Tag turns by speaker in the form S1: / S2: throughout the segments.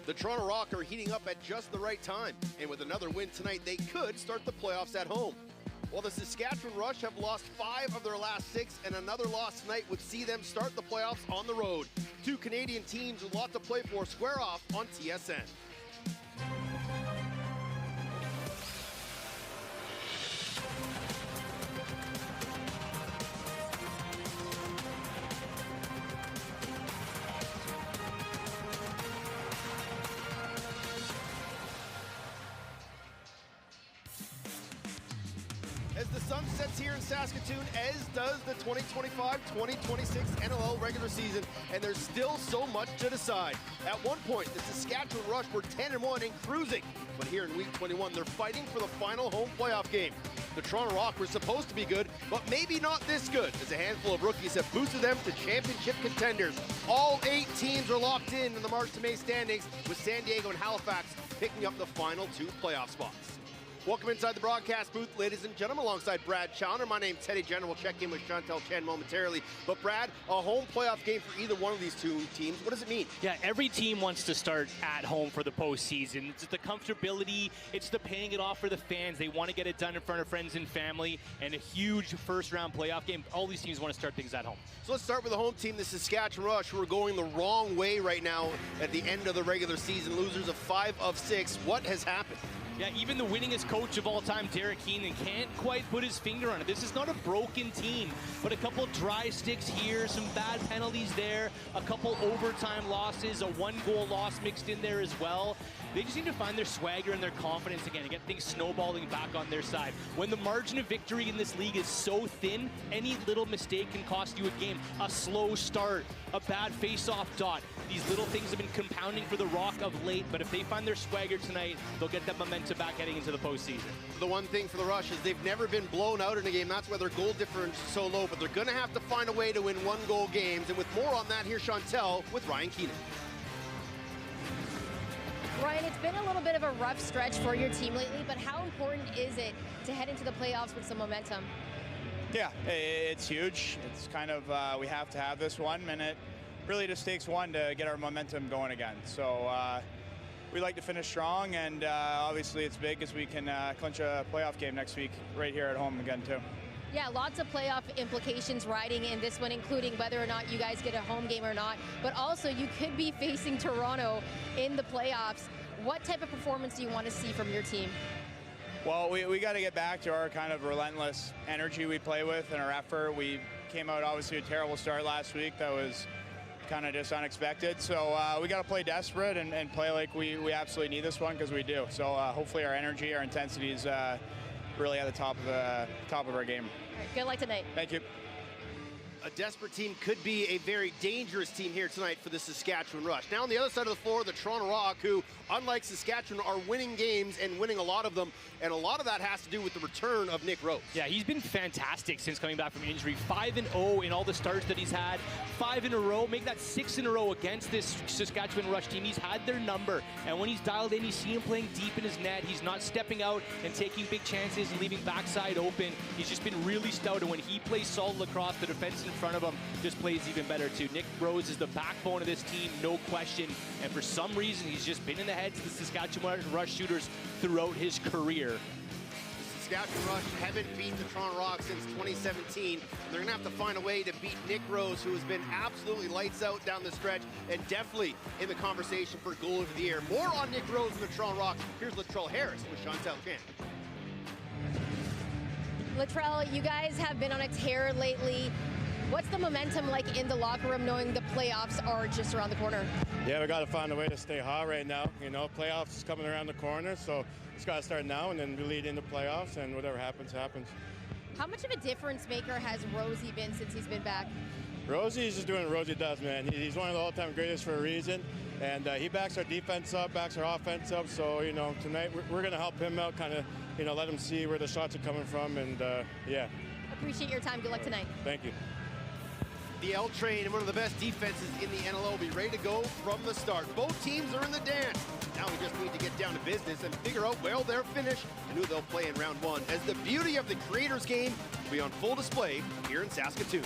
S1: The Toronto Rock are heating up at just the right time, and with another win tonight, they could start the playoffs at home. While the Saskatchewan Rush have lost 5 of their last 6, and another loss tonight would see them start the playoffs on the road. 2 Canadian teams with a lot to play for square off on TSN. As the sun sets here in Saskatoon, as does the 2025-2026 NLL regular season, and there's still so much to decide. At one point, the Saskatchewan Rush were 10-1 and cruising, but here in Week 21, they're fighting for the final home playoff game. The Toronto Rock were supposed to be good, but maybe not this good, as a handful of rookies have boosted them to championship contenders. All 8 teams are locked in the March to May standings, with San Diego and Halifax picking up the final 2 playoff spots. Welcome inside the broadcast booth, ladies and gentlemen, alongside Brad Challoner. My name's Teddy Jenner. We'll check in with Chantel Chen momentarily. But Brad, a home playoff game for either one of these 2 teams. What does it mean?
S2: Yeah, every team wants to start at home for the postseason. It's the comfortability. It's the paying it off for the fans. They want to get it done in front of friends and family, and a huge first-round playoff game. All these teams want to start things at home.
S1: So let's start with the home team, the Saskatchewan Rush, who are going the wrong way right now at the end of the regular season. Losers of 5 of 6. What has happened?
S2: Yeah, even the winningest coach of all time, Derek Keenan, can't quite put his finger on it. This is not a broken team, but a couple dry sticks here, some bad penalties there, a couple overtime losses, a 1-goal loss mixed in there as well. They just need to find their swagger and their confidence again and get things snowballing back on their side. When the margin of victory in this league is so thin, any little mistake can cost you a game. A slow start, a bad face-off dot. These little things have been compounding for the Rock of late, but if they find their swagger tonight, they'll get that momentum back heading into the postseason. The
S1: one thing for the Rush is they've never been blown out in a game. That's why their goal difference is so low, but they're going to have to find a way to win 1-goal games. And with more on that, here's Chantel with Ryan Keenan.
S3: Ryan, it's been a little bit of a rough stretch for your team lately, but how important is it to head into the playoffs with some momentum?
S4: Yeah, it's huge. It's kind of, we have to have this one, and it really just takes one to get our momentum going again. So we like to finish strong, and obviously it's big as we can clinch a playoff game next week right here at home again too.
S3: Yeah, lots of playoff implications riding in this one, including whether or not you guys get a home game or not. But also, you could be facing Toronto in the playoffs. What type of performance do you want to see from your team?
S4: Well, we got to get back to our kind of relentless energy we play with and our effort. We came out, obviously, a terrible start last week. That was kind of just unexpected. So we got to play desperate and play like we absolutely need this one, because we do. So hopefully our energy, our intensity is really at the top of our game.
S3: All right, good luck tonight.
S4: Thank you.
S1: A desperate team could be a very dangerous team here tonight for the Saskatchewan Rush. Now on the other side of the floor, the Toronto Rock, who, unlike Saskatchewan, are winning games and winning a lot of them. And a lot of that has to do with the return of Nick Rose.
S2: Yeah, he's been fantastic since coming back from injury. 5-0 in all the starts that he's had. 5 in a row, make that 6 in a row against this Saskatchewan Rush team. He's had their number. And when he's dialed in, you see him playing deep in his net. He's not stepping out and taking big chances and leaving backside open. He's just been really stout. And when he plays solid lacrosse, the defense in front of him just plays even better too. Nick Rose is the backbone of this team, no question. And for some reason, he's just been in the heads of the Saskatchewan Rush shooters throughout his career.
S1: The Saskatchewan Rush haven't beaten the Toronto Rock since 2017. They're going to have to find a way to beat Nick Rose, who has been absolutely lights out down the stretch and definitely in the conversation for goal of the year. More on Nick Rose and the Toronto Rock. Here's Latrell Harris with Chantel Chen.
S3: Latrell, you guys have been on a tear lately. What's the momentum like in the locker room, knowing the playoffs are just around the corner?
S5: Yeah, we got to find a way to stay hot right now. You know, playoffs is coming around the corner, so it's got to start now, and then we lead into playoffs, and whatever happens, happens.
S3: How much of a difference maker has Rosie been since he's been back?
S5: Rosie's just doing what Rosie does, man. He's one of the all-time greatest for a reason, and he backs our defense up, backs our offense up. So, you know, tonight we're going to help him out, kind of, you know, let him see where the shots are coming from, and yeah.
S3: Appreciate your time. Good luck tonight.
S5: Thank you.
S1: The L train and one of the best defenses in the NLL will be ready to go from the start. Both teams are in the dance. Now we just need to get down to business and figure out where they'll finish and who they'll play in round one, as the beauty of the Creators game will be on full display here in Saskatoon.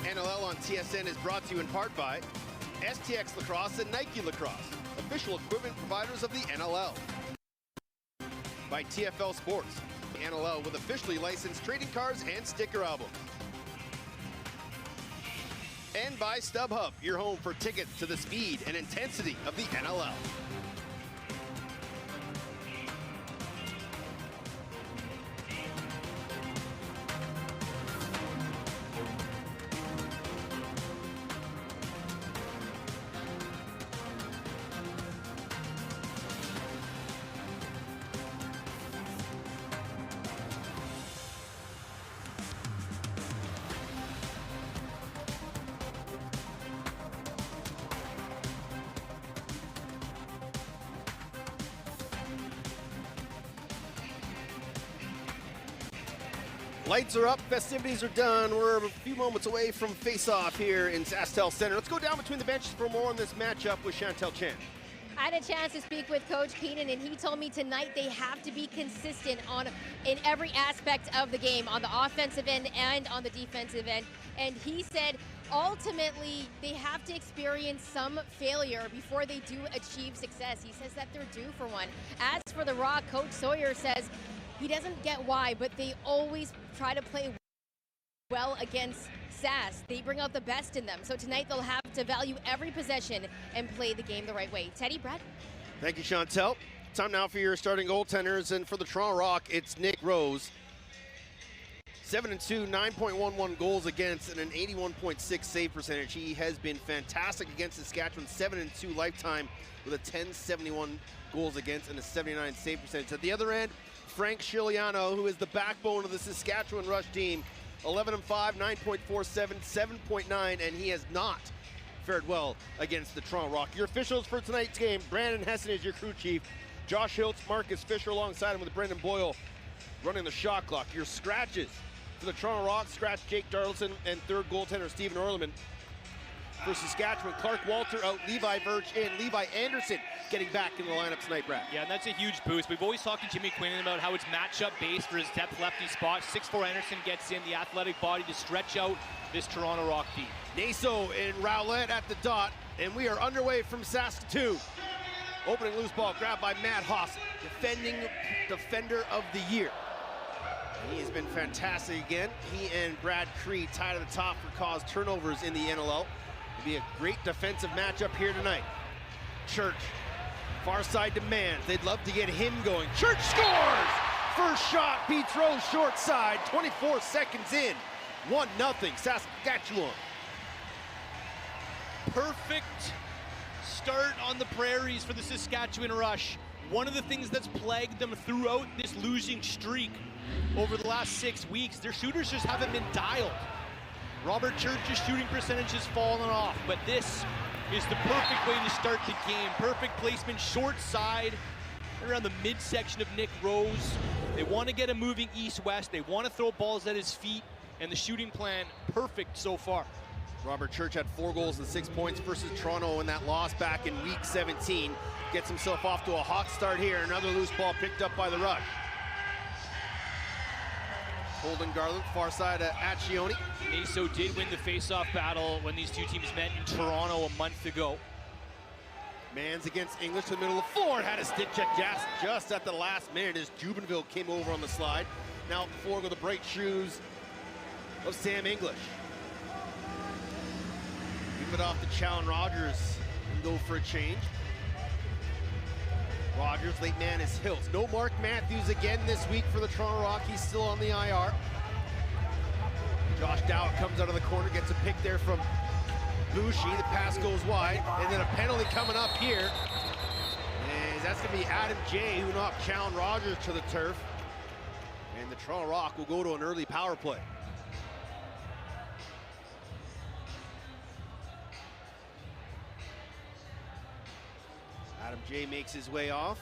S1: NLL on TSN is brought to you in part by STX Lacrosse and Nike Lacrosse, official equipment providers of the NLL. By TFL Sports, the NLL with officially licensed trading cards and sticker albums. And by StubHub, your home for tickets to the speed and intensity of the NLL. Lights are up, festivities are done. We're a few moments away from face-off here in SaskTel Center. Let's go down between the benches for more on this matchup with Chantel Chen.
S3: I had a chance to speak with Coach Keenan, and he told me tonight they have to be consistent in every aspect of the game, on the offensive end and on the defensive end. And he said ultimately they have to experience some failure before they do achieve success. He says that they're due for one. As for the Rock, Coach Sawyer says he doesn't get why, but they always try to play well against Sask. They bring out the best in them. So tonight they'll have to value every possession and play the game the right way. Teddy, Brett?
S1: Thank you, Chantel. Time now for your starting goaltenders, and for the Toronto Rock, it's Nick Rose. 7-2, 9.11 goals against, and an 81.6 save percentage. He has been fantastic against Saskatchewan, 7-2 lifetime with a 10.71 goals against and a 79 save percentage. At the other end, Frank Scigliano, who is the backbone of the Saskatchewan Rush team, 11-5, 9.47, 7.9, and he has not fared well against the Toronto Rock. Your officials for tonight's game: Brandon Hessen is your crew chief, Josh Hiltz, Marcus Fisher alongside him with Brendan Boyle running the shot clock. Your scratches for the Toronto Rock: scratch Jake Darlison and third goaltender Stephen Orleman. For Saskatchewan, Clark Walter out, Levi Virch in, Levi Anderson getting back in the lineup tonight, Brad.
S2: Yeah, and that's a huge boost. We've always talked to Jimmy Quinn about how it's matchup based for his depth lefty spot. 6'4" Anderson gets in the athletic body to stretch out this Toronto Rock team.
S1: Naso and Rowlett at the dot, and we are underway from Saskatoon. Opening loose ball grabbed by Matt Haas, defending defender of the year. He has been fantastic again. He and Brad Cree tied at the top for cause turnovers in the NLL. It'll be a great defensive matchup here tonight. Church, far side demands. They'd love to get him going. Church scores! First shot beats Rose short side. 24 seconds in. 1-0 Saskatchewan.
S2: Perfect start on the prairies for the Saskatchewan Rush. One of the things that's plagued them throughout this losing streak over the last 6 weeks, their shooters just haven't been dialed. Robert Church's shooting percentage has fallen off, but this is the perfect way to start the game. Perfect placement, short side, around the midsection of Nick Rose. They want to get him moving east-west. They want to throw balls at his feet, and the shooting plan, perfect so far.
S1: Robert Church had 4 goals and 6 points versus Toronto in that loss back in week 17. Gets himself off to a hot start here. Another loose ball picked up by the Rush. Holden Garland, far side at Accioni.
S2: Naso did win the face-off battle when these two teams met in Toronto a month ago.
S1: Mans against English to the middle of the floor. Had a stick check just at the last minute as Jubenville came over on the slide. Now at the floor go the bright shoes of Sam English. Give it off to Challen Rogers and go for a change. Rogers, late man is Hiltz. No Mark Matthews again this week for the Toronto Rock. He's still on the IR. Josh Dowd comes out of the corner, gets a pick there from Boucher. The pass goes wide, and then a penalty coming up here. And that's going to be Adam Jay, who knocked Challen Rogers to the turf. And the Toronto Rock will go to an early power play. Adam Jay makes his way off.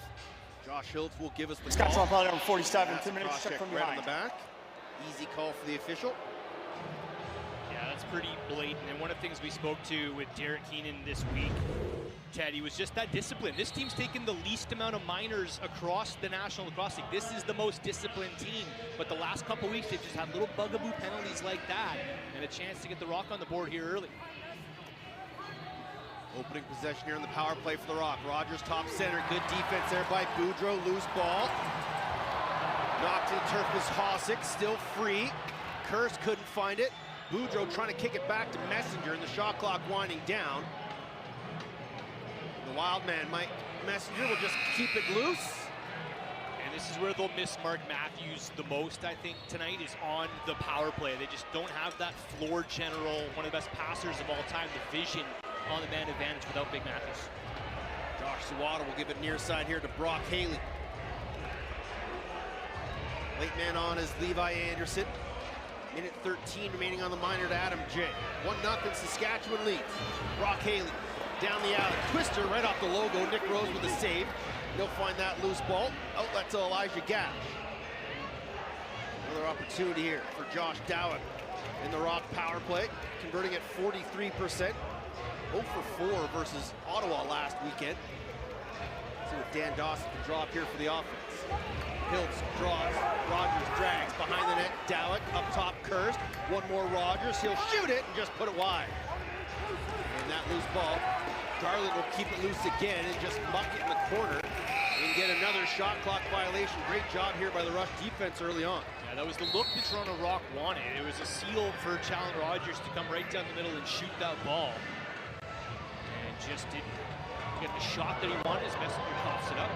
S1: Josh Hiltz will give us the call.
S6: Saskatchewan number 47, 2 minutes check from
S1: right
S6: behind.
S1: on the back. Easy call for the official.
S2: Yeah, that's pretty blatant. And one of the things we spoke to with Derek Keenan this week Teddy, was just that discipline. This team's taken the least amount of minors across the National Lacrosse League. This is the most disciplined team. But the last couple weeks, they've just had little bugaboo penalties like that and a chance to get the Rock on the board here early.
S1: Opening possession here in the power play for the Rock. Rogers top center, good defense there by Boudreau, loose ball. Knocked to the turf was Hosick, still free. Kurst couldn't find it. Boudreau trying to kick it back to Messenger, and the shot clock winding down. The wild man, Mike Messenger, will just keep it loose.
S2: And this is where they'll miss Mark Matthews the most, I think, tonight, is on the power play. They just don't have that floor general, one of the best passers of all time, the vision on the man advantage without Big Matthews.
S1: Josh Suwada will give it near side here to Brock Haley. Late man on is Levi Anderson. Minute 13 remaining on the minor to Adam J. 1-0 Saskatchewan leads. Brock Haley down the alley. Twister right off the logo. Nick Rose with a save. He'll find that loose ball. Outlet to Elijah Gash. Another opportunity here for Josh Dowick in the Rock power play. Converting at 43%. 0 for 4 versus Ottawa last weekend. See what Dan Dawson can draw up here for the offense. Hiltz draws, Rogers drags behind the net, Dowick up top, Kurst. One more Rogers, he'll shoot it and just put it wide. And that loose ball, Garland will keep it loose again and just muck it in the corner and get another shot clock violation. Great job here by the Rush defense early on.
S2: Yeah, that was the look the Toronto Rock wanted. It was a seal for Challen Rogers to come right down the middle and shoot that ball. And just didn't get the shot that he wanted as Messenger coughs it up.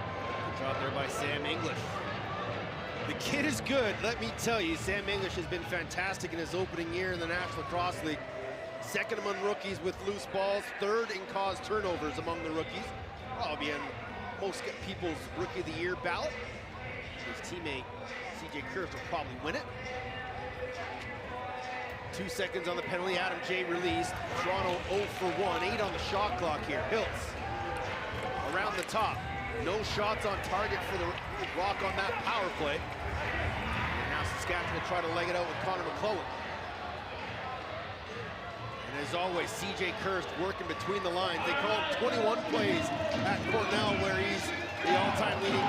S1: Good job there by Sam English. The kid is good, let me tell you. Sam English has been fantastic in his opening year in the National Lacrosse League. Second among rookies with loose balls, third in caused turnovers among the rookies. Probably on most people's Rookie of the Year ballot. His teammate, CJ Kurst, will probably win it. 2 seconds on the penalty, Adam J released. Toronto 0 for 1, 8 on the shot clock here. Hiltz around the top. No shots on target for the Rock on that power play. And now Saskatchewan will try to leg it out with Connor McClellan. And as always, CJ Kurst working between the lines. They call him 21 plays at Cornell, where he's the all-time leading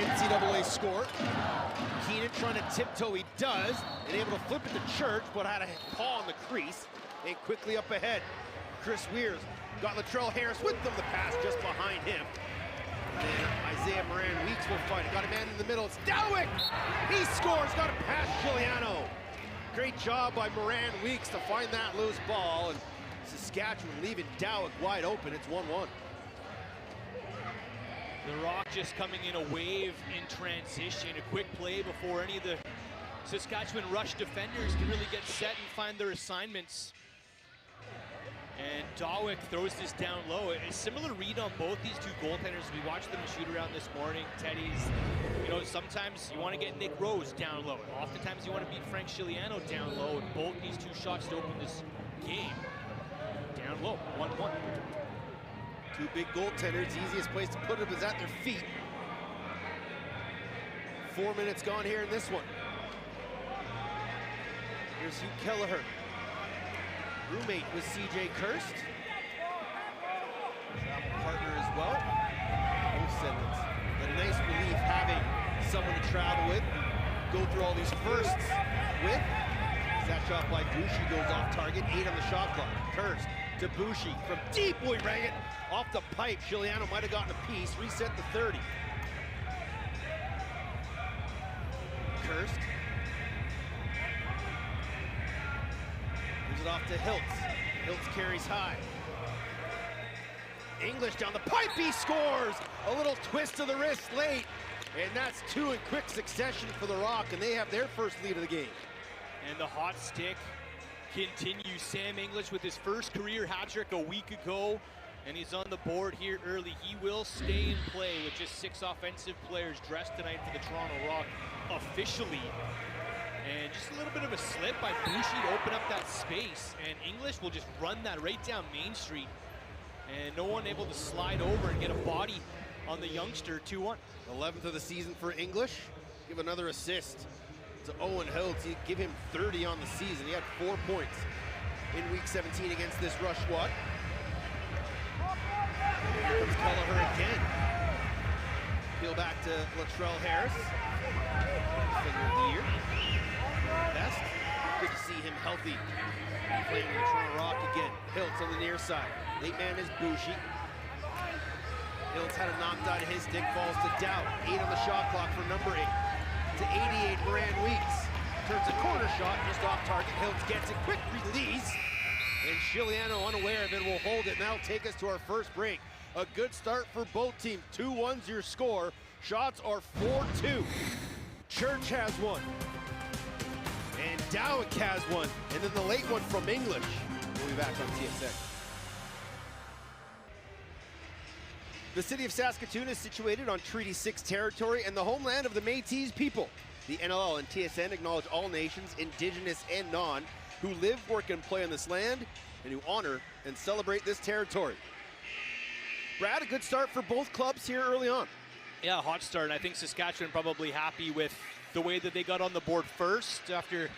S1: NCAA scorer. Keenan trying to tiptoe, he does, and able to flip it to Church, but had a paw on the crease. And quickly up ahead, Chris Weirs got Latrell Harris with them, the pass just behind him. And Isaiah Moran-Weeks will fight it. Got a man in the middle, it's Dowick! He scores, got it past Giuliano. Great job by Moran-Weeks to find that loose ball, and Saskatchewan leaving Dowick wide open. It's 1-1.
S2: The Rock just coming in a wave in transition, a quick play before any of the Saskatchewan Rush defenders can really get set and find their assignments. And Dowick throws this down low. A similar read on both these two goaltenders. We watched them shoot around this morning. Teddy's, you know, sometimes you want to get Nick Rose down low. Oftentimes you want to beat Frank Giuliano down low. And both these two shots to open this game down low, 1-1.
S1: Two big goaltenders, easiest place to put it is at their feet. 4 minutes gone here in this one. Here's Hugh Kelleher, roommate with CJ Kurst. Travel partner as well. Both said it's a nice relief having someone to travel with, go through all these firsts with. That shot by Boucher goes off target, 8 on the shot clock. Kurst to Boucher from deep, boy, rang it off the pipe. Giuliano might have gotten a piece, reset the 30. Kurst gives it off to Hiltz. Hiltz carries high. English down the pipe, he scores! A little twist of the wrist late. And that's 2 in quick succession for the Rock, and they have their first lead of the game.
S2: And the hot stick continues. Sam English with his first career hat trick a week ago, and he's on the board here early. He will stay in play with just 6 offensive players dressed tonight for the Toronto Rock officially. And just a little bit of a slip by Boucher to open up that space, and English will just run that right down Main Street. And no one able to slide over and get a body on the youngster. 2-1.
S1: 11th of the season for English. Give another assist to Owen Hiltz. He'd give him 30 on the season. He had 4 points in week 17 against this Rush squad. Here comes Kelleher again. Peel back to Latrell Harris. Figure of the year. Best. Good to see him healthy. Playing with the Toronto Rock again. Hiltz on the near side. Late man is Bushi. Hiltz had a knocked out of his stick, falls to Dow. 8 on the shot clock for number 8. To 88, Moran Weeks. Turns a corner shot, just off target. Hiltz gets it, quick release. And Chiliano, unaware of it, will hold it. Now take us to our first break. A good start for both teams. 2-1's your score. Shots are 4-2. Church has one. And Dowick has one. And then the late one from English. We'll be back on TSN. The city of Saskatoon is situated on Treaty 6 territory and the homeland of the Métis people. The NLL and TSN acknowledge all nations, Indigenous and non, who live, work, and play on this land, and who honor and celebrate this territory. Brad, a good start for both clubs here early on.
S2: Yeah, hot start. And I think Saskatchewan probably happy with the way that they got on the board first after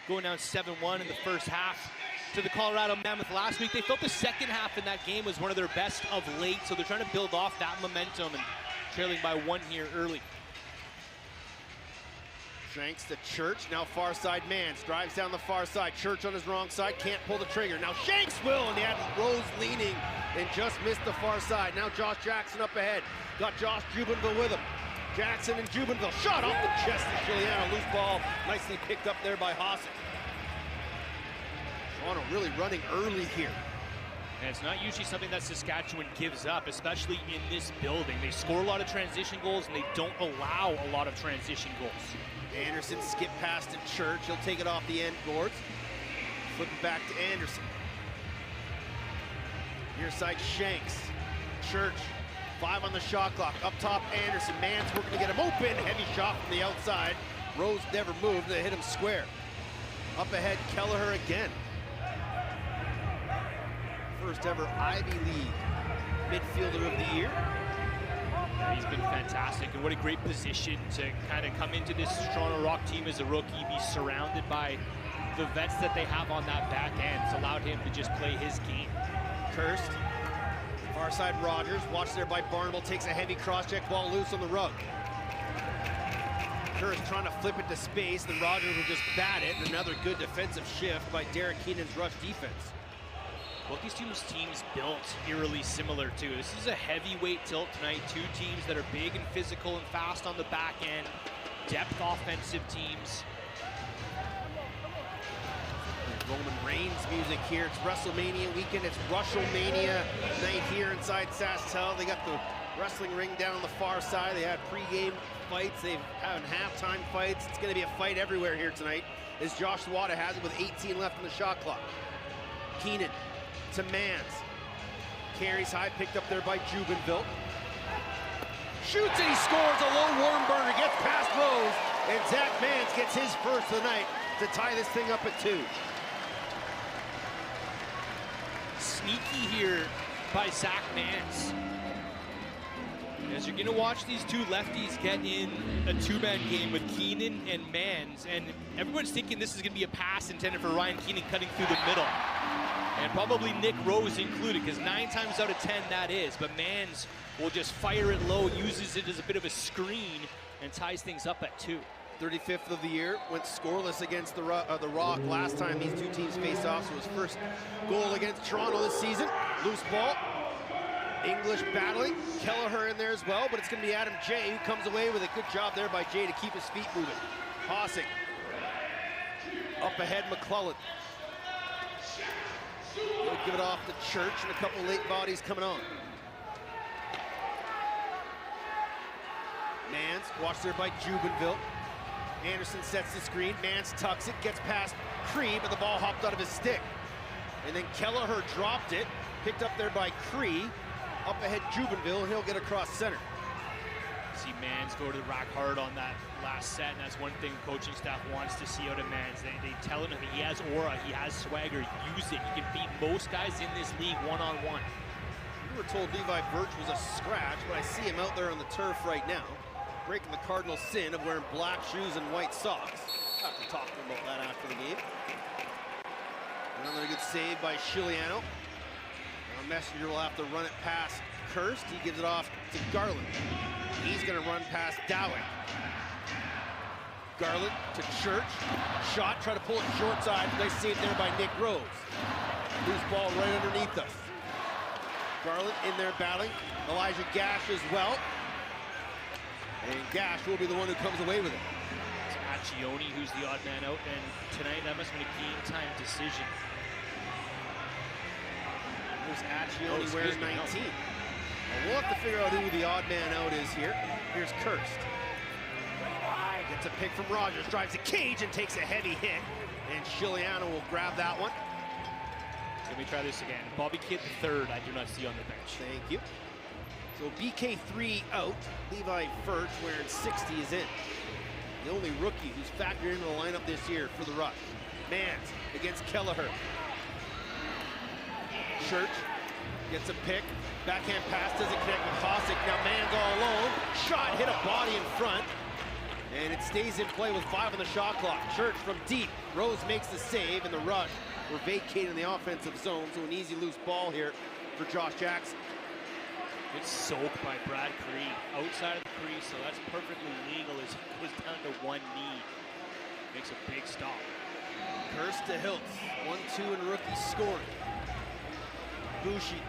S2: going down 7-1 in the first half to the Colorado Mammoth last week. They felt the second half in that game was one of their best of late, so they're trying to build off that momentum and trailing by 1 here early.
S1: Shanks to Church, now far side Mans, drives down the far side. Church on his wrong side, can't pull the trigger. Now Shanks will, and he had Rose leaning and just missed the far side. Now Josh Jackson up ahead. Got Josh Jubinville with him. Jackson and Jubinville, shot off the chest of Chiliano. Loose ball, nicely picked up there by Hossack. Toronto really running early here.
S2: And it's not usually something that Saskatchewan gives up, especially in this building. They score a lot of transition goals, and they don't allow a lot of transition goals.
S1: Anderson skip past to Church. He'll take it off the end boards. Flip it back to Anderson. Near side Shanks. Church, 5 on the shot clock. Up top Anderson. Mans working to get him open. Heavy shot from the outside. Rose never moved. They hit him square. Up ahead, Kelleher again. First ever Ivy League midfielder of the year.
S2: He's been fantastic, and what a great position to kind of come into this Toronto Rock team as a rookie, be surrounded by the vets that they have on that back end. It's allowed him to just play his game.
S1: Kirst, far side Rogers, watched there by Barnable, takes a heavy cross-check ball loose on the rug. Kirst trying to flip it to space, then Rogers will just bat it. Another good defensive shift by Derek Keenan's rush defense.
S2: What these teams built eerily similar to. This is a heavyweight tilt tonight. Two teams that are big and physical and fast on the back end. Depth offensive teams.
S1: Roman Reigns music here. It's WrestleMania weekend. It's Russellmania night here inside SaskTel. They got the wrestling ring down on the far side. They had pre-game fights. They've had halftime fights. It's going to be a fight everywhere here tonight. As Josh Wada has it with 18 left on the shot clock. Keenan to Mans. Carries high, picked up there by Jubinville. Shoots and he scores a low warm burner, gets past Rose, and Zach Mans gets his first of the night to tie this thing up at 2.
S2: Sneaky here by Zach Mans. As you're gonna watch these two lefties get in a two-man game with Keenan and Mans, and everyone's thinking this is gonna be a pass intended for Ryan Keenan cutting through the middle. And probably Nick Rose included, because 9 times out of 10 that is, but Mans will just fire it low, uses it as a bit of a screen, and ties things up at 2.
S1: 35th of the year, went scoreless against the Rock last time these two teams faced off, so his first goal against Toronto this season. Loose ball, English battling, Kelleher in there as well, but it's gonna be Adam Jay who comes away with a good job there by Jay to keep his feet moving. Hossack, up ahead McClellan. He'll give it off to Church, and a couple late bodies coming on. Mans, watched there by Jubinville. Anderson sets the screen, Mans tucks it, gets past Cree, but the ball hopped out of his stick. And then Kelleher dropped it, picked up there by Cree. Up ahead Jubinville, and he'll get across center.
S2: See Mans go to the rack hard on that last set, and that's one thing coaching staff wants to see out of Mans. They tell him that he has aura, he has swagger, use it. He can beat most guys in this league one-on-one.
S1: We were told Levi Birch was a scratch, but I see him out there on the turf right now, breaking the cardinal sin of wearing black shoes and white socks. I'll have to talk to him about that after the game. Another good save by Chiliano. Now Messenger will have to run it past Kirst. He gives it off to Garland. He's going to run past Dowick. Garland to Church. Shot, try to pull it short side. Nice save there by Nick Rose. Loose ball right underneath us. Garland in there battling. Elijah Gash as well. And Gash will be the one who comes away with it.
S2: It's Accioni who's the odd man out, and tonight that must have been a game time decision.
S1: There's Accioni, wears 19. Well, we'll have to figure out who the odd man out is here. Here's Kirst. Gets a pick from Rogers, drives the cage and takes a heavy hit. And Chiliano will grab that one.
S2: Let me try this again. Bobby Kidd III, I do not see on the bench.
S1: Thank you. So BK3 out. Levi Furch wearing 60 is in. The only rookie who's factored into the lineup this year for the Rush. Mans against Kelleher. Church gets a pick. Backhand pass doesn't connect with Hossack. Now Mans all alone. Shot hit a body in front. And it stays in play with 5 on the shot clock. Church from deep. Rose makes the save, and the Rush were vacating the offensive zone, so an easy loose ball here for Josh Jackson.
S2: It's soaked by Brad Cree. Outside of the crease, so that's perfectly legal as he goes down to one knee. Makes a big stop.
S1: Kirst to Hiltz. 1-2 and rookie scoring. Bushi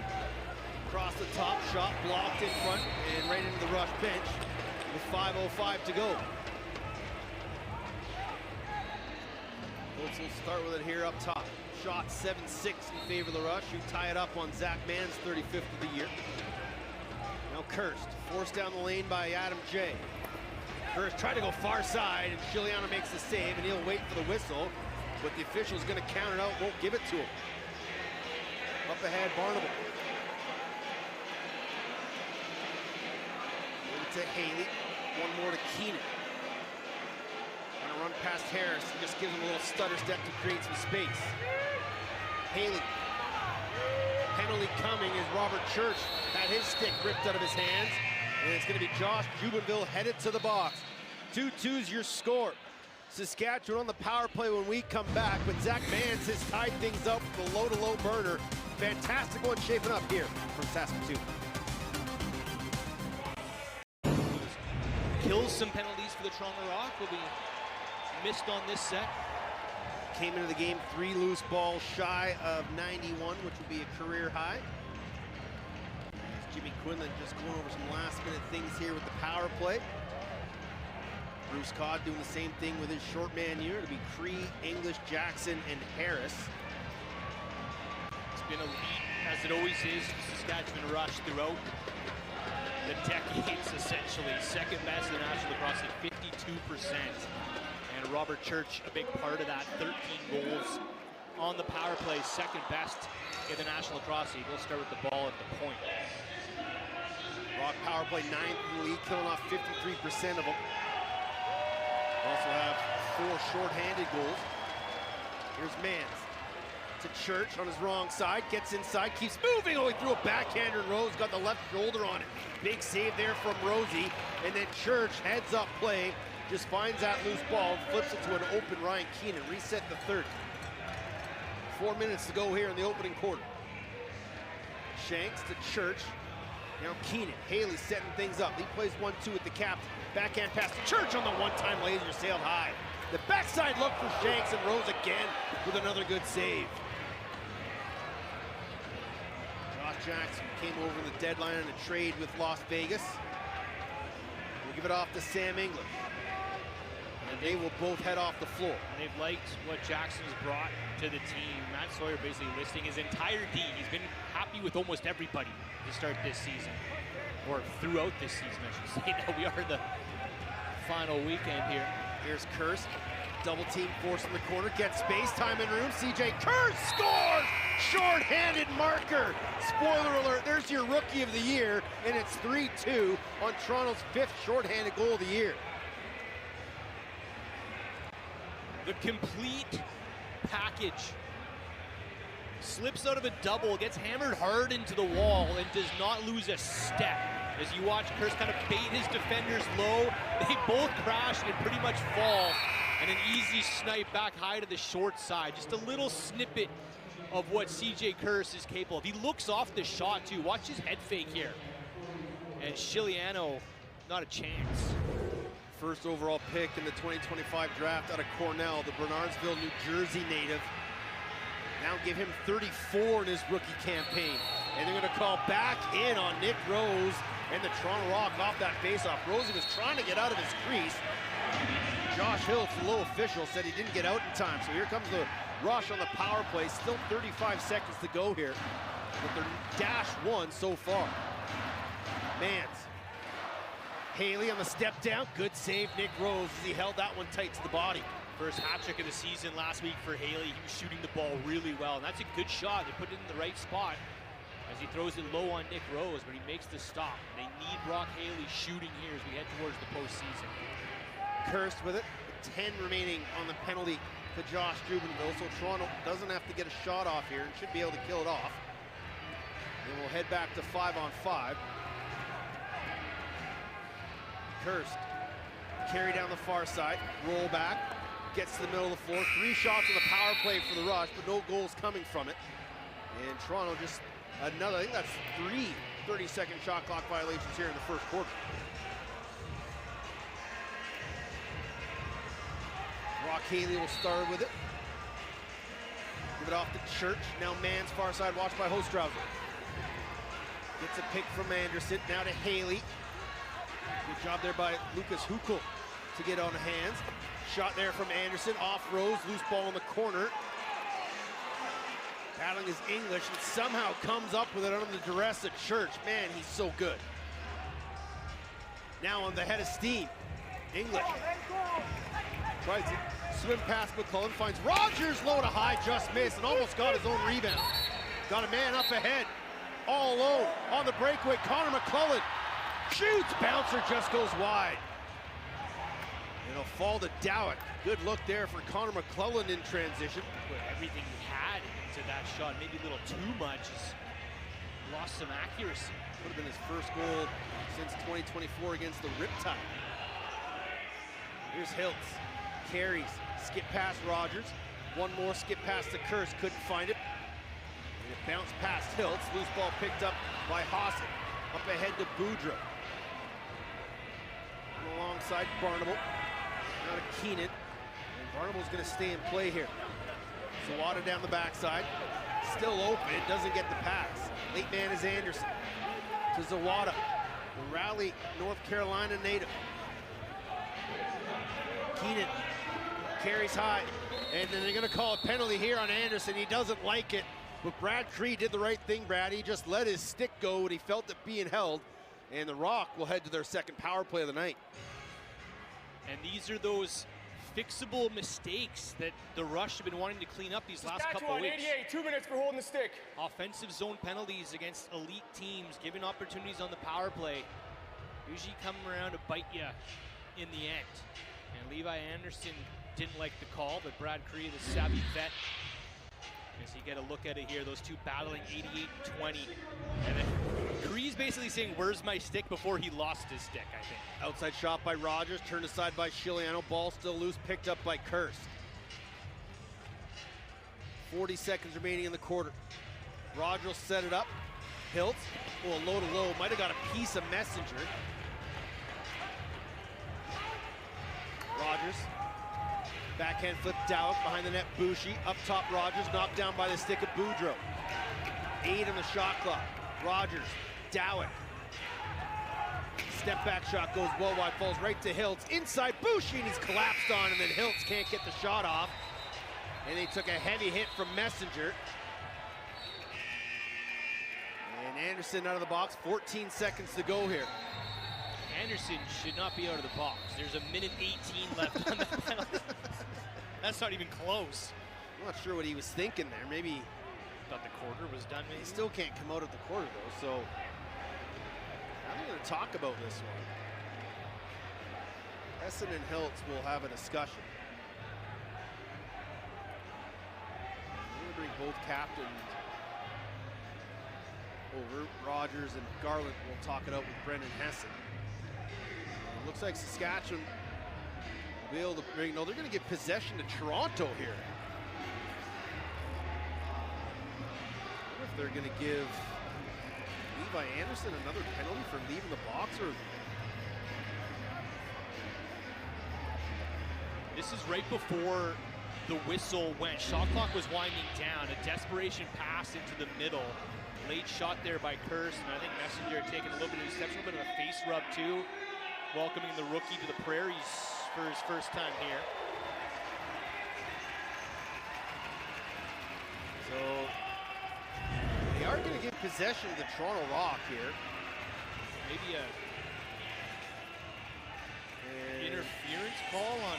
S1: across the top, shot blocked in front and right into the Rush bench with 5:05 to go. Hiltz will start with it here up top. Shot 7-6 in favor of the Rush, who tie it up on Zach Mann's 35th of the year. Now Kirst, forced down the lane by Adam J. Kirst tried to go far side, and Chiliano makes the save, and he'll wait for the whistle, but the official's going to count it out, won't give it to him. Up ahead, Barnable. Over to Haley, one more to Keenan. Gonna run past Harris, and just gives him a little stutter step to create some space. Haley. Penalty coming as Robert Church had his stick ripped out of his hands. And it's going to be Josh Jubenville headed to the box. 2-2's your score. Saskatchewan on the power play when we come back, but Zach Mans has tied things up with a low-to-low burner. Fantastic one shaping up here from Saskatoon.
S2: Kills some penalties for the Toronto Rock. Will be missed on this set.
S1: Came into the game 3 loose balls shy of 91, which would be a career high. Jimmy Quinlan just going over some last-minute things here with the power play. Bruce Codd doing the same thing with his short man here. It'll be Cree, English, Jackson, and Harris.
S2: It's been elite, as it always is, for Saskatchewan Rush throughout the decades, essentially. Second best in the National Lacrosse at 52%. And Robert Church, a big part of that. 13 goals on the power play, second best in the National Lacrosse League. We'll start with the ball at the point.
S1: Rock power play 9th in the league, killing off 53% of them. Also have 4 short-handed goals. Here's Mans to Church on his wrong side, gets inside, keeps moving. Oh, he threw a backhander, and Rose got the left shoulder on it. Big save there from Rosie, and then Church heads up play, just finds that loose ball, flips it to an open Ryan Keenan. Reset the third. 4 minutes to go here in the opening quarter. Shanks to Church. Now Keenan, Haley setting things up. He plays 1-2 with the captain. Backhand pass to Church on the one-time laser, sailed high. The backside look for Shanks, and Rose again with another good save. Josh Jackson came over the deadline on a trade with Las Vegas. We'll give it off to Sam English. And they will both head off the floor.
S2: And they've liked what Jackson's brought to the team. Matt Sawyer basically listing his entire D. He's been happy with almost everybody to start this season, or throughout this season, I should say. Now we are in the final weekend here.
S1: Here's Kirst, double team force in the corner, gets space, time and room. CJ Kirst scores! Short-handed marker. Spoiler alert, there's your rookie of the year, and it's 3-2 on Toronto's 5th short-handed goal of the year.
S2: The complete package. Slips out of a double, gets hammered hard into the wall, and does not lose a step. As you watch Kirst kind of bait his defenders low, they both crash and pretty much fall. And an easy snipe back high to the short side. Just a little snippet of what CJ Kirst is capable of. He looks off the shot too. Watch his head fake here. And Chiliano, not a chance.
S1: First overall pick in the 2025 draft out of Cornell, the Bernardsville, New Jersey native. Now give him 34 in his rookie campaign. And they're gonna call back in on Nick Rose and the Toronto Rock off that faceoff. Rosie was trying to get out of his crease. Josh Hill, the low official, said he didn't get out in time. So here comes the rush on the power play. Still 35 seconds to go here. But they're -1 so far. Mans. Haley on the step down. Good save, Nick Rose, as he held that one tight to the body.
S2: First hat trick of the season last week for Haley. He was shooting the ball really well, and that's a good shot. They put it in the right spot as he throws it low on Nick Rose, but he makes the stop. They need Brock Haley shooting here as we head towards the postseason.
S1: Cursed with it. 10 remaining on the penalty to Josh Jubenville, so Toronto doesn't have to get a shot off here and should be able to kill it off. And we'll head back to 5-on-5. Cursed. Carry down the far side, roll back, gets to the middle of the floor. 3 shots on the power play for the Rush, but no goals coming from it. And Toronto just another, I think that's 3 30-second shot clock violations here in the first quarter. Brock Haley will start with it. Give it off to Church. Now Mans far side, watched by Hostrauser. Gets a pick from Anderson, now to Haley. Good job there by Lucas Hukel to get on the hands. Shot there from Anderson, off Rose, loose ball in the corner. Battling his English and somehow comes up with it under the duress of Church. Man, he's so good. Now on the head of steam, English. Tries to swim past McClellan, finds Rogers low to high, just missed, and almost got his own rebound. Got a man up ahead, all alone on the breakaway. Connor McClellan shoots, bouncer just goes wide. It'll fall to Dowett. Good look there for Connor McClellan in transition.
S2: Put everything he had into that shot, maybe a little too much. He's lost some accuracy.
S1: Would have been his first goal since 2024 against the Riptide. Here's Hiltz. Carries, skip past Rogers. One more skip past the Curse, couldn't find it. And it bounced past Hiltz. Loose ball picked up by Hasek. Up ahead to Boudreau. And alongside Barnable. Now to Keenan. And Barnable's gonna stay in play here. Zawada down the backside. Still open, it doesn't get the pass. Late man is Anderson. To Zawada, the Raleigh, North Carolina native. Keenan carries high, and then they're gonna call a penalty here on Anderson. He doesn't like it, but Brad Cree did the right thing, Brad. He just let his stick go when he felt it being held, and the Rock will head to their second power play of the night.
S2: And these are those fixable mistakes that the Rush have been wanting to clean up these last couple of weeks.
S6: 88, 2 minutes for holding the stick.
S2: Offensive zone penalties against elite teams, giving opportunities on the power play, usually come around to bite you in the end. And Levi Anderson didn't like the call, but Brad Cree, the savvy vet, as you get a look at it here, those two battling 88-20. And then Cree's basically saying, where's my stick, before he lost his stick, I think.
S1: Outside shot by Rogers, turned aside by Chiliano, ball still loose, picked up by Kurst. 40 seconds remaining in the quarter. Rogers set it up. Hilt, oh, low to low, might have got a piece of Messenger. Rogers, backhand flip, Dowd behind the net, Boucher, up top Rogers, knocked down by the stick of Boudreau. 8 on the shot clock. Rogers, Dowd. Step back shot goes well wide, falls right to Hiltz. Inside Boucher, and he's collapsed on, and then Hiltz can't get the shot off. And they took a heavy hit from Messenger. And Anderson out of the box, 14 seconds to go here.
S2: Anderson should not be out of the box. There's a minute 18 left on that penalty. That's not even close.
S1: I'm not sure what he was thinking there. Maybe
S2: thought the quarter was done, maybe.
S1: He still can't come out of the quarter though, so I'm going to talk about this one. Essen and Hiltz will have a discussion. I'm going to bring both captains over. Rogers and Garland will talk it out with Brendan Hessen. Looks like Saskatchewan will be able to bring, no, they're going to give possession to Toronto here. I wonder if they're going to give Levi Anderson, another penalty for leaving the box, or?
S2: This is right before the whistle went. Shot clock was winding down. A desperation pass into the middle. Late shot there by Kirst, and I think Messenger taking a little bit of deception, a bit of a face rub too. Welcoming the rookie to the Prairies for his first time here.
S1: So they are going to give possession to the Toronto Rock here.
S2: Maybe a interference call on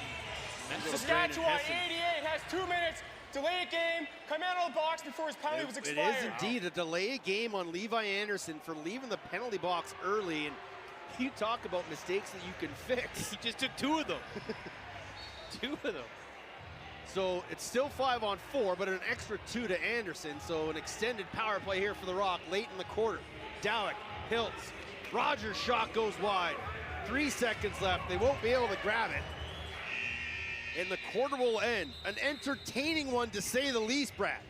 S6: Saskatchewan 88 has 2 minutes. Delay a game. Come out of the box before his penalty was expired.
S1: It is indeed a delay a game on Levi Anderson for leaving the penalty box early. And you talk about mistakes that you can fix.
S2: He just took 2 of them. 2 of them.
S1: So it's still 5-on-4, but an extra 2 to Anderson. So an extended power play here for the Rock late in the quarter. Dowek, Hiltz, Rogers' shot goes wide. 3 seconds left. They won't be able to grab it. And the quarter will end. An entertaining one, to say the least, Brad.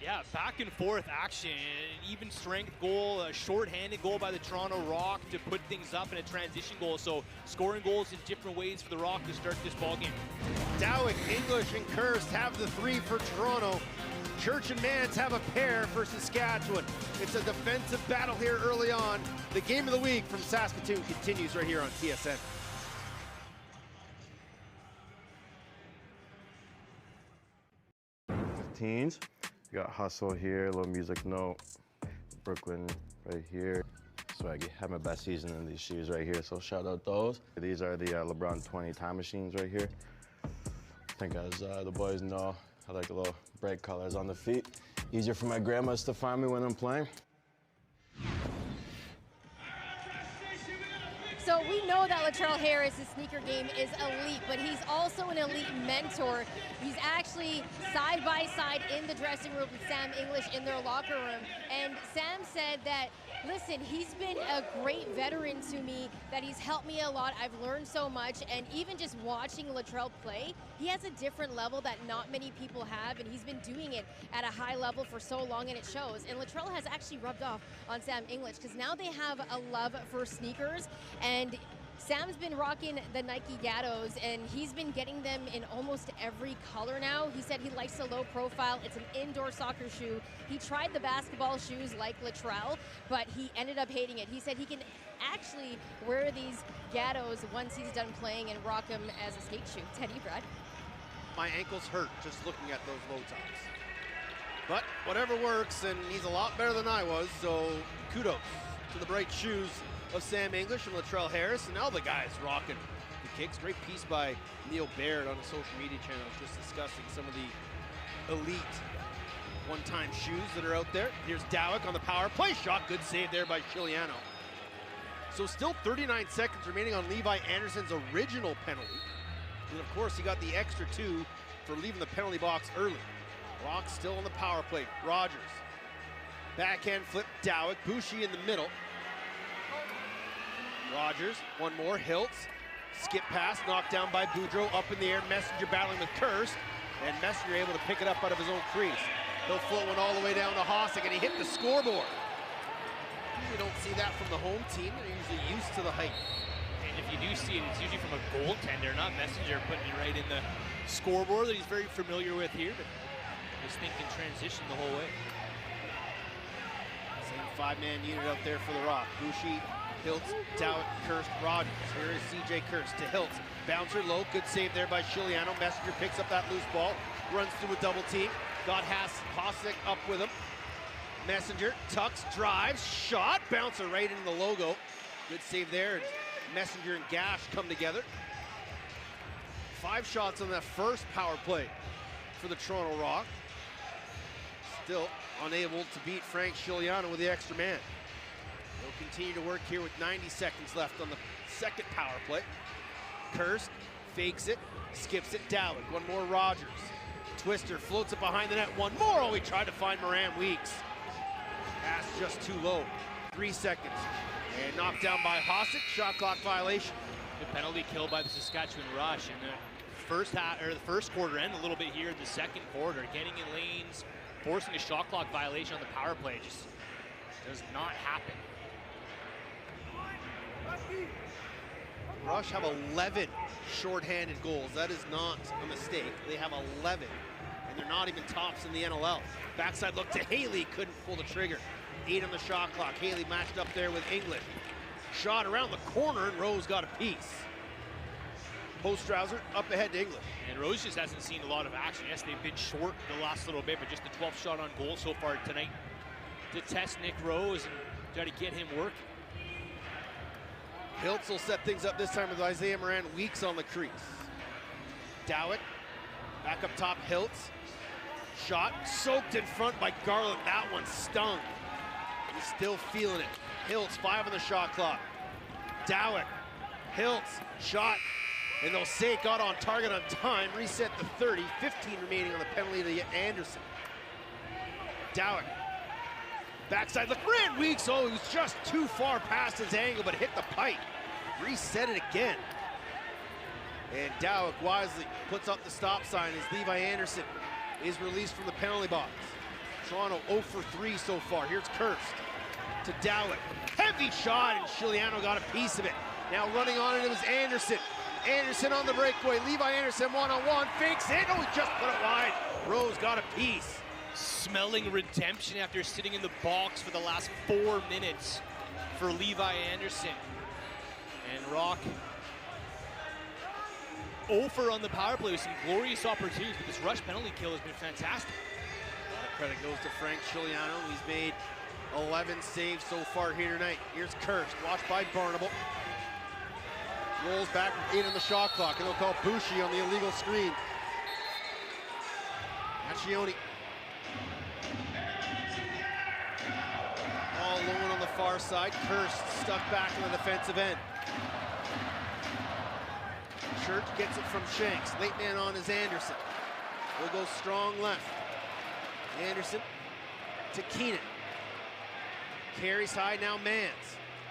S2: Yeah, back and forth action, an even strength goal, a short-handed goal by the Toronto Rock to put things up in a transition goal. So scoring goals in different ways for the Rock to start this ball game.
S1: Dowek, English, and Kirst have the 3 for Toronto. Church and Mans have a pair for Saskatchewan. It's a defensive battle here early on. The game of the week from Saskatoon continues right here on TSN.
S7: Teens. We got Hustle here, a little music note. Brooklyn right here. So I had my best season in these shoes right here, so shout out those. These are the LeBron 20 time machines right here. I think as the boys know, I like a little bright colors on the feet. Easier for my grandmas to find me when I'm playing.
S3: So we know that Latrell Harris' sneaker game is elite, but he's also an elite mentor. He's actually side by side in the dressing room with Sam English in their locker room. And Sam said that, listen, he's been a great veteran to me, that he's helped me a lot. I've learned so much. And even just watching Latrell play, he has a different level that not many people have. And he's been doing it at a high level for so long, and it shows. And Latrell has actually rubbed off on Sam English, because now they have a love for sneakers. And Sam's been rocking the Nike Gattos, and he's been getting them in almost every color now. He said he likes the low profile. It's an indoor soccer shoe. He tried the basketball shoes like Latrell, but he ended up hating it. He said he can actually wear these Gattos once he's done playing and rock them as a skate shoe. Teddy, Brad?
S1: My ankles hurt just looking at those low tops. But whatever works, and he's a lot better than I was, so kudos to the bright shoes of Sam English and Latrell Harris, and now the guys rocking the kicks. Great piece by Neil Baird on the social media channels, just discussing some of the elite one-time shoes that are out there. Here's Dowek on the power play shot. Good save there by Chiliano. So still 39 seconds remaining on Levi Anderson's original penalty. And of course, he got the extra 2 for leaving the penalty box early. Rock still on the power play. Rogers. Backhand flip, Dowek. Boucher in the middle. Rogers, one more, Hiltz. Skip pass, knocked down by Boudreau, up in the air. Messenger battling with Kirst, and Messenger able to pick it up out of his own crease. He'll float one all the way down to Hossack, and he hit the scoreboard. Usually don't see that from the home team. They're usually used to the height.
S2: And if you do see it, it's usually from a goaltender, not Messenger putting it right in the scoreboard that he's very familiar with here, but just thinking transition the whole way.
S1: Same 5-man unit out there for the Rock. Boucher, Hiltz, Dowek, Kirst, Rogers. Here is CJ Kirst to Hiltz. Bouncer low, good save there by Chiliano. Messenger picks up that loose ball, runs through a double team. Got Hossack up with him. Messenger tucks, drives, shot, bouncer right into the logo. Good save there. Messenger and Gash come together. 5 shots on that first power play for the Toronto Rock. Still unable to beat Frank Chiliano with the extra man. They'll continue to work here with 90 seconds left on the second power play. Kirst fakes it, skips it, Dowek. One more, Rogers. Twister floats it behind the net. One more. Oh, he tried to find Moran Weeks. Pass just too low. 3 seconds. And knocked down by Hossack. Shot clock violation.
S2: The penalty kill by the Saskatchewan Rush in the first quarter and a little bit here in the second quarter. Getting in lanes, forcing a shot clock violation on the power play. Just does not happen.
S1: Rush have 11 shorthanded goals. That is not a mistake. They have 11, and they're not even tops in the NLL. Backside look to Haley, couldn't pull the trigger. 8 on the shot clock. Haley matched up there with English. Shot around the corner, and Rose got a piece. Poststrauser up ahead to English.
S2: And Rose just hasn't seen a lot of action. Yes, they've been short the last little bit, but just the 12th shot on goal so far tonight to test Nick Rose and try to get him working.
S1: Hiltz will set things up this time with Isaiah Moran Weeks on the crease. Dowett, back up top, Hiltz. Shot soaked in front by Garland. That one stung. He's still feeling it. Hiltz, 5 on the shot clock. Dowett, Hiltz, shot. And they'll say it got on target on time. Reset the 30, 15 remaining on the penalty to Anderson. Dowett, backside look, Moran Weeks. Oh, he was just too far past his angle, but hit the pipe. Reset it again. And Dowett wisely puts up the stop sign as Levi Anderson is released from the penalty box. Toronto 0 for 3 so far. Here's Kirst to Dowett. Heavy shot, and Chiliano got a piece of it. Now running on it was Anderson. Anderson on the breakaway. Levi Anderson one-on-one, fakes it. Oh, he just put it wide. Rose got a piece.
S2: Smelling redemption after sitting in the box for the last 4 minutes for Levi Anderson. And Rock 0 for on the power play with some glorious opportunities, but this rush penalty kill has been fantastic.
S1: A lot of credit goes to Frank Chiliano. He's made 11 saves so far here tonight. Here's Kirst, watched by Barnable. Rolls back with 8 on the shot clock, and they'll call Boucher on the illegal screen. Accioni. All alone on the far side. Kirst stuck back in the defensive end. Church gets it from Shanks. Late man on is Anderson. Will go strong left. Anderson to Keenan. Carries high, now Mans.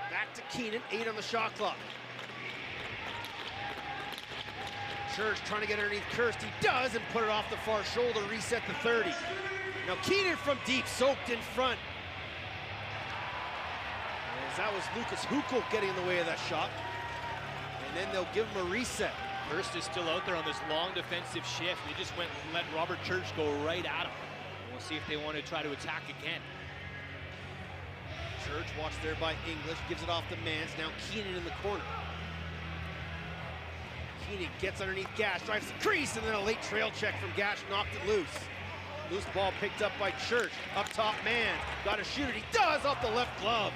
S1: Back to Keenan, 8 on the shot clock. Church trying to get underneath Kirst. He does, and put it off the far shoulder, reset the 30. Now Keenan from deep, soaked in front. As that was Lucas Hukel getting in the way of that shot. And then they'll give him a reset.
S2: Kirst is still out there on this long defensive shift. They just went and let Robert Church go right at him. We'll see if they want to try to attack again.
S1: Church watched there by English, gives it off to Mans. Now Keenan in the corner. Keenan gets underneath Gash, drives the crease, and then a late trail check from Gash knocked it loose. Loose ball picked up by Church. Up top, Mans. Got to shoot it. He does off the left glove.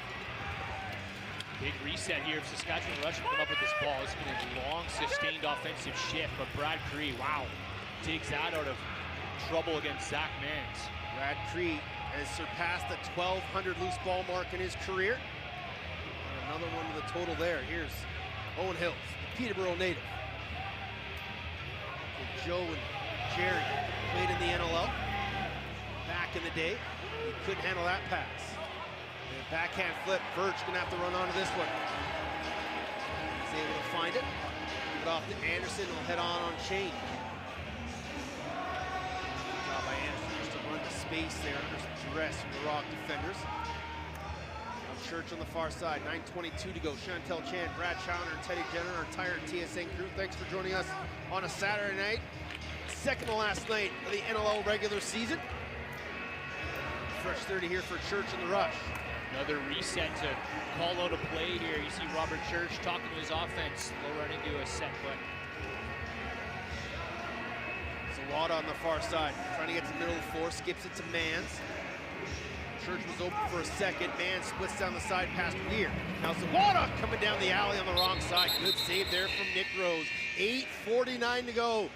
S2: Big reset here if Saskatchewan Rush come up with this ball. It's been a long, sustained offensive shift, but Brad Cree, wow, digs that out of trouble against Zach Mans.
S1: Brad Cree has surpassed the 1,200 loose ball mark in his career. And another one to the total there. Here's Owen Hills, the Peterborough native. And Joe and Jerry played in the NLL back in the day. He couldn't handle that pass. And backhand flip, Verge gonna have to run onto this one. He's able to find it. Give it off to Anderson, he'll head on chain. Good job by Anderson just to run the space there under some duress from the Rock defenders. Now Church on the far side, 9:22 to go. Chantel Chan, Brad Chowner, and Teddy Jenner, our entire TSN crew. Thanks for joining us on a Saturday night. Second to last night of the NLL regular season. Fresh 30 here for Church and the Rush.
S2: Another reset to call out a play here. You see Robert Church talking to his offense. They'll run into a set play.
S1: Zawada on the far side, trying to get to the middle of the floor, skips it to Mans. Church was open for a second. Mans splits down the side past Weir. Now Zawada coming down the alley on the wrong side. Good save there from Nick Rose. 8:49 to go.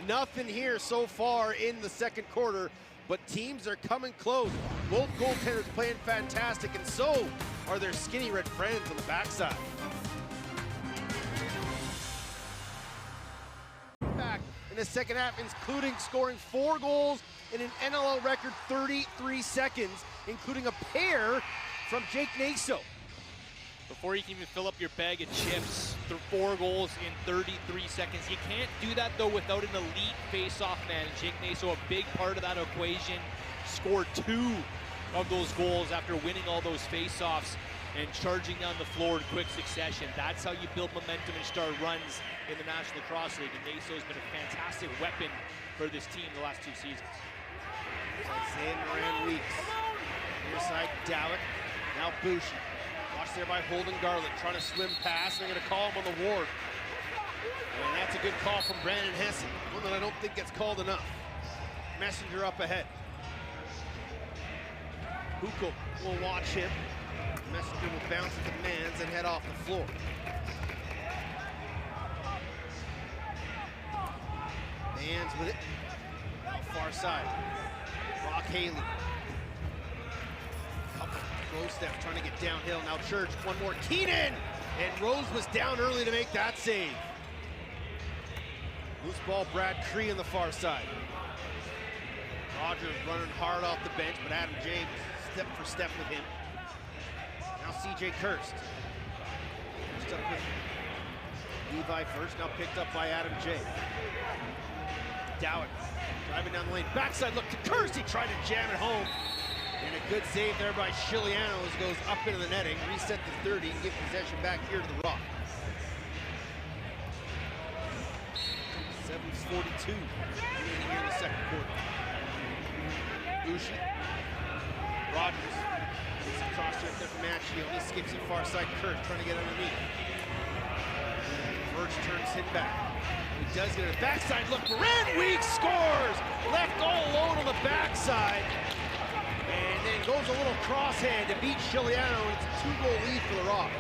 S1: Nothing here so far in the second quarter, but teams are coming close. Both goaltenders playing fantastic, and so are their skinny red friends on the backside. Back in the second half, including scoring 4 goals in an NLL record 33 seconds, including a pair from Jake Naso.
S2: Before you can even fill up your bag of chips, 4 goals in 33 seconds. You can't do that, though, without an elite face-off man. Jake Naso, a big part of that equation, scored 2 of those goals after winning all those face-offs and charging down the floor in quick succession. That's how you build momentum and start runs in the National Lacrosse League. And Naso has been a fantastic weapon for this team the last 2 seasons.
S1: Isaiah Moran-Weeks. Near side, Dowett. Now Boucher. Watched there by Holden Garlick, trying to swim past. They're going to call him on the ward. And that's a good call from Brandon Hesse. One that I don't think gets called enough. Messenger up ahead. Huko will watch him. Messenger will bounce at the Mans and head off the floor. Mans with it. Now far side. Brock Haley. Rose step trying to get downhill. Now Church, one more. Keenan! And Rose was down early to make that save. Loose ball, Brad Cree on the far side. Rogers running hard off the bench, but Adam James step for step with him. Now CJ Kirst. First up with Levi first, now picked up by Adam J. Dowett driving down the lane. Backside look to Kirst. He tried to jam it home. And a good save there by Chiliano as it goes up into the netting. Reset to 30 and get possession back here to the Rock. 7:42 remaining here in the second quarter. Boucher. Rogers. Gets across there for Manchio. He skips it far side. Kurt trying to get underneath. Birch turns him back. He does get it. Backside look. Moran-Weeks scores! Left all alone on the backside. And then goes a little crosshand to beat Chiliano, and it's a 2-goal lead for the Rock.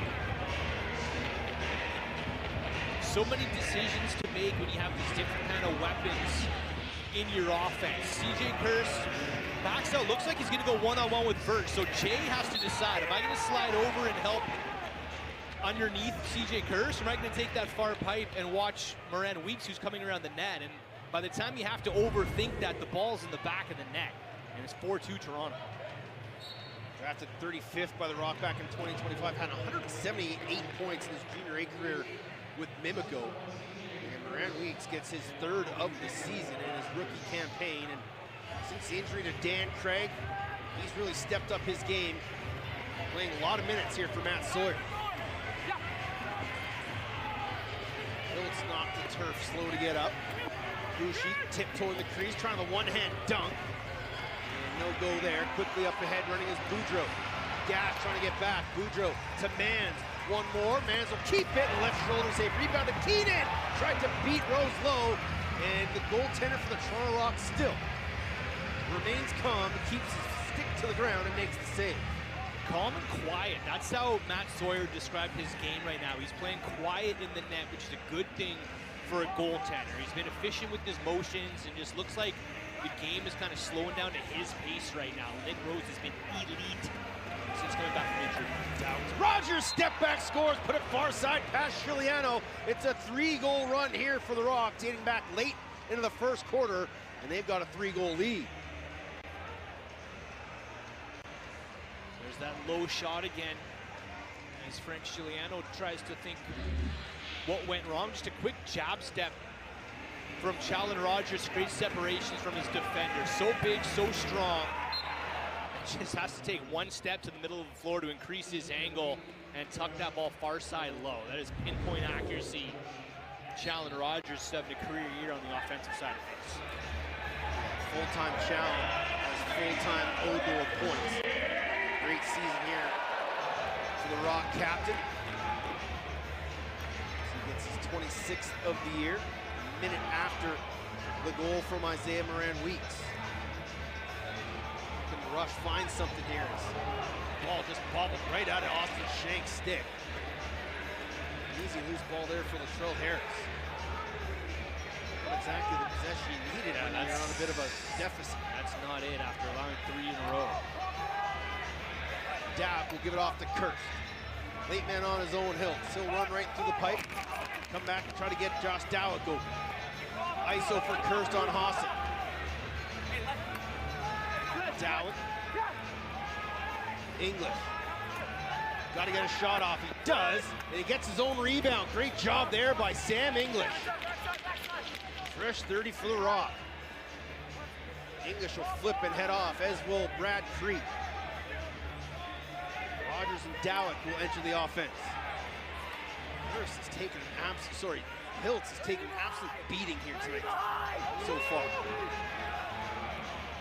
S2: So many decisions to make when you have these different kind of weapons in your offense. CJ Kirst backs out, looks like he's going to go one-on-one with Birch. So Jay has to decide, am I going to slide over and help underneath CJ Kirst, or am I going to take that far pipe and watch Moran-Weeks, who's coming around the net? And by the time you have to overthink that, the ball's in the back of the net. And it's 4-2 Toronto.
S1: Drafted 35th by the Rock back in 2025, had 178 points in his junior A career with Mimico. And Moran-Weeks gets his 3rd of the season in his rookie campaign. And since the injury to Dan Craig, he's really stepped up his game, playing a lot of minutes here for Matt Sawyer. Phillips knocked the turf, slow to get up. Boucher tiptoeing the crease, trying the one-hand dunk. No go there. Quickly up ahead, running is Boudreau. Gash trying to get back. Boudreau to Mans. One more. Mans will keep it. Left shoulder save. Rebound to Keenan. Tried to beat Rose low. And the goaltender for the Toronto Rock still remains calm. Keeps his stick to the ground and makes the save.
S2: Calm and quiet. That's how Matt Sawyer described his game right now. He's playing quiet in the net, which is a good thing for a goaltender. He's been efficient with his motions and just looks like the game is kind of slowing down to his pace right now. Nick Rose has been elite since coming back from injury.
S1: Rogers step back scores, put it far side past Chiliano. It's a 3-goal run here for the Rock, dating back late into the first quarter, and they've got a 3-goal lead.
S2: There's that low shot again as French Chiliano tries to think what went wrong. Just a quick jab step from Challen Rogers, great separations from his defender. So big, so strong. Just has to take one step to the middle of the floor to increase his angle and tuck that ball far side low. That is pinpoint accuracy. Challen Rogers having a career year on the offensive side of things.
S1: Full-time Challen has full-time Odo of points. Great season here for the Rock captain. He gets his 26th of the year. Minute after the goal from Isaiah Moran-Weeks. Can Rush find something here? Ball just bobbled right out of Austin Shank's stick. Easy loose ball there for Latrell Harris. Not exactly the possession he needed when you're on a bit of a deficit.
S2: That's not it after allowing 3 in a row.
S1: Dab will give it off to Kirst. Late man on his own hill. He'll run right through the pipe. Come back and try to get Josh Dowett go. ISO for Kirst on Hassan. Dowett. English. Got to get a shot off. He does. And he gets his own rebound. Great job there by Sam English. Fresh 30 for the Rock. English will flip and head off, as will Brad Cree. Rogers and Dowek will enter the offense. Hiltz has taken an absolute beating here tonight so far.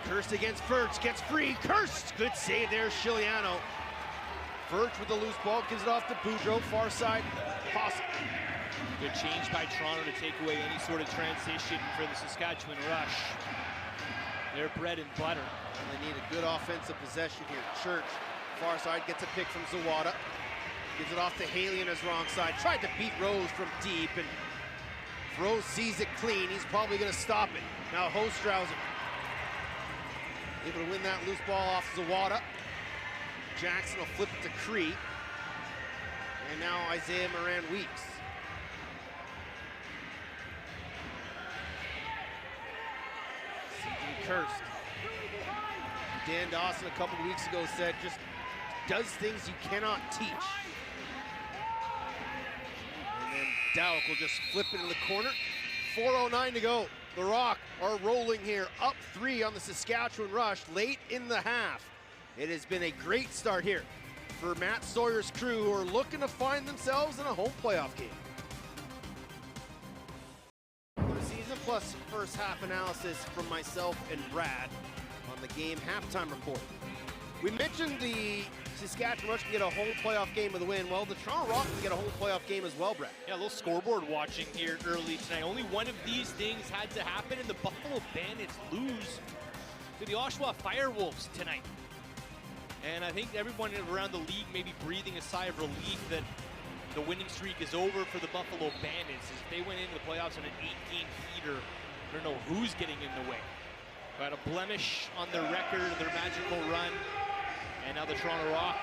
S1: Kirst against Verch, gets free. Kirst, good save there, Chiliano. Verch with the loose ball, gives it off to Boudreau, far side, possible.
S2: Good change by Toronto to take away any sort of transition for the Saskatchewan Rush. Their bread and butter.
S1: And they need a good offensive possession here. Church, far side, gets a pick from Zawada. Gives it off to Haley on his wrong side. Tried to beat Rose from deep, and if Rose sees it clean, he's probably going to stop it. Now Hostrauser able to win that loose ball off Zawada. Jackson will flip it to Cree. And now Isaiah Moran-Weeks. C.J. Kirst. Dan Dawson a couple of weeks ago said just does things you cannot teach. And then Dowek will just flip it in the corner. 4:09 to go. The Rock are rolling here, up 3 on the Saskatchewan Rush late in the half. It has been a great start here for Matt Sawyer's crew, who are looking to find themselves in a home playoff game. The season plus first half analysis from myself and Brad on the game halftime report. We mentioned the Saskatchewan Rush can get a home playoff game with a win. Well, the Toronto Rock can get a home playoff game as well, Brad.
S2: Yeah, a little scoreboard watching here early tonight. Only one of these things had to happen, and the Buffalo Bandits lose to the Oshawa Firewolves tonight. And I think everyone around the league may be breathing a sigh of relief that the winning streak is over for the Buffalo Bandits. As they went into the playoffs on an 8-game heater, I don't know who's getting in the way. But a blemish on their record, their magical run. And now the Toronto Rock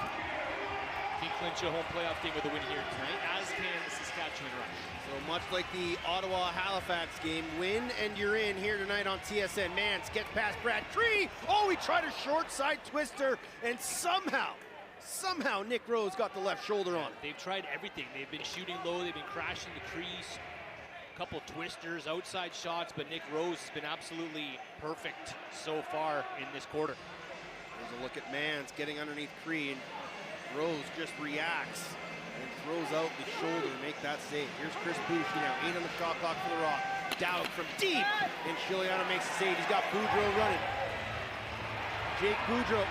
S2: can clinch a home playoff game with a win here tonight, as can the Saskatchewan Rush.
S1: So much like the Ottawa-Halifax game, win and you're in here tonight on TSN. Mance gets past Brad Cree. Oh, he tried a short side twister, and somehow Nick Rose got the left shoulder on.
S2: They've tried everything. They've been shooting low, they've been crashing the crease. A couple twisters, outside shots, but Nick Rose has been absolutely perfect so far in this quarter.
S1: There's a look at Mans getting underneath Cree, and Rose just reacts and throws out the shoulder to make that save. Here's Chris Boucher now, 8 on the shot clock for the Rock. Dowek from deep, and Chiliano makes the save. He's got Boudreau running. Jake Boudreau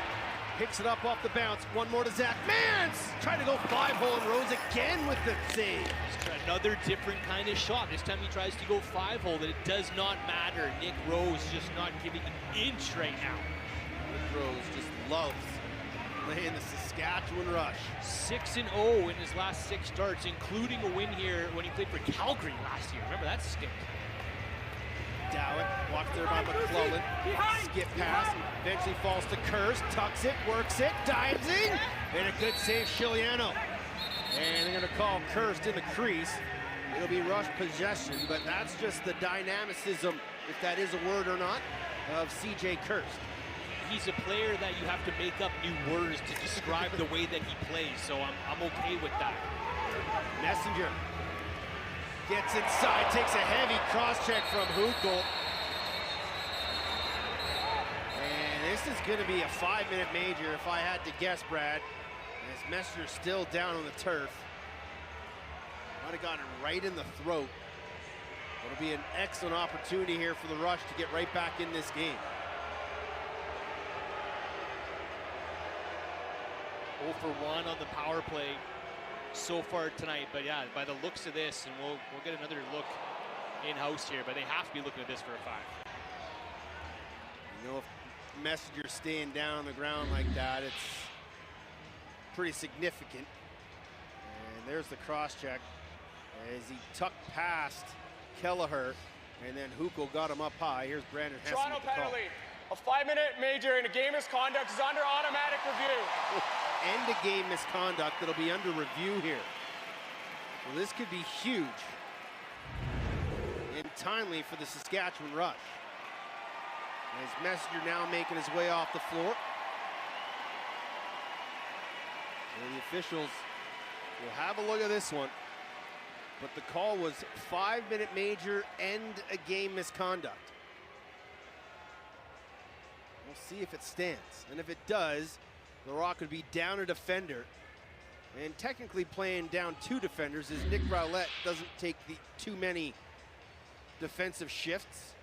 S1: picks it up off the bounce. One more to Zach Mans. Trying to go 5-hole, and Rose again with the save.
S2: Another different kind of shot. This time he tries to go 5-hole, and it does not matter. Nick Rose just not giving an inch right now.
S1: Nick Rose just loves playing the Saskatchewan Rush.
S2: 6-0 in his last 6 starts, including a win here when he played for Calgary last year. Remember that stint?
S1: Dowek walked there by McClellan. Skip pass, eventually falls to Kirst, tucks it, works it, dives in, and a good save, Chiliano. And they're going to call Kirst in the crease. It'll be rush possession, but that's just the dynamicism, if that is a word or not, of C.J. Kirst.
S2: He's a player that you have to make up new words to describe the way that he plays, so I'm okay with that.
S1: Messenger gets inside, takes a heavy cross-check from Hukel. And this is going to be a 5-minute major, if I had to guess, Brad. As Messenger's still down on the turf. Might have gotten right in the throat. It'll be an excellent opportunity here for the Rush to get right back in this game.
S2: 0 for 1 on the power play so far tonight, but yeah, by the looks of this, and we'll get another look in-house here, but they have to be looking at this for a 5.
S1: You know, if Messenger's staying down on the ground like that, it's pretty significant. And there's the cross-check as he tucked past Kelleher, and then Hukel got him up high. Here's Brandon Hesse.
S6: Toronto penalty. A 5-minute major in a game misconduct is under automatic review.
S1: End of game misconduct that'll be under review here. Well, this could be huge and timely for the Saskatchewan Rush. As Messenger now making his way off the floor. And the officials will have a look at this one. But the call was 5-minute major, end a game misconduct. We'll see if it stands. And if it does, the Rock would be down a defender And technically playing down 2 defenders is Nick Rowlett doesn't take too many defensive shifts.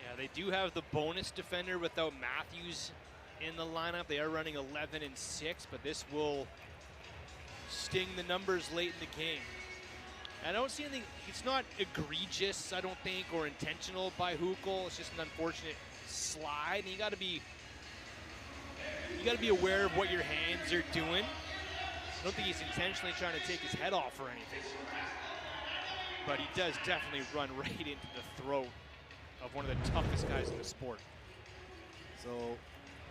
S2: Yeah, they do have the bonus defender without Matthews in the lineup. They are running 11 and 6, but this will sting the numbers late in the game. I don't see anything, it's not egregious, I don't think, or intentional by Hukel. It's just an unfortunate slide, and you gotta be aware of what your hands are doing. I don't think he's intentionally trying to take his head off or anything. But he does definitely run right into the throat of one of the toughest guys in the sport.
S1: So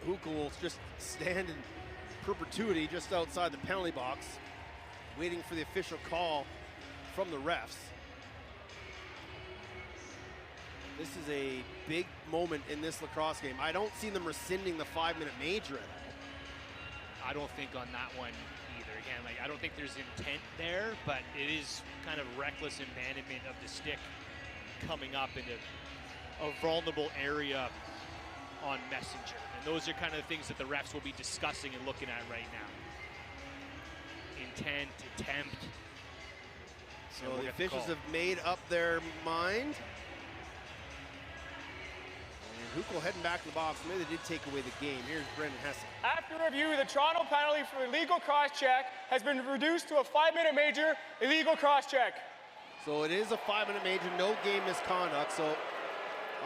S1: Hukel will just stand in perpetuity just outside the penalty box, waiting for the official call from the refs. This is a big moment in this lacrosse game. I don't see them rescinding the 5-minute major at all.
S2: I don't think on that one either. Again, like, I don't think there's intent there, but it is kind of reckless abandonment of the stick coming up into a vulnerable area on Messenger. And those are kind of the things that the refs will be discussing and looking at right now. Intent, attempt.
S1: So the officials have made up their mind. And Hukel heading back to the box. Maybe they did take away the game. Here's Brendan Hesse.
S6: After review, the Toronto penalty for illegal cross-check has been reduced to a 5-minute major illegal cross-check.
S1: So it is a 5-minute major, no game misconduct. So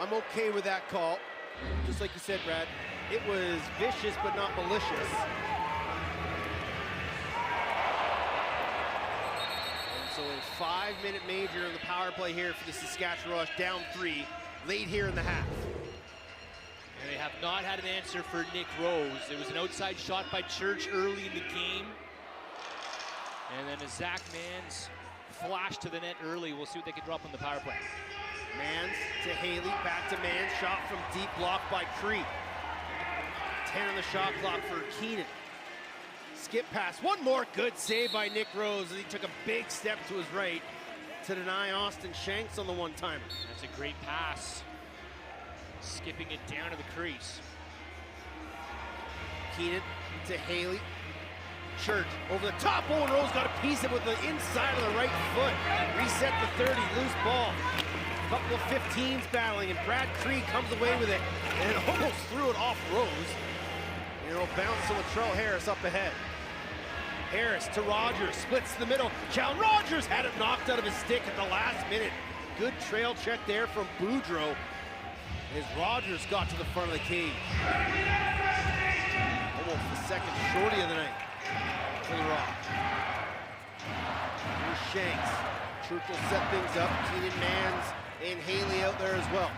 S1: I'm okay with that call. Just like you said, Brad, it was vicious but not malicious. So a 5-minute major in the power play here for the Saskatchewan Rush, down 3, late here in the half.
S2: And they have not had an answer for Nick Rose. It was an outside shot by Church early in the game. And then a Zach Mans flash to the net early. We'll see what they can drop on the power play.
S1: Mans to Haley, back to Mans, shot from deep, blocked by Cree. 10 on the shot clock for Keenan. Skip pass, one more good save by Nick Rose as he took a big step to his right to deny Austin Shanks on the one-timer.
S2: That's a great pass. Skipping it down to the crease.
S1: Keenan to Haley. Church over the top. Owen Rose got a piece of it with the inside of the right foot. Reset to 30, loose ball. Couple of 15s battling, and Brad Cree comes away with it and almost threw it off Rose. And it'll bounce to Latrell Harris up ahead. Harris to Rogers, splits the middle. Cal Rogers had it knocked out of his stick at the last minute. Good trail check there from Boudreau as Rogers got to the front of the cage. Almost the second shorty of the night for the Rock. Here's Shanks. Church will set things up. Keenan Mans and Haley out there as well.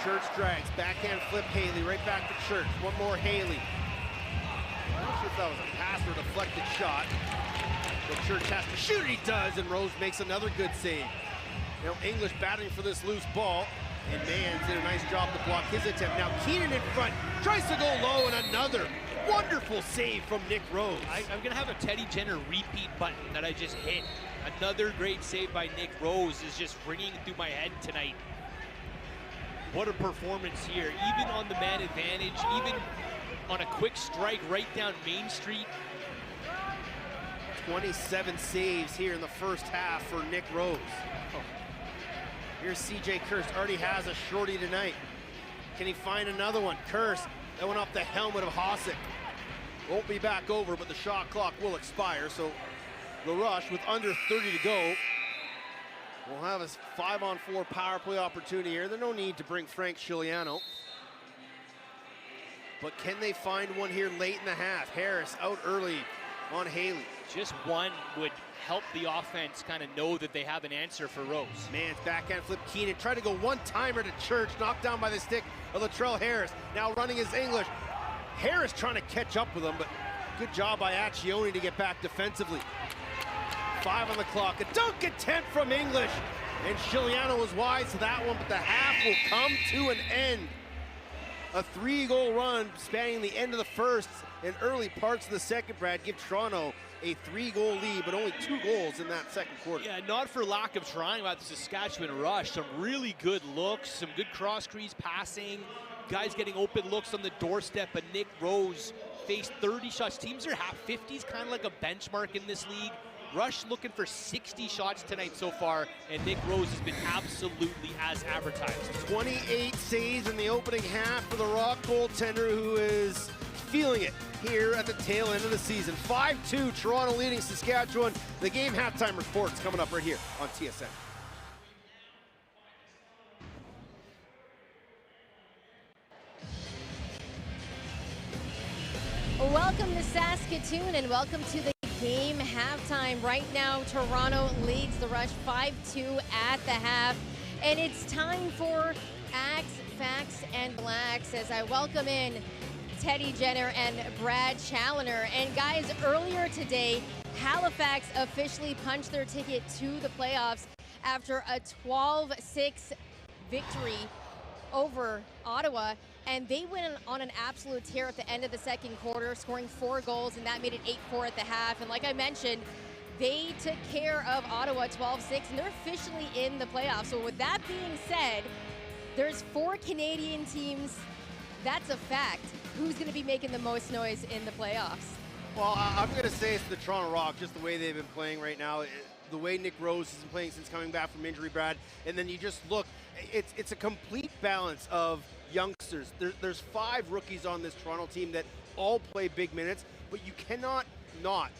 S1: Church drags, backhand flip Haley, right back to Church. One more Haley. I'm not sure if that was a pass or a deflected shot. But Church has to shoot, he does, and Rose makes another good save. Now English battling for this loose ball, and Mans did a nice job to block his attempt. Now Keenan in front, tries to go low, and another wonderful save from Nick Rose.
S2: I'm gonna have a Teddy Jenner repeat button that I just hit. Another great save by Nick Rose is just ringing through my head tonight. What a performance here, even on the man advantage, even on a quick strike right down Main Street.
S1: 27 saves here in the first half for Nick Rose. Here's CJ Kirst, already has a shorty tonight. Can he find another one? Kirst, that went off the helmet of Hossack. Won't be back over, but the shot clock will expire, so the Rush, with under 30 to go, will have a 5-on-4 power play opportunity here. There's no need to bring Frank Chiliano. But can they find one here late in the half? Harris out early on Haley.
S2: Just one would help the offense kind of know that they have an answer for Rose.
S1: Man's backhand flip. Keenan tried to go one-timer to Church, knocked down by the stick of Latrell Harris. Now running his English. Harris trying to catch up with him, but good job by Accioni to get back defensively. 5 on the clock. A dunk attempt from English. And Chiliano was wise to that one, but the half will come to an end. A 3-goal run spanning the end of the first and early parts of the second, Brad, give Toronto a 3-goal lead, but only 2 goals in that second quarter.
S2: Yeah, not for lack of trying about the Saskatchewan Rush. Some really good looks, some good cross-crease passing, guys getting open looks on the doorstep, but Nick Rose faced 30 shots. Teams are half 50s, kind of like a benchmark in this league. Rush looking for 60 shots tonight so far, and Nick Rose has been absolutely as advertised.
S1: 28 saves in the opening half for the Rock goaltender, who is feeling it here at the tail end of the season. 5-2, Toronto leading Saskatchewan. The game halftime report's coming up right here on TSN.
S3: Welcome to Saskatoon and welcome to the game halftime. Right now, Toronto leads the Rush 5-2 at the half. And it's time for Axe, Facts, and Blacks as I welcome in Teddy Jenner and Brad Challoner. And guys, earlier today, Halifax officially punched their ticket to the playoffs after a 12-6 victory over Ottawa, and they went on an absolute tear at the end of the second quarter, scoring 4 goals, and that made it 8-4 at the half. And like I mentioned, they took care of Ottawa 12-6, and they're officially in the playoffs. So with that being said, there's 4 Canadian teams. That's a fact. Who's going to be making the most noise in the playoffs?
S1: Well, I'm going to say it's the Toronto Rock, just the way they've been playing right now. The way Nick Rose has been playing since coming back from injury, Brad. And then you just look, it's a complete balance of youngsters. There's 5 rookies on this Toronto team that all play big minutes, but you cannot not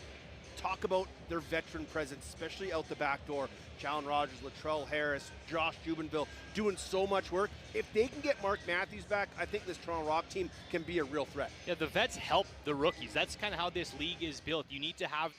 S1: talk about their veteran presence, especially out the back door. Jalen Rogers, Latrell Harris, Josh Jubenville doing so much work. If they can get Mark Matthews back, I think this Toronto Rock team can be a real threat.
S2: Yeah, the vets help the rookies. That's kind of how this league is built. You need to have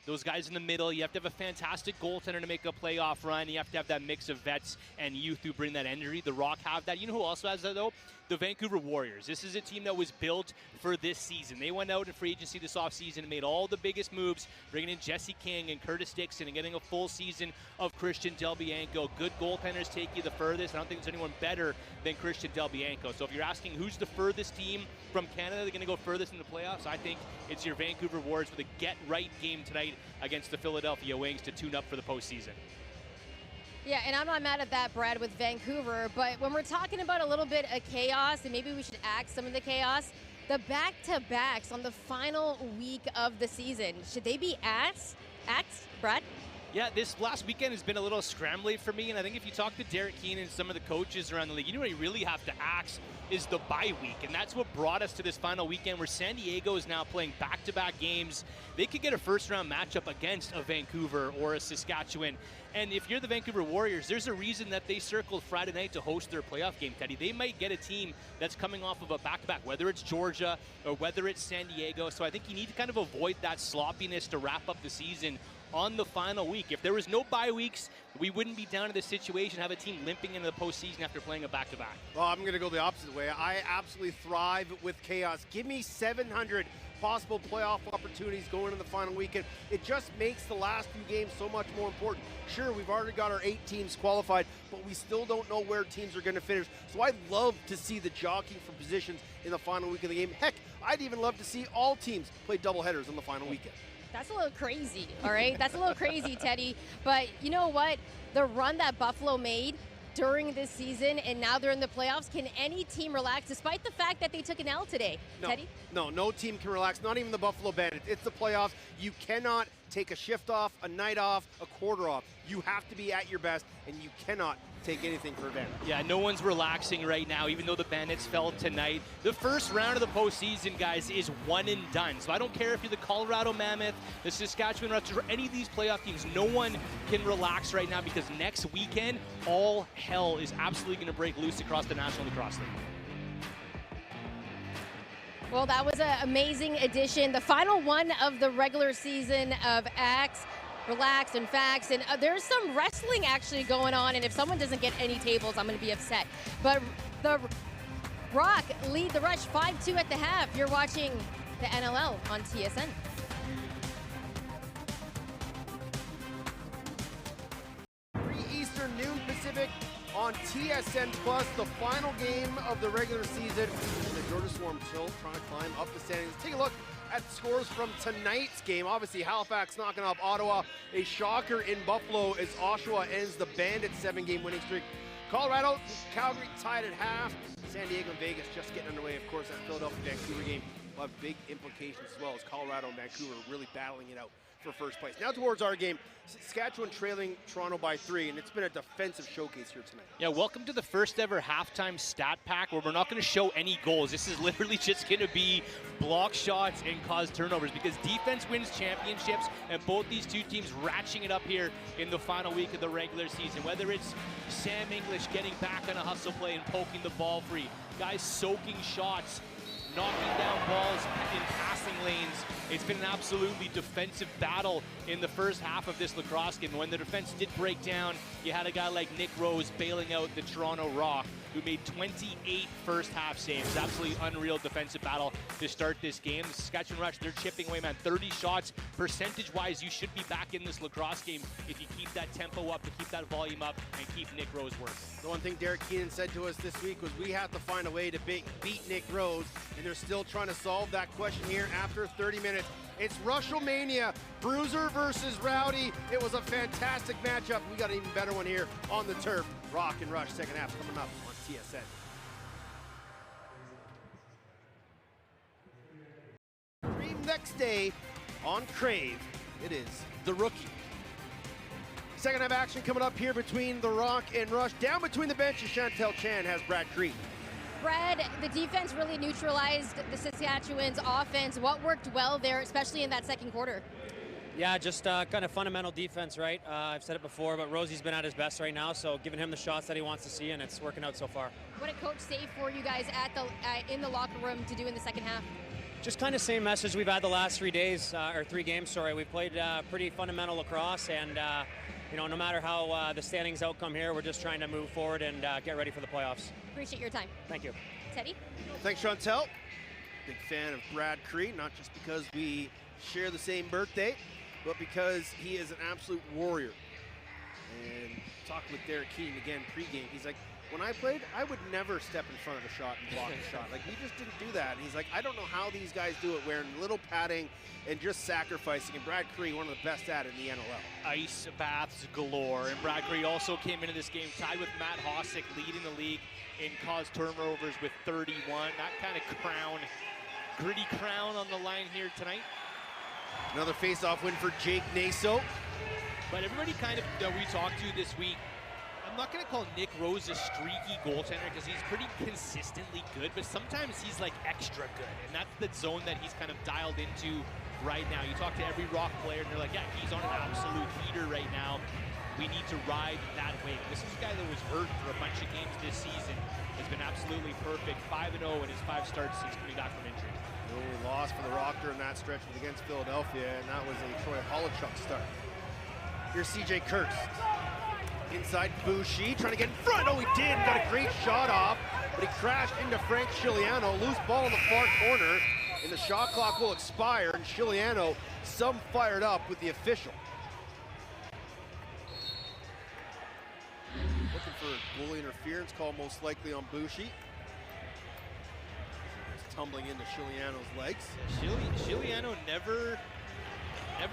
S2: those guys in the middle. You have to have a fantastic goaltender to make a playoff run. You have to have that mix of vets and youth who bring that energy. The Rock have that. You know who also has that, though? The Vancouver Warriors. This is a team that was built for this season. They went out in free agency this offseason and made all the biggest moves, bringing in Jesse King and Curtis Dixon and getting a full season of Christian Delbianco. Good goaltenders take you the furthest. I don't think there's anyone better than Christian Delbianco. So if you're asking who's the furthest team from Canada that's going to go furthest in the playoffs, I think it's your Vancouver Warriors with a get-right game tonight against the Philadelphia Wings to tune up for the postseason.
S3: Yeah, and I'm not mad at that, Brad, with Vancouver, but when we're talking about a little bit of chaos, and maybe we should axe some of the chaos, the back-to-backs on the final week of the season, should they be axed, Brad?
S2: Yeah, this last weekend has been a little scrambly for me, and I think if you talk to Derek Keane and some of the coaches around the league, you know what you really have to axe is the bye week, and that's what brought us to this final weekend where San Diego is now playing back-to-back games. They could get a first-round matchup against a Vancouver or a Saskatchewan, and if you're the Vancouver Warriors, there's a reason that they circled Friday night to host their playoff game, Teddy. They might get a team that's coming off of a back-to-back, whether it's Georgia or whether it's San Diego, so I think you need to kind of avoid that sloppiness to wrap up the season on the final week. If there was no bye weeks, we wouldn't be down to this situation, have a team limping into the postseason after playing a back-to-back.
S1: Well, I'm going to go the opposite way. I absolutely thrive with chaos. Give me 700 possible playoff opportunities going into the final weekend. It just makes the last few games so much more important. Sure, we've already got our 8 teams qualified, but we still don't know where teams are going to finish. So I'd love to see the jockeying for positions in the final week of the game. Heck, I'd even love to see all teams play doubleheaders on the final weekend.
S3: That's a little crazy, all right? That's a little crazy, Teddy. But you know what? The run that Buffalo made during this season, and now they're in the playoffs, can any team relax despite the fact that they took an L today, Teddy?
S1: No team can relax, not even the Buffalo Bandits. It's the playoffs. You cannot take a shift off, a night off, a quarter off. You have to be at your best, and you cannot take anything for granted.
S2: Yeah, no one's relaxing right now, even though the Bandits fell tonight. The first round of the postseason, guys, is one and done. So I don't care if you're the Colorado Mammoth, the Saskatchewan Rush, or any of these playoff teams. No one can relax right now because next weekend, all hell is absolutely going to break loose across the National Lacrosse League.
S3: Well, that was an amazing edition. The final one of the regular season of Axe, Relax, and Facts. And there's some wrestling actually going on. And if someone doesn't get any tables, I'm going to be upset. But the Rock lead the Rush 5-2 at the half. You're watching the NLL on TSN.
S1: 3 Eastern, noon Pacific on TSN Plus, the final game of the regular season. And the Georgia Swarm still trying to climb up the standings. Take a look at scores from tonight's game. Obviously, Halifax knocking off Ottawa. A shocker in Buffalo as Oshawa ends the Bandits' 7-game winning streak. Colorado, Calgary tied at half. San Diego and Vegas just getting underway. Of course, that Philadelphia-Vancouver game will have big implications as well, as Colorado and Vancouver are really battling it out for first place. Now towards our game, Saskatchewan trailing Toronto by 3, and it's been a defensive showcase here tonight.
S2: Yeah, welcome to the first ever halftime stat pack where we're not going to show any goals. This is literally just going to be block shots and cause turnovers, because defense wins championships, and both these two teams ratcheting it up here in the final week of the regular season. Whether it's Sam English getting back on a hustle play and poking the ball free, guys soaking shots, knocking down balls in passing lanes. It's been an absolutely defensive battle in the first half of this lacrosse game. When the defense did break down, you had a guy like Nick Rose bailing out the Toronto Rock, who made 28 first half saves. Absolutely unreal defensive battle to start this game. The Saskatchewan Rush, they're chipping away, man. 30 shots. Percentage-wise, you should be back in this lacrosse game if you keep that tempo up, to keep that volume up, and keep Nick Rose working.
S1: The one thing Derek Keenan said to us this week was we have to find a way to beat Nick Rose, and they're still trying to solve that question here after 30 minutes. It's Rushomania, Bruiser versus Rowdy. It was a fantastic matchup. We got an even better one here on the turf. Rock and Rush, second half coming up on TSN. Dream next day on Crave. It is the Rookie. Second half action coming up here between the Rock and Rush. Down between the benches, Chantel Chan has Brad Creed.
S3: Brad, the defense really neutralized the Saskatchewan's offense. What worked well there, especially in that second quarter?
S8: Yeah, just kind of fundamental defense, right? I've said it before, but Rosie's been at his best right now, so giving him the shots that he wants to see, and it's working out so far.
S3: What did Coach say for you guys in the locker room to do in the second half?
S8: Just kind of same message we've had the last 3 days, or 3 games, sorry. We've played pretty fundamental lacrosse, and you know, no matter how the standings outcome here, we're just trying to move forward and get ready for the playoffs.
S3: Appreciate your time.
S8: Thank you.
S3: Teddy?
S1: Thanks, Chantel. Big fan of Brad Creed, not just because we share the same birthday, but because he is an absolute warrior. And talking with Derek Keenan again pregame, he's like, when I played, I would never step in front of a shot and block a shot. Like, we just didn't do that. And he's like, I don't know how these guys do it, wearing little padding and just sacrificing. And Brad Creed, one of the best at it in the NLL.
S2: Ice baths galore. And Brad Creed also came into this game tied with Matt Hossack, leading the league in caused turnovers with 31. That kind of gritty crown on the line here tonight.
S1: Another face-off win for Jake Naso.
S2: But everybody kind of that we talked to this week, I'm not going to call Nick Rose a streaky goaltender because he's pretty consistently good, but sometimes he's like extra good, and that's the zone that he's kind of dialed into right now. You talk to every Rock player, and they're like, yeah, he's on an absolute heater right now. We need to ride that wave. This is a guy that was hurt for a bunch of games this season. Has been absolutely perfect, 5-0 in his 5 starts since coming back from injury.
S1: The only loss for the Rock during that stretch was against Philadelphia, and that was a Troy Holochuk start. Here's CJ Kurtz. Inside Boucher, trying to get in front. Oh, he did. Got a great shot off, but he crashed into Frank Chiliano. Loose ball in the far corner, and the shot clock will expire, and Chiliano some fired up with the official. Looking for goalie interference call most likely on Boucher. Tumbling into Chiliano's legs.
S2: Chiliano never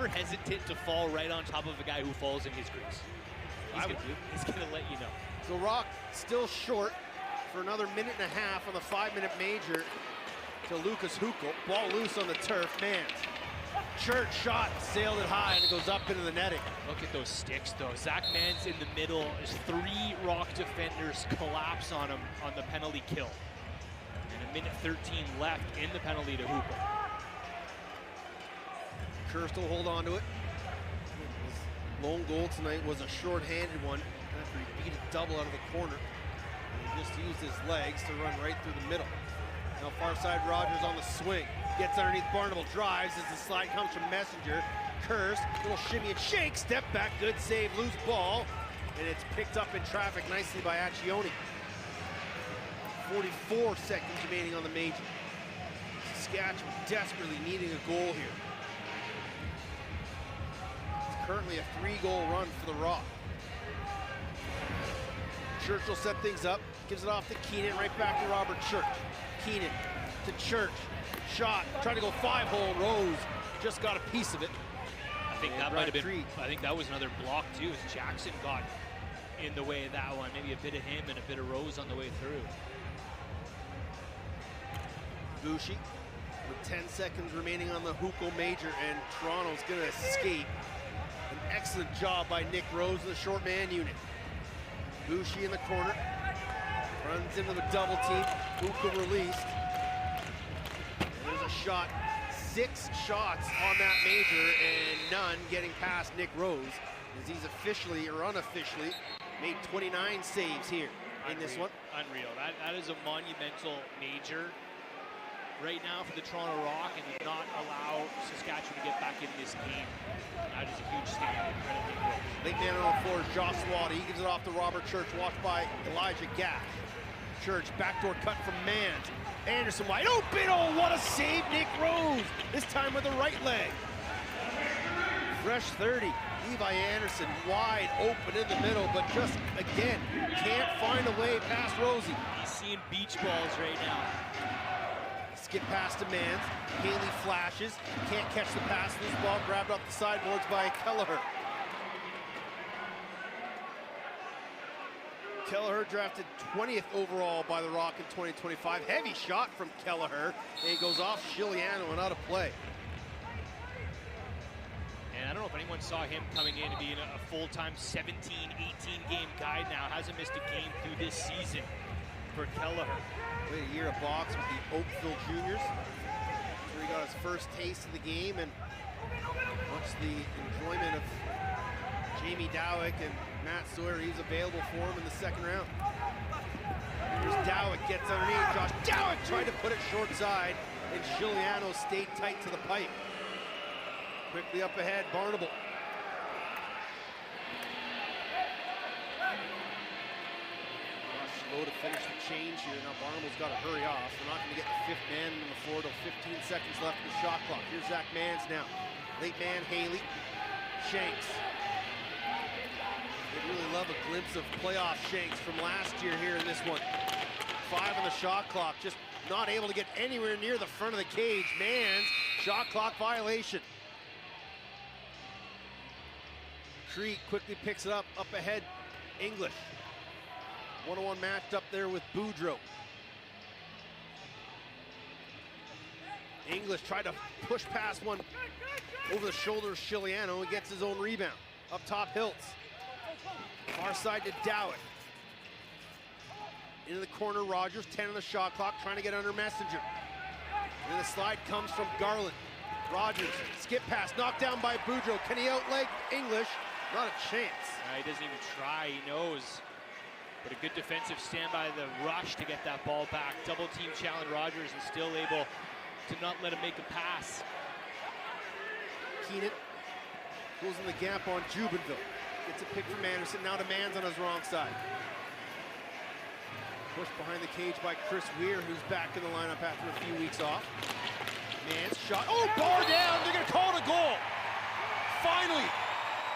S2: hesitant to fall right on top of a guy who falls in his crease. He's gonna let you know.
S1: So Rock still short for another minute and a half on the 5-minute major to Lucas Hukel. Ball loose on the turf, man. Church shot, sailed it high, and it goes up into the netting.
S2: Look at those sticks, though. Zach Mann's in the middle. There's 3 Rock defenders collapse on him on the penalty kill. And a minute 13 left in the penalty to Hukel.
S1: Kerr still hold on to it. His lone goal tonight was a short-handed one after he beat a double out of the corner. And he just used his legs to run right through the middle. Now far side Rogers on the swing. Gets underneath Barnable, drives as the slide comes from Messenger. Kurz, little shimmy and shake, step back, good save, loose ball. And it's picked up in traffic nicely by Accioni. 44 seconds remaining on the major. Saskatchewan desperately needing a goal here. It's currently a 3-goal run for the Rock. Church will set things up, gives it off to Keenan, right back to Robert Church. Keenan to Church, shot, trying to go 5-hole, Rose just got a piece of it.
S2: I think that might have been, I think that was another block too, as Jackson got in the way of that one. Maybe a bit of him and a bit of Rose on the way through.
S1: Boucher With 10 seconds remaining on the Huco Major, and Toronto's going to escape. An excellent job by Nick Rose of the short man unit. Boucher in the corner. Runs into the double team. Huco released. And there's a shot. 6 shots on that Major, and none getting past Nick Rose, as he's officially or unofficially made 29 saves here in this one.
S2: Unreal. That is a monumental Major right now for the Toronto Rock, and did not allow Saskatchewan to get back in this game. That is a huge stand.
S1: Late man on the floor is Josh Swati. He gives it off to Robert Church, watched by Elijah Gash. Church, backdoor cut from Mans. Anderson wide open. Oh, what a save, Nick Rose. This time with the right leg. Fresh 30. Levi Anderson wide open in the middle, but just, again, can't find a way past Rosie.
S2: He's seeing beach balls right now.
S1: Skip pass to Mans. Haley flashes. Can't catch the pass. Loose ball grabbed off the sideboards by Kelleher. Kelleher drafted 20th overall by the Rock in 2025. Heavy shot from Kelleher. And he goes off Shiliano and out of play.
S2: And I don't know if anyone saw him coming in and being a full-time 17, 18-game guy now. Hasn't missed a game through this season for Kelleher.
S1: Played a year of box with the Oakville Juniors. So he got his first taste of the game, and much the enjoyment of Jamie Dowick and Matt Sawyer, he's available for him in the second round. Here's Dowick, gets underneath. Josh Dowick tried to put it short side, and Shiliano stayed tight to the pipe. Quickly up ahead, Barnable. Slow to finish the change here. Now Barnable's got to hurry off. We're not going to get the 5th man on the floor till 15 seconds left in the shot clock. Here's Zach Mans now. Late man Haley. Shanks. They really love a glimpse of playoff Shanks from last year here in this one. 5 on the shot clock. Just not able to get anywhere near the front of the cage. Mans, shot clock violation. Crete quickly picks it up ahead. English. One-on-one matched up there with Boudreau. English tried to push past one over the shoulder of Shiliano and gets his own rebound. Up top, Hiltz. Far side to Dowick. Into the corner, Rogers, 10 on the shot clock, trying to get under Messenger. And then the slide comes from Garland. Rogers, skip pass, knocked down by Boudreau. Can he outleg English? Not a chance.
S2: He doesn't even try, he knows. But a good defensive stand by the rush to get that ball back. Double team challenge Rogers and still able to not let him make a pass.
S1: Keenan goes in the gap on Jubenville. Gets a pick from Anderson, now to Mans on his wrong side. Pushed behind the cage by Chris Weir, who's back in the lineup after a few weeks off. Mans shot, oh, bar down, they're gonna call it a goal. Finally,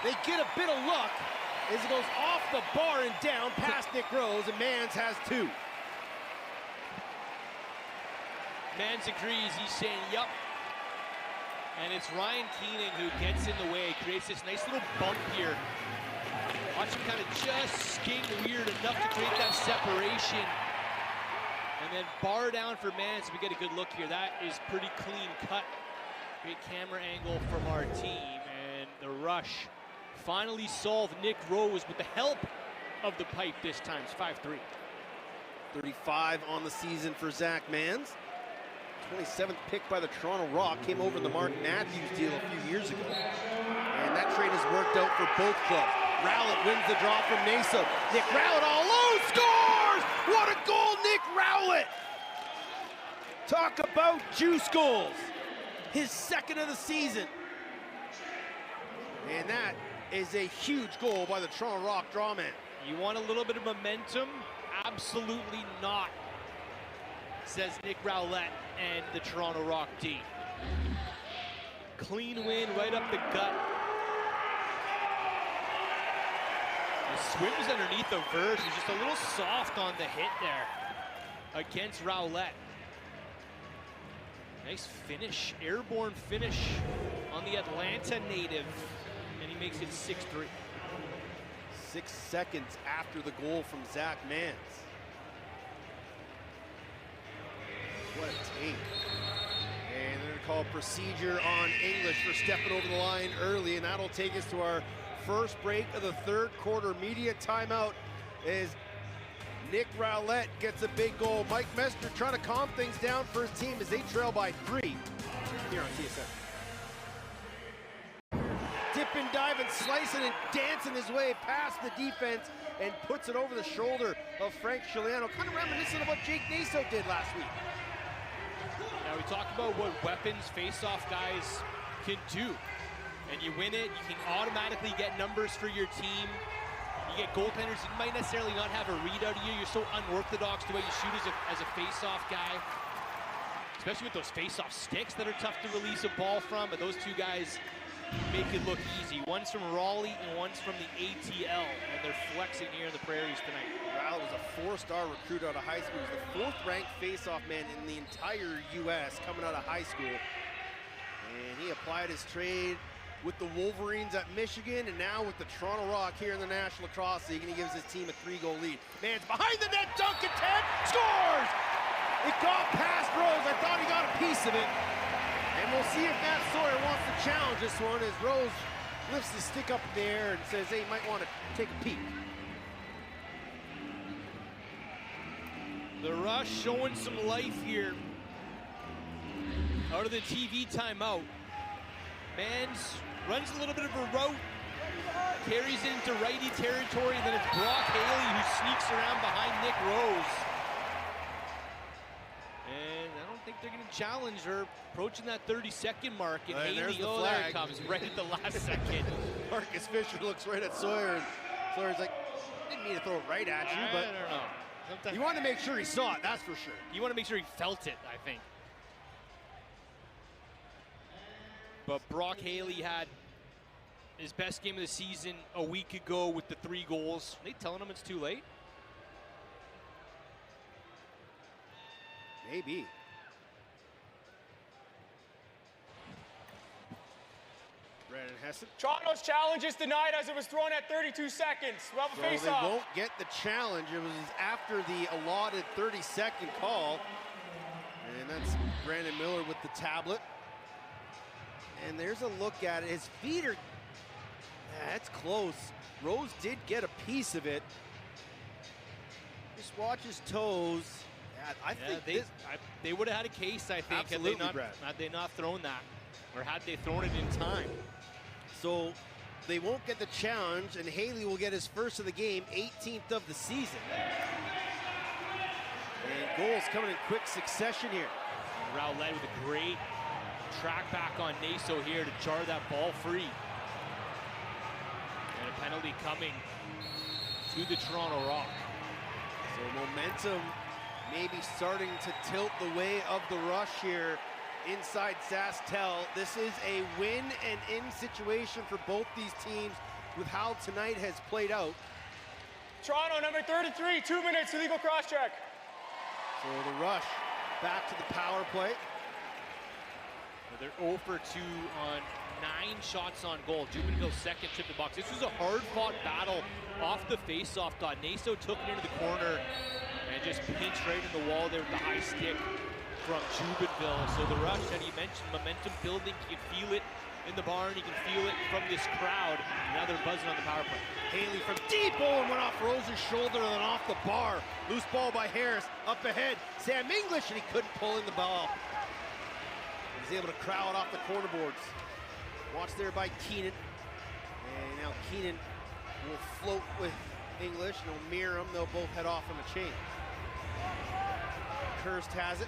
S1: they get a bit of luck as it goes off the bar and down past Nick Rose, and Mans has 2.
S2: Mans agrees, he's saying, yup. And it's Ryan Keenan who gets in the way, creates this nice little bump here. Watch him kind of just skate weird enough to create that separation. And then bar down for Mans, we get a good look here. That is pretty clean cut. Great camera angle from our team, and the rush finally solved Nick Rose with the help of the pipe this time. It's 5-3.
S1: 35 on the season for Zach Mans. 27th pick by the Toronto Rock, came over the Mark Matthews deal a few years ago. And that trade has worked out for both clubs. Rowlett wins the draw from Naso. Nick Rowlett all alone scores! What a goal, Nick Rowlett! Talk about juice goals. His 2nd of the season. And that is a huge goal by the Toronto Rock drawman.
S2: You want a little bit of momentum? Absolutely not, says Nick Rowlett and the Toronto Rock D. Clean win right up the gut. He swims underneath the verge. He's just a little soft on the hit there against Rowlett. Nice finish, airborne finish on the Atlanta native. And he makes it 6-3.
S1: 6 seconds after the goal from Zach Mans. What a take. And call procedure on English for stepping over the line early, and that'll take us to our first break of the third quarter. Media timeout as Nick Rowlett gets a big goal. Mike Mester trying to calm things down for his team as they trail by 3 here on TSN. Dipping, diving, slicing, and dancing his way past the defense and puts it over the shoulder of Frank Chiliano. Kind of reminiscent of what Jake Naso did last week.
S2: Now we talk about what weapons face-off guys can do. And you win it, you can automatically get numbers for your team. You get goaltenders, you might necessarily not have a read out of you. You're so unorthodox the way you shoot as a face-off guy. Especially with those face-off sticks that are tough to release a ball from, but those two guys make it look easy. One's from Raleigh and one's from the ATL, and they're flexing here in the Prairies tonight.
S1: Rowlett was a 4-star recruit out of high school. He's the 4th-ranked face-off man in the entire U.S. coming out of high school. And he applied his trade with the Wolverines at Michigan and now with the Toronto Rock here in the National Lacrosse League, and he gives his team a 3-goal lead. Man's behind the net, Duncan 10, scores! It got past Rose. I thought he got a piece of it. And we'll see if Matt Sawyer wants to challenge this one as Rose lifts his stick up in the air and says, hey, you might want to take a peek.
S2: The Rush showing some life here. Out of the TV timeout. Mans runs a little bit of a route, carries it into righty territory, and then it's Brock Haley who sneaks around behind Nick Rose. And I don't think they're going to challenge her, approaching that 30-second mark, and Haley,
S1: there's the
S2: there
S1: flag.
S2: it comes, right at the last second.
S1: Marcus Fisher looks right at Sawyer, and Sawyer's like, didn't mean to throw it right at you, but
S2: I don't know. Sometimes
S1: you wanted to make sure he saw it, that's for sure.
S2: you want to make sure he felt it, I think. But Brock Haley had his best game of the season a week ago with the 3 goals. Are they telling him it's too late?
S1: Maybe. Brandon Hessen.
S6: Toronto's challenge is denied as it was thrown at 32 seconds. We'll have a
S1: So they
S6: face-off.
S1: won't get the challenge. It was after the allotted 30-second call. And that's Brandon Miller with the tablet. And there's a look at it. His feet are, that's close. Rose did get a piece of it. Just watch his toes. Yeah, I think
S2: they would have had a case, I think,
S1: Absolutely,
S2: had they not thrown that, or had they thrown it in time.
S1: so they won't get the challenge, and Haley will get his first of the game, 18th of the season. And goals coming in quick succession here.
S2: Rowlett with a great track back on Naso here to jar that ball free. And a penalty coming to the Toronto Rock.
S1: So momentum maybe starting to tilt the way of the Rush here inside SaskTel. This is a win and in situation for both these teams with how tonight has played out.
S6: Toronto, number 33, 2 minutes, illegal cross-check.
S1: So the Rush back to the power play.
S2: They're 0 for 2 on 9 shots on goal. Jubenville's second trip to box. This was a hard-fought battle off the face-off dot. Naso took it into the corner and just pinched right in the wall there with the high stick from Jubenville. So the Rush, as you mentioned, momentum building. You can feel it in the barn. You can feel it from this crowd. Now they're buzzing on the power play.
S1: Haley from deep, and went off Rose's shoulder and then off the bar. Loose ball by Harris. Up ahead, Sam English, and he couldn't pull in the ball. He's able to crowd off the corner boards. Watched there by Keenan. And now Keenan will float with English, and he'll mirror him. They'll both head off on the chain. Kirst has it.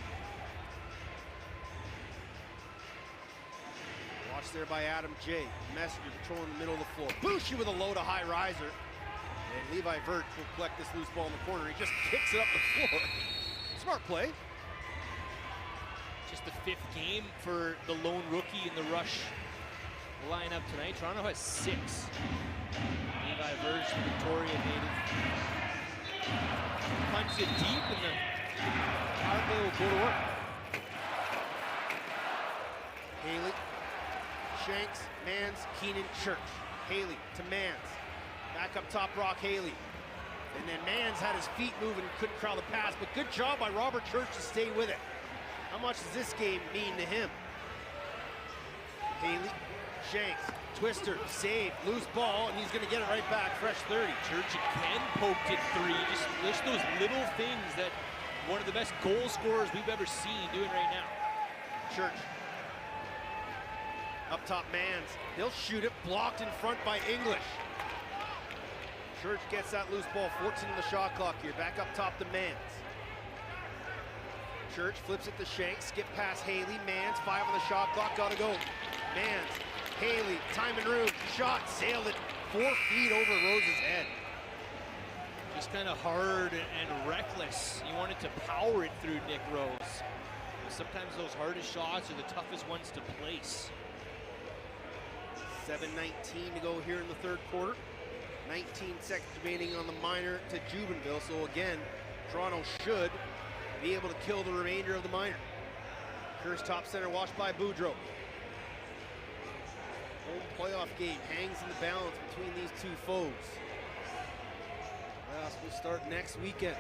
S1: Watched there by Adam J. Messenger patrolling the middle of the floor. Bushi with a low to high riser. And Levi Vert will collect this loose ball in the corner. He just kicks it up the floor. Smart play.
S2: Just the 5th game for the lone rookie in the Rush lineup tonight. Toronto has 6. Levi Verge, the Victoria native. Punch it deep, and the power play will go to work.
S1: Haley, Shanks, Mans, Keenan, Church. Haley to Mans. Back up top, Brock Haley. And then Mans had his feet moving, couldn't crowd the pass, but good job by Robert Church to stay with it. How much does this game mean to him? Haley, Shanks, twister, save, loose ball, and he's going to get it right back. Fresh 30.
S2: Church again poked it free. Just those little things that one of the best goal scorers we've ever seen doing right now.
S1: Church. Up top, Mans. He'll shoot it, blocked in front by English. Church gets that loose ball, 14 on the shot clock here. Back up top to Mans. Church flips it to Shanks, skip past Haley. Mans, 5 on the shot clock, gotta go. Mans, Haley, time and room, shot, sailed it 4 feet over Rose's head.
S2: Just kind of hard and reckless. You wanted to power it through Nick Rose. Sometimes those hardest shots are the toughest ones to place.
S1: 7:19 to go here in the third quarter. 19 seconds remaining on the minor to Jubenville. So again, Toronto should be able to kill the remainder of the minor. Curse top center watched by Boudreau. Home playoff game hangs in the balance between these two foes. Playoffs will start next weekend.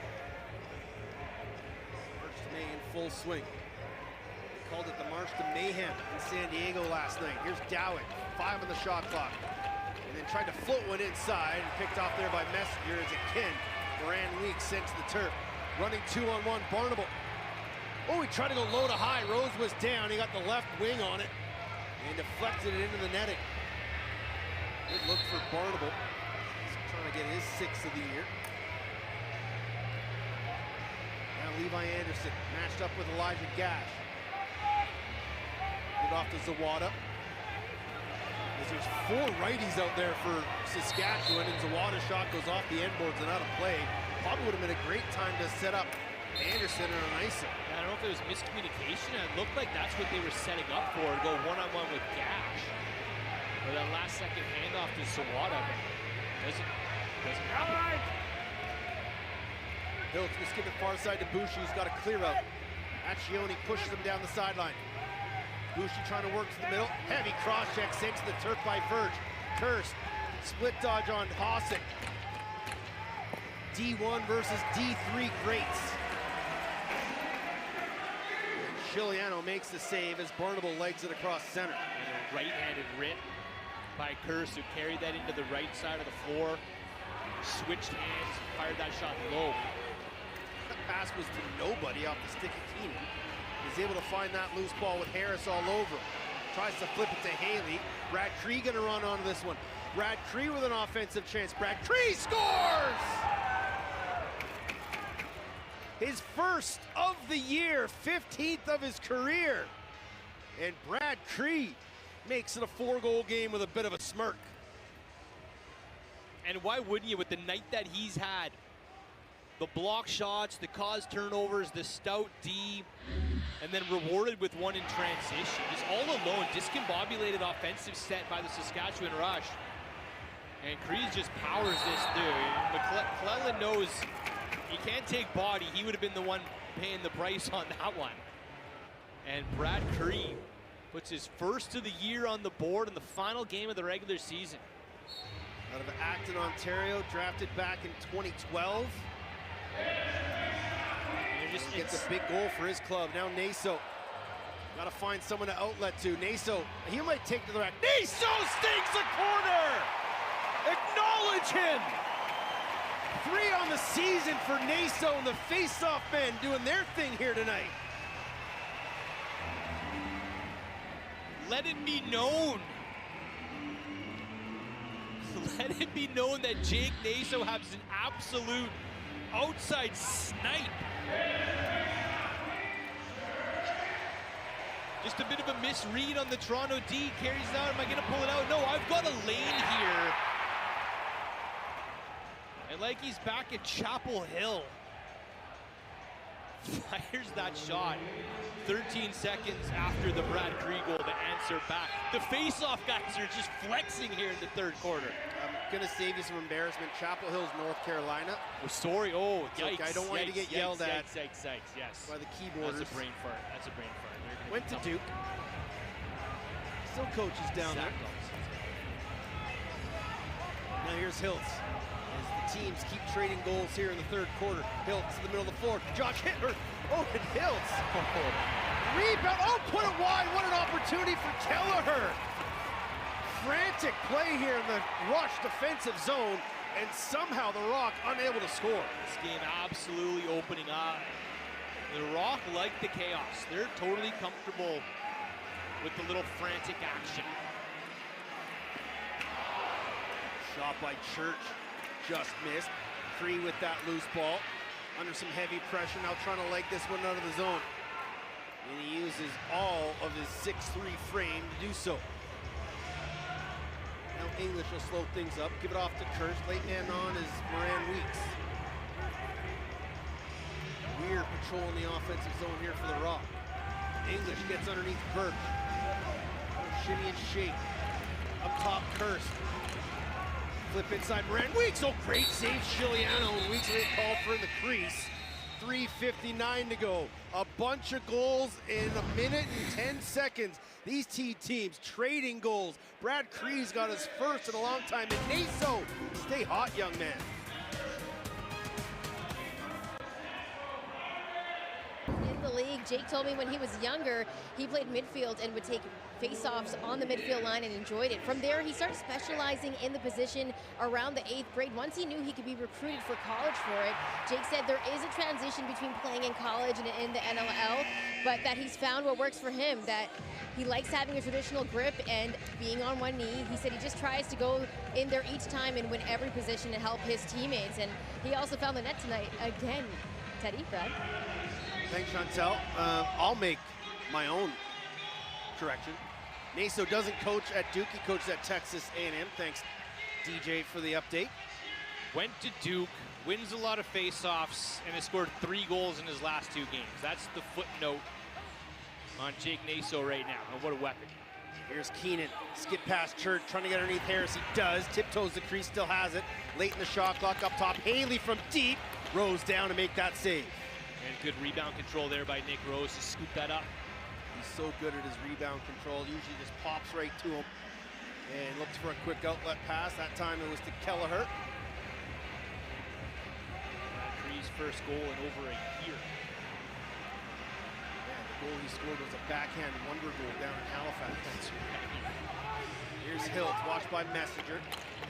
S1: March to May in full swing. They called it the March to Mayhem in San Diego last night. Here's Dowett, 5 on the shot clock. And then tried to float one inside and picked off there by Messenger as a Ken. Moran Weeks sent to the turf. Running 2-on-1, Barnable. Oh, he tried to go low to high. Rose was down. He got the left wing on it and deflected it into the netting. Good look for Barnable. He's trying to get his 6th of the year. Now Levi Anderson matched up with Elijah Gash. Get off to Zawada. There's 4 righties out there for Saskatchewan, and Zawada's shot goes off the end boards and out of play. Probably would have been a great time to set up Anderson on an ISO.
S2: I don't know if it was miscommunication. It looked like that's what they were setting up for, to go one-on-one with Gash. Or that last second handoff to Zawada, but doesn't happen.
S1: Hiltz will skip it far side to Bushi, who's got a clear out. Accioni pushes him down the sideline. Bushi trying to work to the middle. Heavy cross check sent to the turf by Verge. Kirst, split dodge on Hossack. D1 versus D3 greats. Chiliano makes the save as Barnable legs it across center.
S2: And a right-handed rip by Kirst, who carried that into the right side of the floor. Switched hands, fired that shot low.
S1: The pass was to nobody off the stick of Keenan. He's able to find that loose ball with Harris all over him. Tries to flip it to Haley. Brad Cree gonna run onto this one. Brad Cree with an offensive chance. Brad Cree scores! His first of the year, 15th of his career. And Brad Cree makes it a 4-goal game with a bit of a smirk.
S2: And why wouldn't you, with the night that he's had? The block shots, the caused turnovers, the stout D, and then rewarded with one in transition. Just all alone, discombobulated offensive set by the Saskatchewan Rush. And Crees just powers this through. McClellan knows he can't take body. He would have been the one paying the price on that one. And Brad Cree puts his first of the year on the board in the final game of the regular season.
S1: Out of Acton, Ontario, drafted back in 2012. Gets a big goal for his club. Now Naso. Got to find someone to outlet to. Naso, he might take to the rack. Naso stings a corner! Acknowledge him! 3 on the season for Naso and the face-off men doing their thing here tonight.
S2: Let it be known. Let it be known that Jake Naso has an absolute outside snipe. Just a bit of a misread on the Toronto D. Carries it out. Am I going to pull it out? No, I've got a lane here. And like he's back at Chapel Hill. Fires that shot 13 seconds after the Brad Cree goal to answer back. The face-off guys are just flexing here in the third quarter.
S1: I'm going to save you some embarrassment. Chapel Hill's North Carolina.
S2: Oh, sorry. Oh, yikes.
S1: Okay, I don't want you to get yelled at.
S2: Yikes, yes.
S1: By the keyboarders.
S2: That's a brain fart.
S1: Went to Duke. Still coaches down there. Now here's Hiltz. As the teams keep trading goals here in the third quarter. Hiltz in the middle of the floor. Josh Hitler. Oh, and Hiltz. Rebound. Oh, put it wide. What an opportunity. opportunity for Kelleher. Frantic play here in the rush defensive zone, and somehow the Rock unable to score.
S2: This game absolutely opening up. The Rock like the chaos. They're totally comfortable with the little frantic action.
S1: Shot by Church, just missed. Cree with that loose ball. Under some heavy pressure, now trying to leg this one out of the zone. And he uses all of his 6'3" frame to do so. Now English will slow things up, give it off to Kurst. Late man on is Moran Weeks. Weird patrol in the offensive zone here for the Rock. English gets underneath Burke. Shimmy and shake. Up top, Kurst. Flip inside Moran Weeks. Oh, great save, Chiliano. Weeks will get called for in the crease. 3:59 to go. A bunch of goals in a minute and 10 seconds. These teams trading goals. Brad Cree's got his first in a long time. And Naso, stay hot, young man.
S3: In the league, Jake told me when he was younger, he played midfield and would take face-offs on the midfield line and enjoyed it. From there, he started specializing in the position around the 8th grade. Once he knew he could be recruited for college for it, Jake said there is a transition between playing in college and in the NLL, but that he's found what works for him, that he likes having a traditional grip and being on one knee. He said he just tries to go in there each time and win every position to help his teammates. And he also found the net tonight again. Teddy, Brad.
S1: Thanks, Chantel. I'll make my own correction. Naso doesn't coach at Duke, he coaches at Texas A&M. Thanks, DJ, for the update.
S2: Went to Duke, wins a lot of face-offs, and has scored 3 goals in his last 2 games. That's the footnote on Jake Naso right now. And what a weapon.
S1: Here's Keenan, skip past Church, trying to get underneath Harris. He does, tiptoes the crease, still has it. Late in the shot clock, up top, Haley from deep, Rose down to make that save.
S2: And good rebound control there by Nick Rose to scoop that up.
S1: He's so good at his rebound control, usually just pops right to him and looks for a quick outlet pass. That time it was to Kelleher.
S2: Cree's first goal in over a year.
S1: Yeah, the goal he scored was a backhand wonder goal down in Halifax. Here's Hilt, watched by Messenger.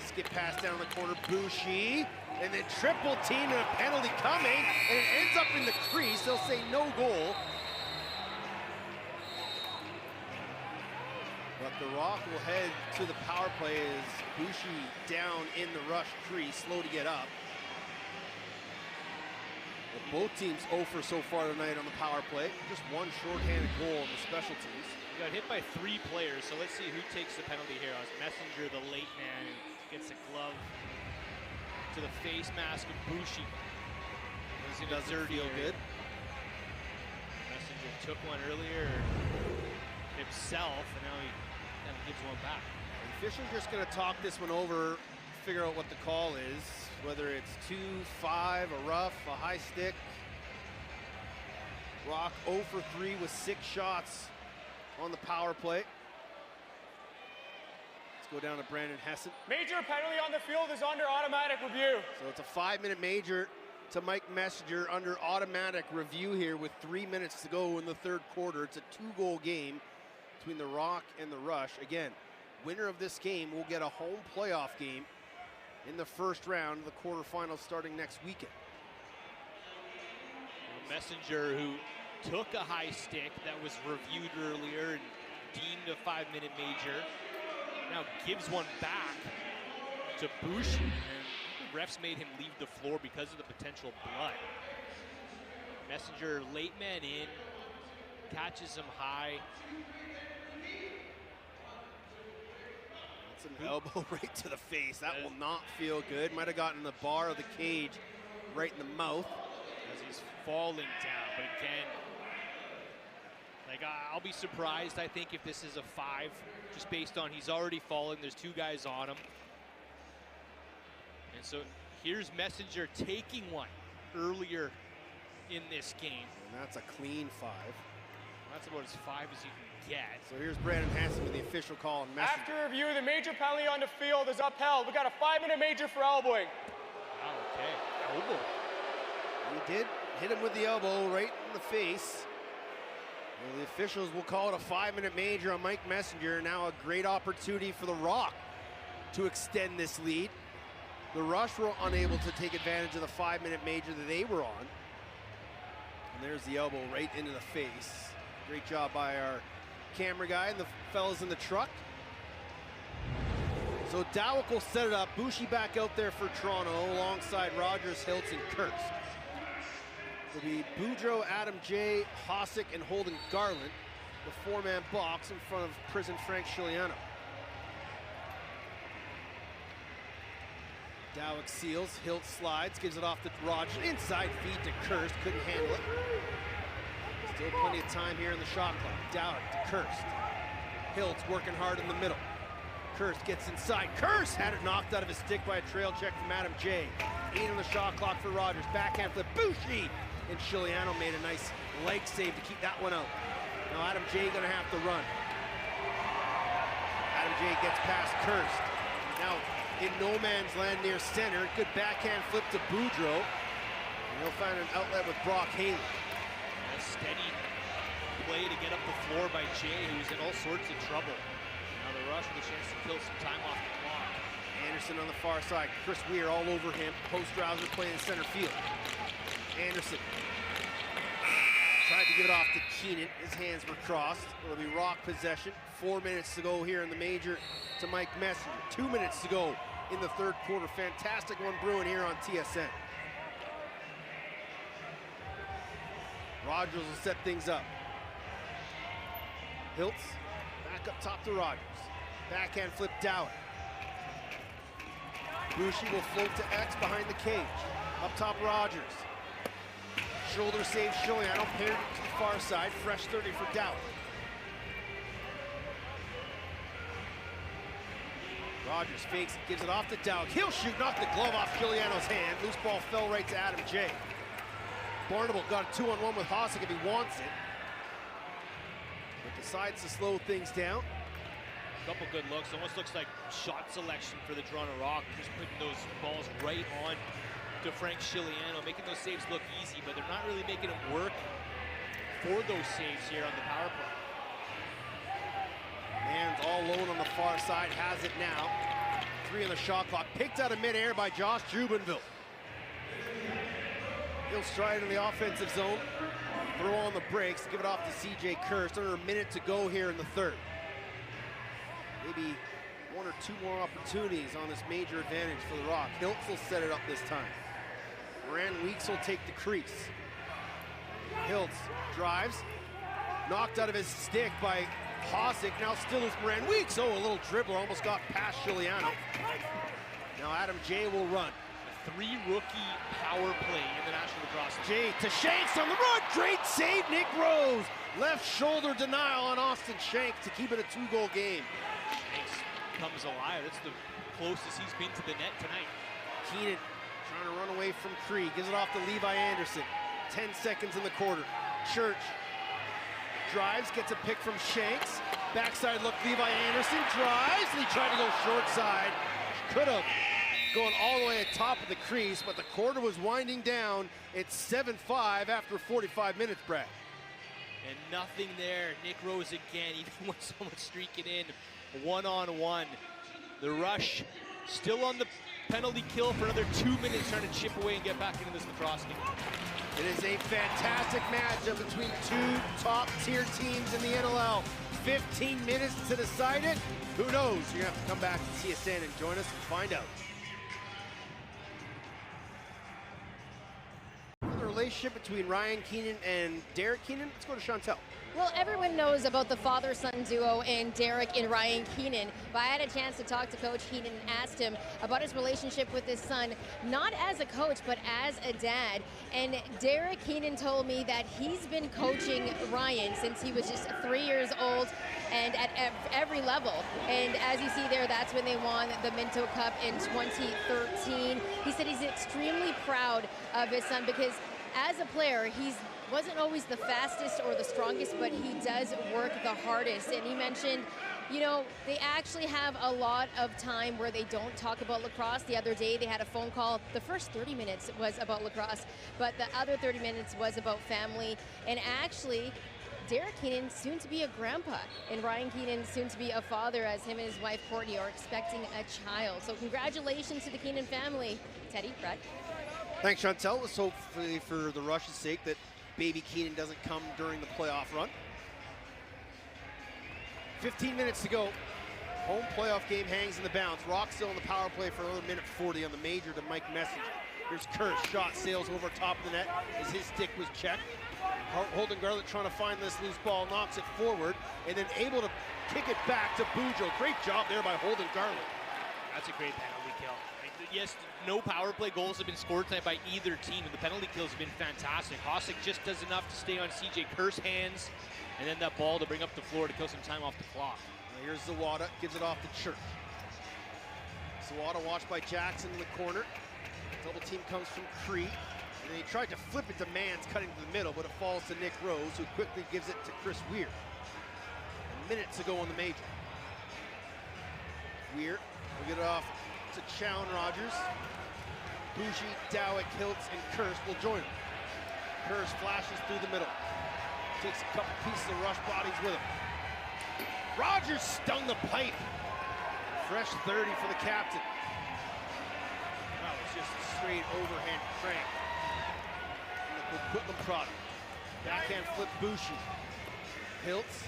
S1: Skip pass down the corner, Boucher, and then triple team and a penalty coming, and it ends up in the crease. They'll say no goal. But the Rock will head to the power play as Boucher down in the rush crease, slow to get up. But both teams 0 for so far tonight on the power play. Just one shorthanded goal on the special teams.
S2: He got hit by 3 players, so let's see who takes the penalty here. As Messenger, the late man, gets a glove to the face mask of Boucher.
S1: Doesn't feel good.
S2: Messenger took one earlier himself, and now he kind of gives one back.
S1: And Fisher's just going to talk this one over, figure out what the call is, whether it's 2-5, a rough, a high stick. Rock 0 for 3 with 6 shots on the power play. Let's go down to Brandon Hessen.
S6: Major penalty on the field is under automatic review.
S1: So it's a 5-minute major to Mike Messenger under automatic review here with 3 minutes to go in the third quarter. It's a 2-goal game between the Rock and the Rush. Again, winner of this game will get a home playoff game in the first round of the quarterfinals starting next weekend.
S2: Messenger, who took a high stick that was reviewed earlier and deemed a 5-minute major, now gives one back to Boucher. And refs made him leave the floor because of the potential blood. Messenger, late man in, catches him high.
S1: That's an elbow right to the face. That will not feel good. Might have gotten the bar of the cage right in the mouth.
S2: As he's falling down, but again, like I'll be surprised, I think, if this is a 5, just based on he's already fallen. There's 2 guys on him. And so here's Messenger taking one earlier in this game.
S1: And that's a clean 5.
S2: That's about as 5 as you can get.
S1: So here's Brandon Hansen with the official call on Messenger.
S6: After review, the major penalty on the field is upheld. We got a 5-minute major for elbowing.
S2: Wow, okay. Elbow.
S1: He did hit him with the elbow right in the face. Well, the officials will call it a 5-minute major on Mike Messenger. Now a great opportunity for the Rock to extend this lead. The Rush were unable to take advantage of the 5-minute major that they were on. And there's the elbow right into the face. Great job by our camera guy and the fellas in the truck. So Dowek will set it up. Bushi back out there for Toronto alongside Rogers, Hiltz, and Kurst. It'll be Boudreau, Adam J, Hossack, and Holden Garland. The 4-man box in front of prison Frank Chiliano. Dowek seals, Hiltz slides, gives it off to Rogers. Inside feed to Kurst, couldn't handle it. Still plenty of time here in the shot clock. Dowek to Kurst. Hiltz working hard in the middle. Kurst gets inside. Kurst had it knocked out of his stick by a trail check from Adam J. 8 on the shot clock for Rogers. Backhand flip. Bushi! And Chiliano made a nice leg save to keep that one out. Now Adam J gonna have to run. Adam J gets past Kurst. Now in no man's land near center. Good backhand flip to Boudreau. And he'll find an outlet with Brock Haley.
S2: A steady play to get up the floor by Jay, who's in all sorts of trouble. Now the Rush with a chance to kill some time off the clock.
S1: Anderson on the far side. Chris Weir all over him. Post-Rouser playing center field. Anderson tried to give it off to Keenan. His hands were crossed. It'll be Rock possession. 4 minutes to go here in the major to Mike Messenger. 2 minutes to go in the third quarter. Fantastic one brewing here on TSN. Rogers will set things up. Hiltz back up top to Rogers. Backhand flip Dowek. Bushi will float to X behind the cage. Up top Rogers. Shoulder save Chiliano, paired to the far side. Fresh 30 for Dowek. Rogers fakes it, gives it off to Dowek. He'll shoot, knock the glove off Chiliano's hand. Loose ball fell right to Adam J. Barnable got a 2-on-1 with Hossack if he wants it. But decides to slow things down.
S2: Couple good looks. Almost looks like shot selection for the Toronto Rock. Just putting those balls right on to Frank Chiliano, making those saves look easy, but they're not really making them work for those saves here on the power play.
S1: Man's all alone on the far side, has it now. 3 on the shot clock, picked out of midair by Josh Jubenville. He'll stride in the offensive zone, throw on the brakes, give it off to CJ Kurst. Under a minute to go here in the third. Maybe 1 or 2 more opportunities on this major advantage for the Rock. Hiltz will set it up this time. Moran Weeks will take the crease. Hiltz drives, knocked out of his stick by Hossack. Now still is Moran Weeks. Oh, a little dribbler, almost got past Chiliano. Now Adam J will run.
S2: A 3-rookie power play in the National Lacrosse League.
S1: J to Shanks on the run. Great save, Nick Rose. Left shoulder denial on Austin Shanks to keep it a 2-goal game.
S2: Shanks comes alive. That's the closest he's been to the net tonight.
S1: Keenan trying to run away from Cree. Gives it off to Levi Anderson. 10 seconds in the quarter. Church drives, gets a pick from Shanks. Backside look, Levi Anderson drives, and he tried to go short side. Could have gone all the way at top of the crease, but the quarter was winding down. It's 7-5 after 45 minutes, Brad.
S2: And nothing there. Nick Rose again, even with someone streaking in 1-on-1. The Rush still on the penalty kill for another 2 minutes, trying to chip away and get back into this lacrosse game.
S1: It is a fantastic matchup between 2 top-tier teams in the NLL. 15 minutes to decide it. Who knows? You're going to have to come back to TSN and join us and find out. The relationship between Ryan Keenan and Derek Keenan. Let's go to Chantel.
S3: Well, everyone knows about the father-son duo in Derek and Ryan Keenan, but I had a chance to talk to Coach Keenan and asked him about his relationship with his son, not as a coach, but as a dad. And Derek Keenan told me that he's been coaching Ryan since he was just 3 years old and at every level. And as you see there, that's when they won the Minto Cup in 2013. He said he's extremely proud of his son because as a player, wasn't always the fastest or the strongest, but he does work the hardest. And he mentioned, you know, they actually have a lot of time where they don't talk about lacrosse. The other day they had a phone call. The first 30 minutes was about lacrosse, but the other 30 minutes was about family. And actually, Derek Keenan, soon to be a grandpa, and Ryan Keenan, soon to be a father, as him and his wife Courtney are expecting a child. So congratulations to the Keenan family. Teddy, Brad.
S1: Thanks, Chantel. Let's hope for the Rush's sake that baby Keenan doesn't come during the playoff run. 15 minutes to go. Home playoff game hangs in the balance. Rock still in the power play for another minute 40 on the major to Mike Messenger. Here's Kerr, shot sails over top of the net as his stick was checked. Holden Garland trying to find this loose ball, knocks it forward, and then able to kick it back to Boudreau. Great job there by Holden Garland.
S2: That's a great penalty kill. Yes, no power play goals have been scored tonight by either team, and the penalty kills have been fantastic. Hossack just does enough to stay on CJ Kerr's hands, and then that ball to bring up the floor to kill some time off the clock.
S1: Now here's Zawada, gives it off to Church. Zawada watched by Jackson in the corner. Double team comes from Cree. And he tried to flip it to Mans, cutting to the middle, but it falls to Nick Rose, who quickly gives it to Chris Weir. Minutes to go on the major. Weir will get it off to Chow and Rogers. Bougie, Dowek, Hiltz, and Kurse will join him. Kurse flashes through the middle. Takes a couple pieces of rush bodies with him. Rogers stung the pipe. Fresh 30 for the captain. That was just a straight overhand crank. Quitlam product. Backhand flip Boucher. Hiltz.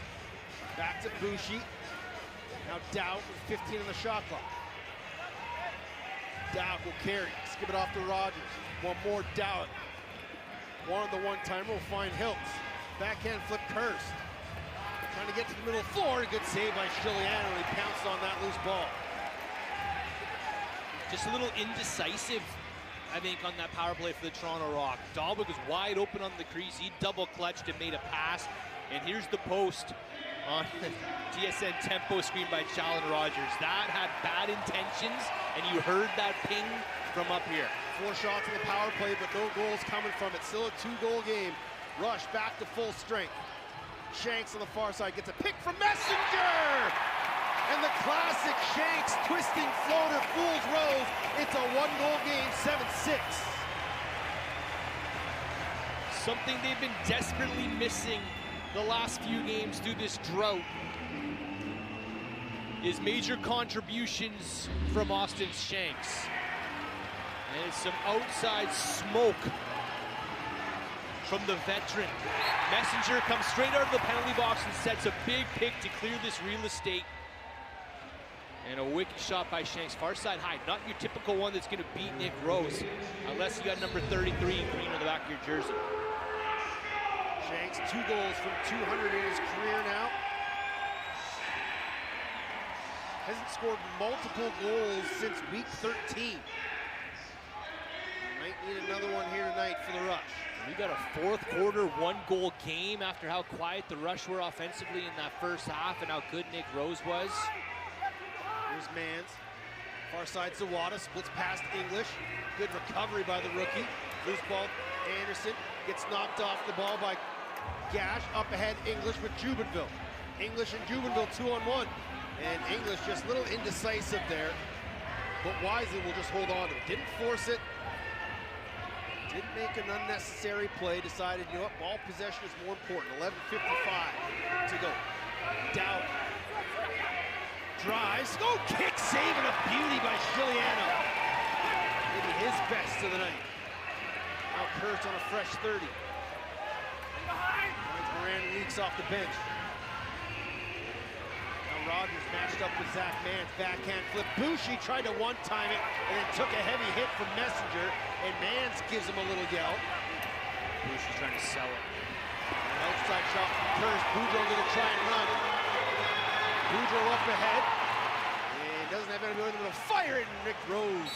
S1: Back to Boucher. Now Dowd with 15 on the shot clock. Dowd will carry. Skip it off to Rogers. One more Dowd. One on the one-timer will find Hiltz. Backhand flip Kurst. Trying to get to the middle of the floor. Good save by Chiliano, and he pounced on that loose ball.
S2: Just a little indecisive, I think, on that power play for the Toronto Rock. Dahlberg was wide open on the crease. He double clutched and made a pass. And here's the post on TSN tempo screen by Challen Rogers. That had bad intentions, and you heard that ping from up here.
S1: 4 shots in the power play, but no goals coming from it. Still a 2-goal game. Rush back to full strength. Shanks on the far side gets a pick from Messenger! And the classic Shanks twisting floater fools Rose. It's a 1-goal game, 7-6.
S2: Something they've been desperately missing the last few games through this drought is major contributions from Austin Shanks. And it's some outside smoke from the veteran. Messenger comes straight out of the penalty box and sets a big pick to clear this real estate. And a wicked shot by Shanks, far side high. Not your typical one that's going to beat Nick Rose, unless you got number 33 in green on the back of your jersey.
S1: Shanks, 2 goals from 200 in his career now. Hasn't scored multiple goals since week 13. Might need another one here tonight for the Rush.
S2: We got a 4th quarter 1-goal game after how quiet the Rush were offensively in that first half and how good Nick Rose was.
S1: Here's Mans. Far side Zawada, splits past English. Good recovery by the rookie. Loose ball, Anderson gets knocked off the ball by Gash. Up ahead, English with Jubenville. English and Jubenville 2-on-1. And English just a little indecisive there. But wisely will just hold on to it. Didn't force it. Didn't make an unnecessary play. Decided, you know what, ball possession is more important. 11:55 to go. Dowd. Drives, go kick, save, and a beauty by Chiliano. Maybe his best of the night. Now Kurtz on a fresh 30. Finds Moran, leaks off the bench. Now Rogers matched up with Zach Mans, backhand flip. Boucher tried to one-time it, and then took a heavy hit from Messenger, and Mans gives him a little yell.
S2: Boucher's trying to sell it.
S1: An outside shot from Kurtz. Boudreau gonna try and run. Boudreau up ahead, and doesn't have anybody to fire it, and Nick Rose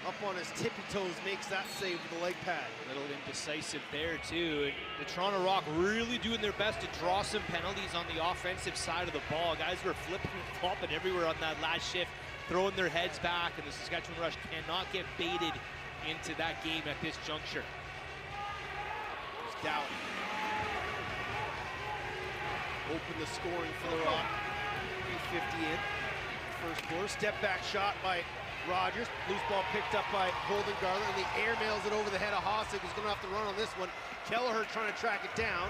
S1: up on his tippy toes makes that save with the leg pad.
S2: A little indecisive there too. And the Toronto Rock really doing their best to draw some penalties on the offensive side of the ball. Guys were flipping and flopping everywhere on that last shift, throwing their heads back, and the Saskatchewan Rush cannot get baited into that game at this juncture.
S1: It's Dowd. Open the scoring for the Rock. 3:50 in. First quarter. Step back shot by Rogers. Loose ball picked up by Holden Garland, and the air mails it over the head of Hossack, who's going to have to run on this one. Kelleher trying to track it down.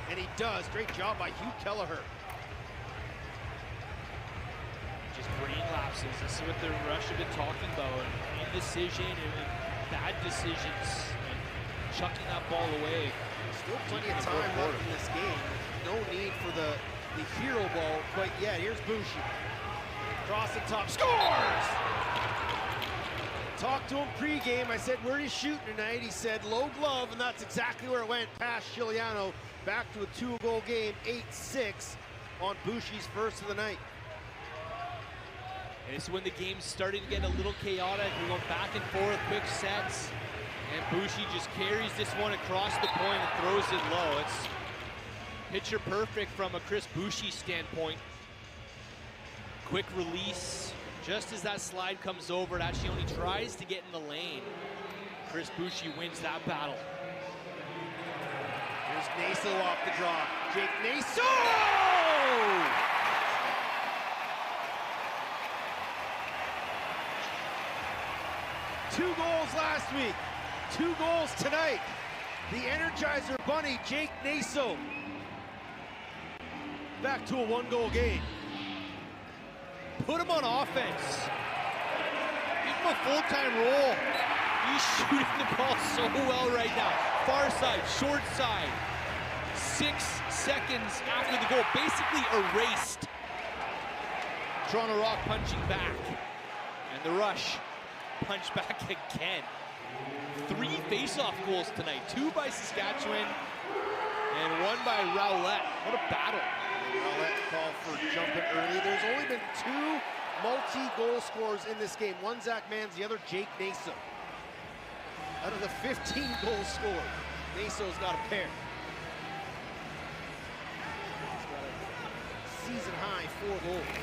S1: And he does. Great job by Hugh Kelleher.
S2: Just brain lapses. This is what the Rush have been talking about. Indecision and bad decisions. And chucking that ball away.
S1: Still plenty of time left in this game. No need for the hero ball quite yet. Here's Bushi. Cross the top. Scores! Talked to him pregame. I said, where are you shooting tonight? He said, low glove, and that's exactly where it went. Past Chiliano. Back to a 2-goal game. 8-6 on Bushi's first of the night.
S2: And it's when the game's starting to get a little chaotic. We're going back and forth, quick sets. And Bushi just carries this one across the point and throws it low. It's picture perfect from a Chris Bushi standpoint. Quick release. Just as that slide comes over, it actually only tries to get in the lane. Chris Bushi wins that battle.
S1: Here's Naso off the draw. Jake Naso! Two goals last week, 2 goals tonight. The Energizer Bunny, Jake Naso. Back to a 1-goal game.
S2: Put him on offense. Give him a full-time role. He's shooting the ball so well right now. Far side, short side. 6 seconds after the goal, basically erased. Toronto Rock punching back. And the Rush punch back again. 3 face-off goals tonight. 2 by Saskatchewan and 1 by Rowlett. What a battle.
S1: Rowlett call for jumping early. There's only been 2 multi-goal scorers in this game. One Zach Mans, the other Jake Naso. Out of the 15 goals scored, Naso's got a pair. He's got a season-high 4 goals.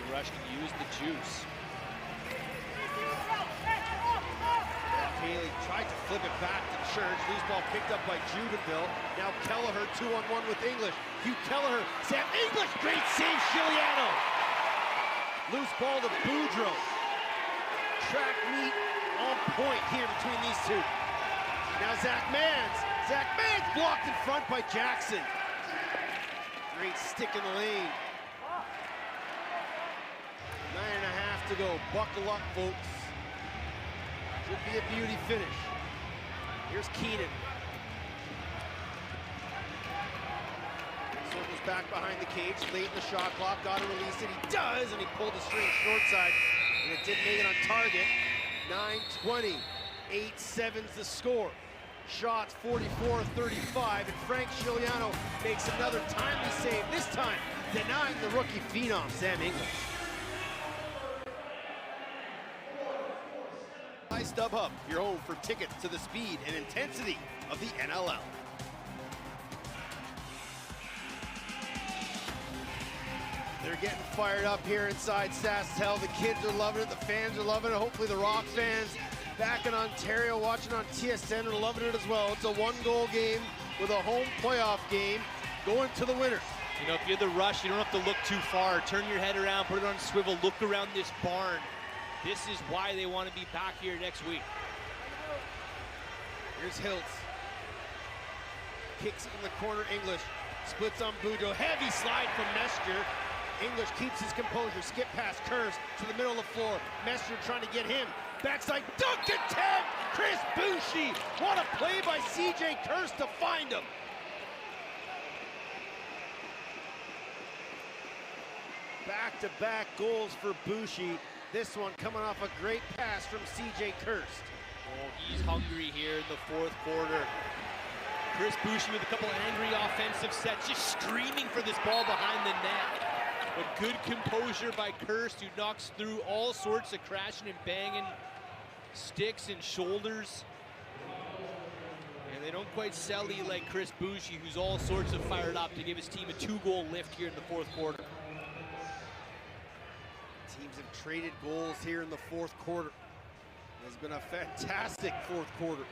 S2: The Rush can use the juice.
S1: Haley tried to flip it back to Church. Loose ball picked up by Judenville. Now Kelleher 2-on-1 with English. Hugh Kelleher, Sam English, great save, Chiliano. Loose ball to Boudreau. Track meet on point here between these two. Now Zach Mans. Zach Mans blocked in front by Jackson. Great stick in the lane. 9.5 to go. Buckle up, folks. Should be a beauty finish. Here's Keenan. Circles back behind the cage, late in the shot clock, got to release it, he does, and he pulled the string short side, and it didn't make it on target. 9:20, 8-7's the score. Shots 44-35, and Frank Chiliano makes another timely save, this time denying the rookie phenom, Sam English. StubHub, your home for tickets to the speed and intensity of the NLL. They're getting fired up here inside SaskTel. The kids are loving it, the fans are loving it. Hopefully the Rock fans back in Ontario watching on TSN are loving it as well. It's a 1-goal game with a home playoff game going to the winner.
S2: You know, if you're the Rush, you don't have to look too far. Turn your head around, put it on a swivel, look around this barn. This is why they want to be back here next week.
S1: Here's Hiltz. Kicks it in the corner, English. Splits on Boudreau. Heavy slide from Mestre. English keeps his composure. Skip past Kurz to the middle of the floor. Mestre trying to get him. Backside dunk attempt! Chris Bushi! What a play by CJ Kurz to find him. Back-to-back goals for Bushi. This one coming off a great pass from CJ Kurz.
S2: Oh, he's hungry here in the 4th quarter. Chris Bushi with a couple of angry offensive sets, just screaming for this ball behind the net. But good composure by Kurz, who knocks through all sorts of crashing and banging sticks and shoulders. And they don't quite sell you like Chris Bushi, who's all sorts of fired up to give his team a 2-goal lift here in the 4th quarter.
S1: Teams have traded goals here in the 4th quarter. It has been a fantastic 4th quarter.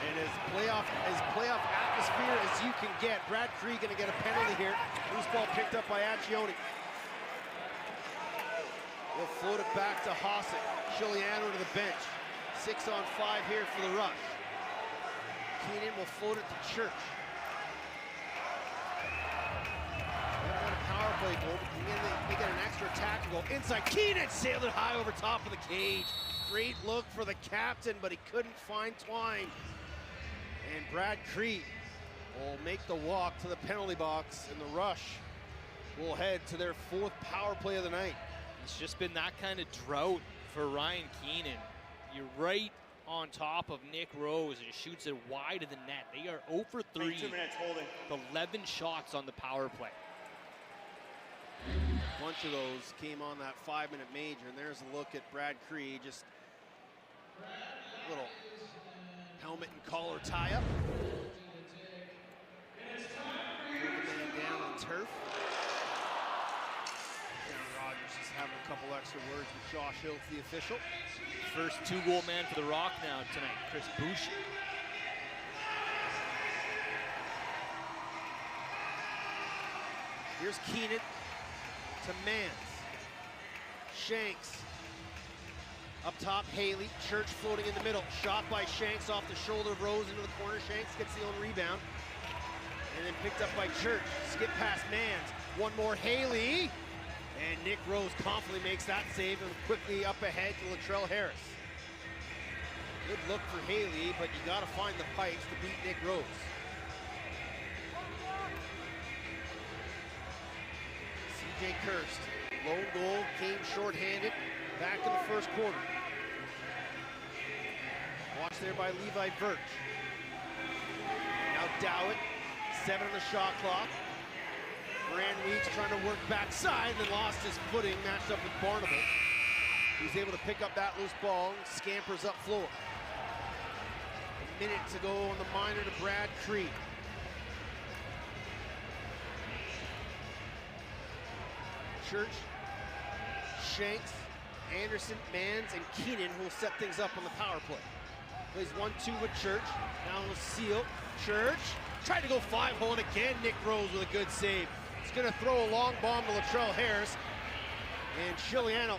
S1: And as playoff atmosphere as you can get, Brad Cree gonna get a penalty here. Loose ball picked up by Accioni. We'll float it back to Hossack. Chiliano to the bench. 6-on-5 here for the Rush. Keenan will float it to Church. They don't want a power play goal, but they get an extra attack to go inside. Keenan sailed it high over top of the cage. Great look for the captain, but he couldn't find Twine. And Brad Cree will make the walk to the penalty box, and the Rush will head to their 4th power play of the night.
S2: It's just been that kind of drought for Ryan Keenan. You're right on top of Nick Rose, and shoots it wide of the net. They are 0 for 3.
S6: 2 minutes holding.
S2: 11 shots on the power play.
S1: A bunch of those came on that 5-minute major, and there's a look at Brad Cree, just a little helmet and collar tie-up. Move the man down on turf. Aaron Rodgers is having a couple extra words with Josh Hilt, the official.
S2: First 2-goal man for the Rock now tonight, Chris Boucher.
S1: Here's Keenan to Mans. Shanks. Up top, Haley. Church floating in the middle. Shot by Shanks off the shoulder of Rose into the corner. Shanks gets the own rebound. And then picked up by Church. Skip past Mans. One more, Haley. And Nick Rose confidently makes that save and quickly up ahead to Latrell Harris. Good look for Haley, but you gotta find the pipes to beat Nick Rose. CJ Kirst, lone goal, came shorthanded, back in the first quarter. Watched there by Levi Birch. Now Dowett, 7 on the shot clock. Brand Weeks trying to work backside, then lost his footing, matched up with Barnable. He's able to pick up that loose ball, scampers up floor. A minute to go on the minor to Brad Cree. Church, Shanks, Anderson, Mans, and Keenan will set things up on the power play. Plays 1-2 with Church. Now on Seal. Church tried to go 5-hole, and again Nick Rose with a good save. He's going to throw a long bomb to Latrell Harris. And Chiliano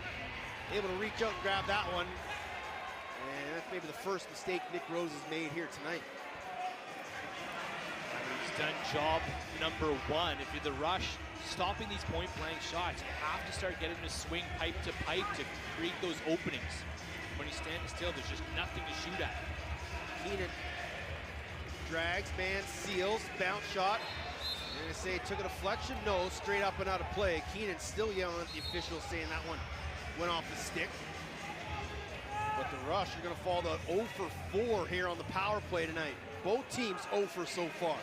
S1: able to reach out and grab that one. And that's maybe the first mistake Nick Rose has made here tonight.
S2: He's done job number 1. If you're the Rush, stopping these point-blank shots, you have to start getting to swing pipe to create those openings. When he's standing still, there's just nothing to shoot at.
S1: Keenan drags, man seals, bounce shot. They're gonna say took a deflection? No, straight up and out of play. Keenan still yelling at the officials saying that one went off the stick. But the Rush are gonna fall to 0 for 4 here on the power play tonight. Both teams 0 for so far.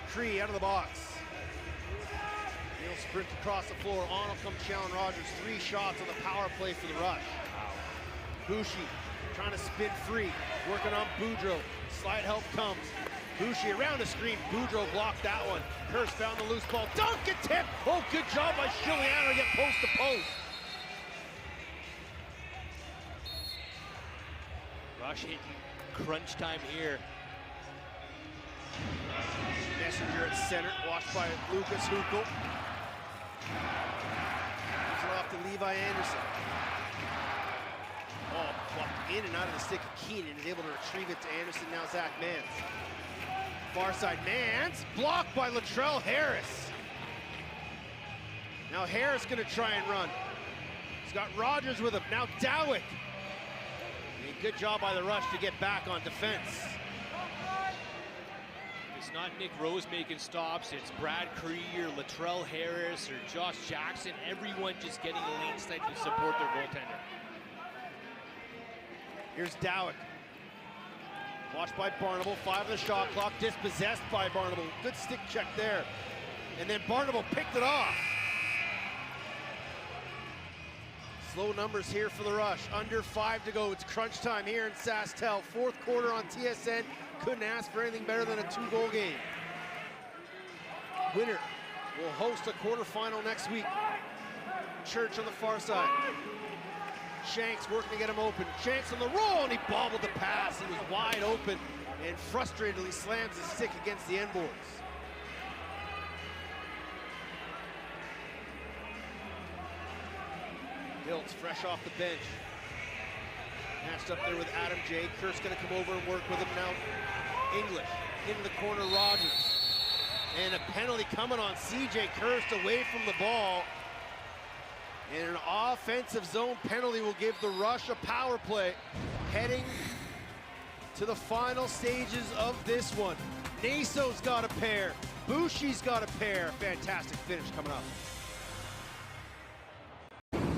S1: Cree out of the box. He'll sprint across the floor. On will come Challen Rogers. 3 shots on the power play for the Rush. Boucher trying to spin free. Working on Boudreau. Slide help comes. Boucher around the screen. Boudreau blocked that one. Hurst found the loose ball. Dunk and tip. Oh, good job by Chiliano to get post to post.
S2: Rush hitting crunch time here.
S1: Messenger at center, watched by Lucas Hukel. Gives it off to Levi Anderson. Oh, blocked in and out of the stick of Keenan, is able to retrieve it to Anderson. Now Zach Mans. Far side, Mans, blocked by Latrell Harris. Now Harris gonna try and run. He's got Rogers with him. Now Dowett. A good job by the Rush to get back on defense.
S2: It's not Nick Rose making stops, it's Brad Cree or Latrell Harris or Josh Jackson. Everyone just getting a lane side to support their goaltender.
S1: Here's Dowett. Watched by Barnable, 5 on the shot clock, dispossessed by Barnable. Good stick check there. And then Barnable picked it off. Slow numbers here for the Rush. Under 5 to go. It's crunch time here in SaskTel. 4th quarter on TSN. Couldn't ask for anything better than a 2-goal game. Winner will host a quarterfinal next week. Church on the far side. Shanks working to get him open. Shanks on the roll, and he bobbled the pass. He was wide open and frustratedly slams his stick against the end boards. Hiltz fresh off the bench. Matched up there with Adam J. Kurt's going to come over and work with him now. English in the corner, Rogers. And a penalty coming on CJ Kirst away from the ball. And an offensive zone penalty will give the Rush a power play heading to the final stages of this one. Naso's got a pair. Bushi's got a pair. Fantastic finish coming up.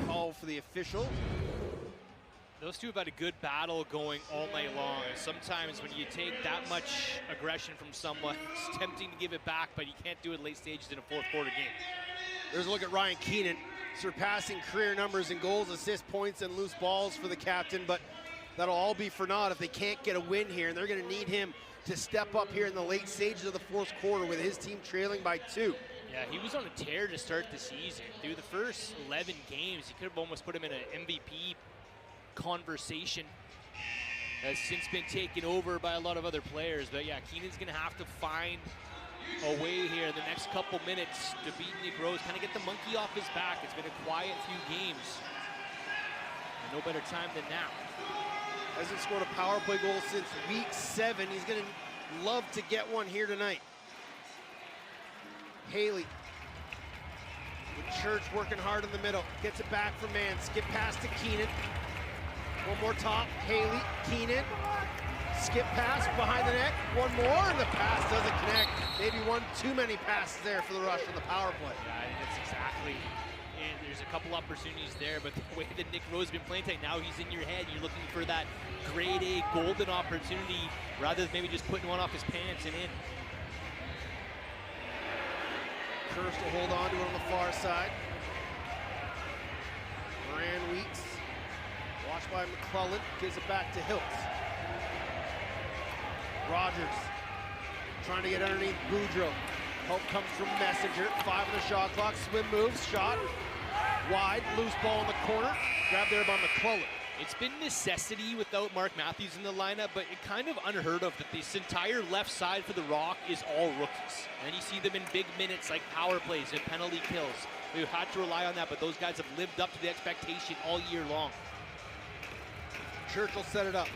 S1: All for the official.
S2: Those two have had a good battle going all night long. And sometimes when you take that much aggression from someone, it's tempting to give it back, but you can't do it late stages in a fourth quarter game.
S1: There's a look at Ryan Keenan, surpassing career numbers in goals, assists, points, and loose balls for the captain, but that'll all be for naught if they can't get a win here, and they're going to need him to step up here in the late stages of the fourth quarter with his team trailing by 2.
S2: Yeah, he was on a tear to start the season. Through the first 11 games, you could have almost put him in an MVP conversation. Has since been taken over by a lot of other players, but yeah, Keenan's going to have to find a way here the next couple minutes to beat Nick Rose, kind of get the monkey off his back. It's been a quiet few games. And no better time than now.
S1: Hasn't scored a power play goal since week 7. He's going to love to get one here tonight. Haley with Church working hard in the middle. Gets it back from Mann. Skip pass to Keenan. One more top. Haley, Keenan. Skip pass behind the net. One more, and the pass doesn't connect. Maybe one too many passes there for the Rush on the power play.
S2: Yeah, I think that's exactly. And there's a couple opportunities there, but the way that Nick Rose has been playing tonight, now he's in your head. You're looking for that grade A golden opportunity rather than maybe just putting one off his pants and in.
S1: Kirst will hold on to it on the far side. Moran Weeks. Watched by McClellan. Gives it back to Hiltz. Rogers trying to get underneath Boudreau. Help comes from Messenger. 5 on the shot clock. Swim moves. Shot. Wide. Loose ball in the corner. Grabbed there by McClellan.
S2: It's been necessity without Mark Matthews in the lineup, but it kind of unheard of that this entire left side for the Rock is all rookies. And you see them in big minutes like power plays and penalty kills. We've had to rely on that, but those guys have lived up to the expectation all year long.
S1: Church will set it up.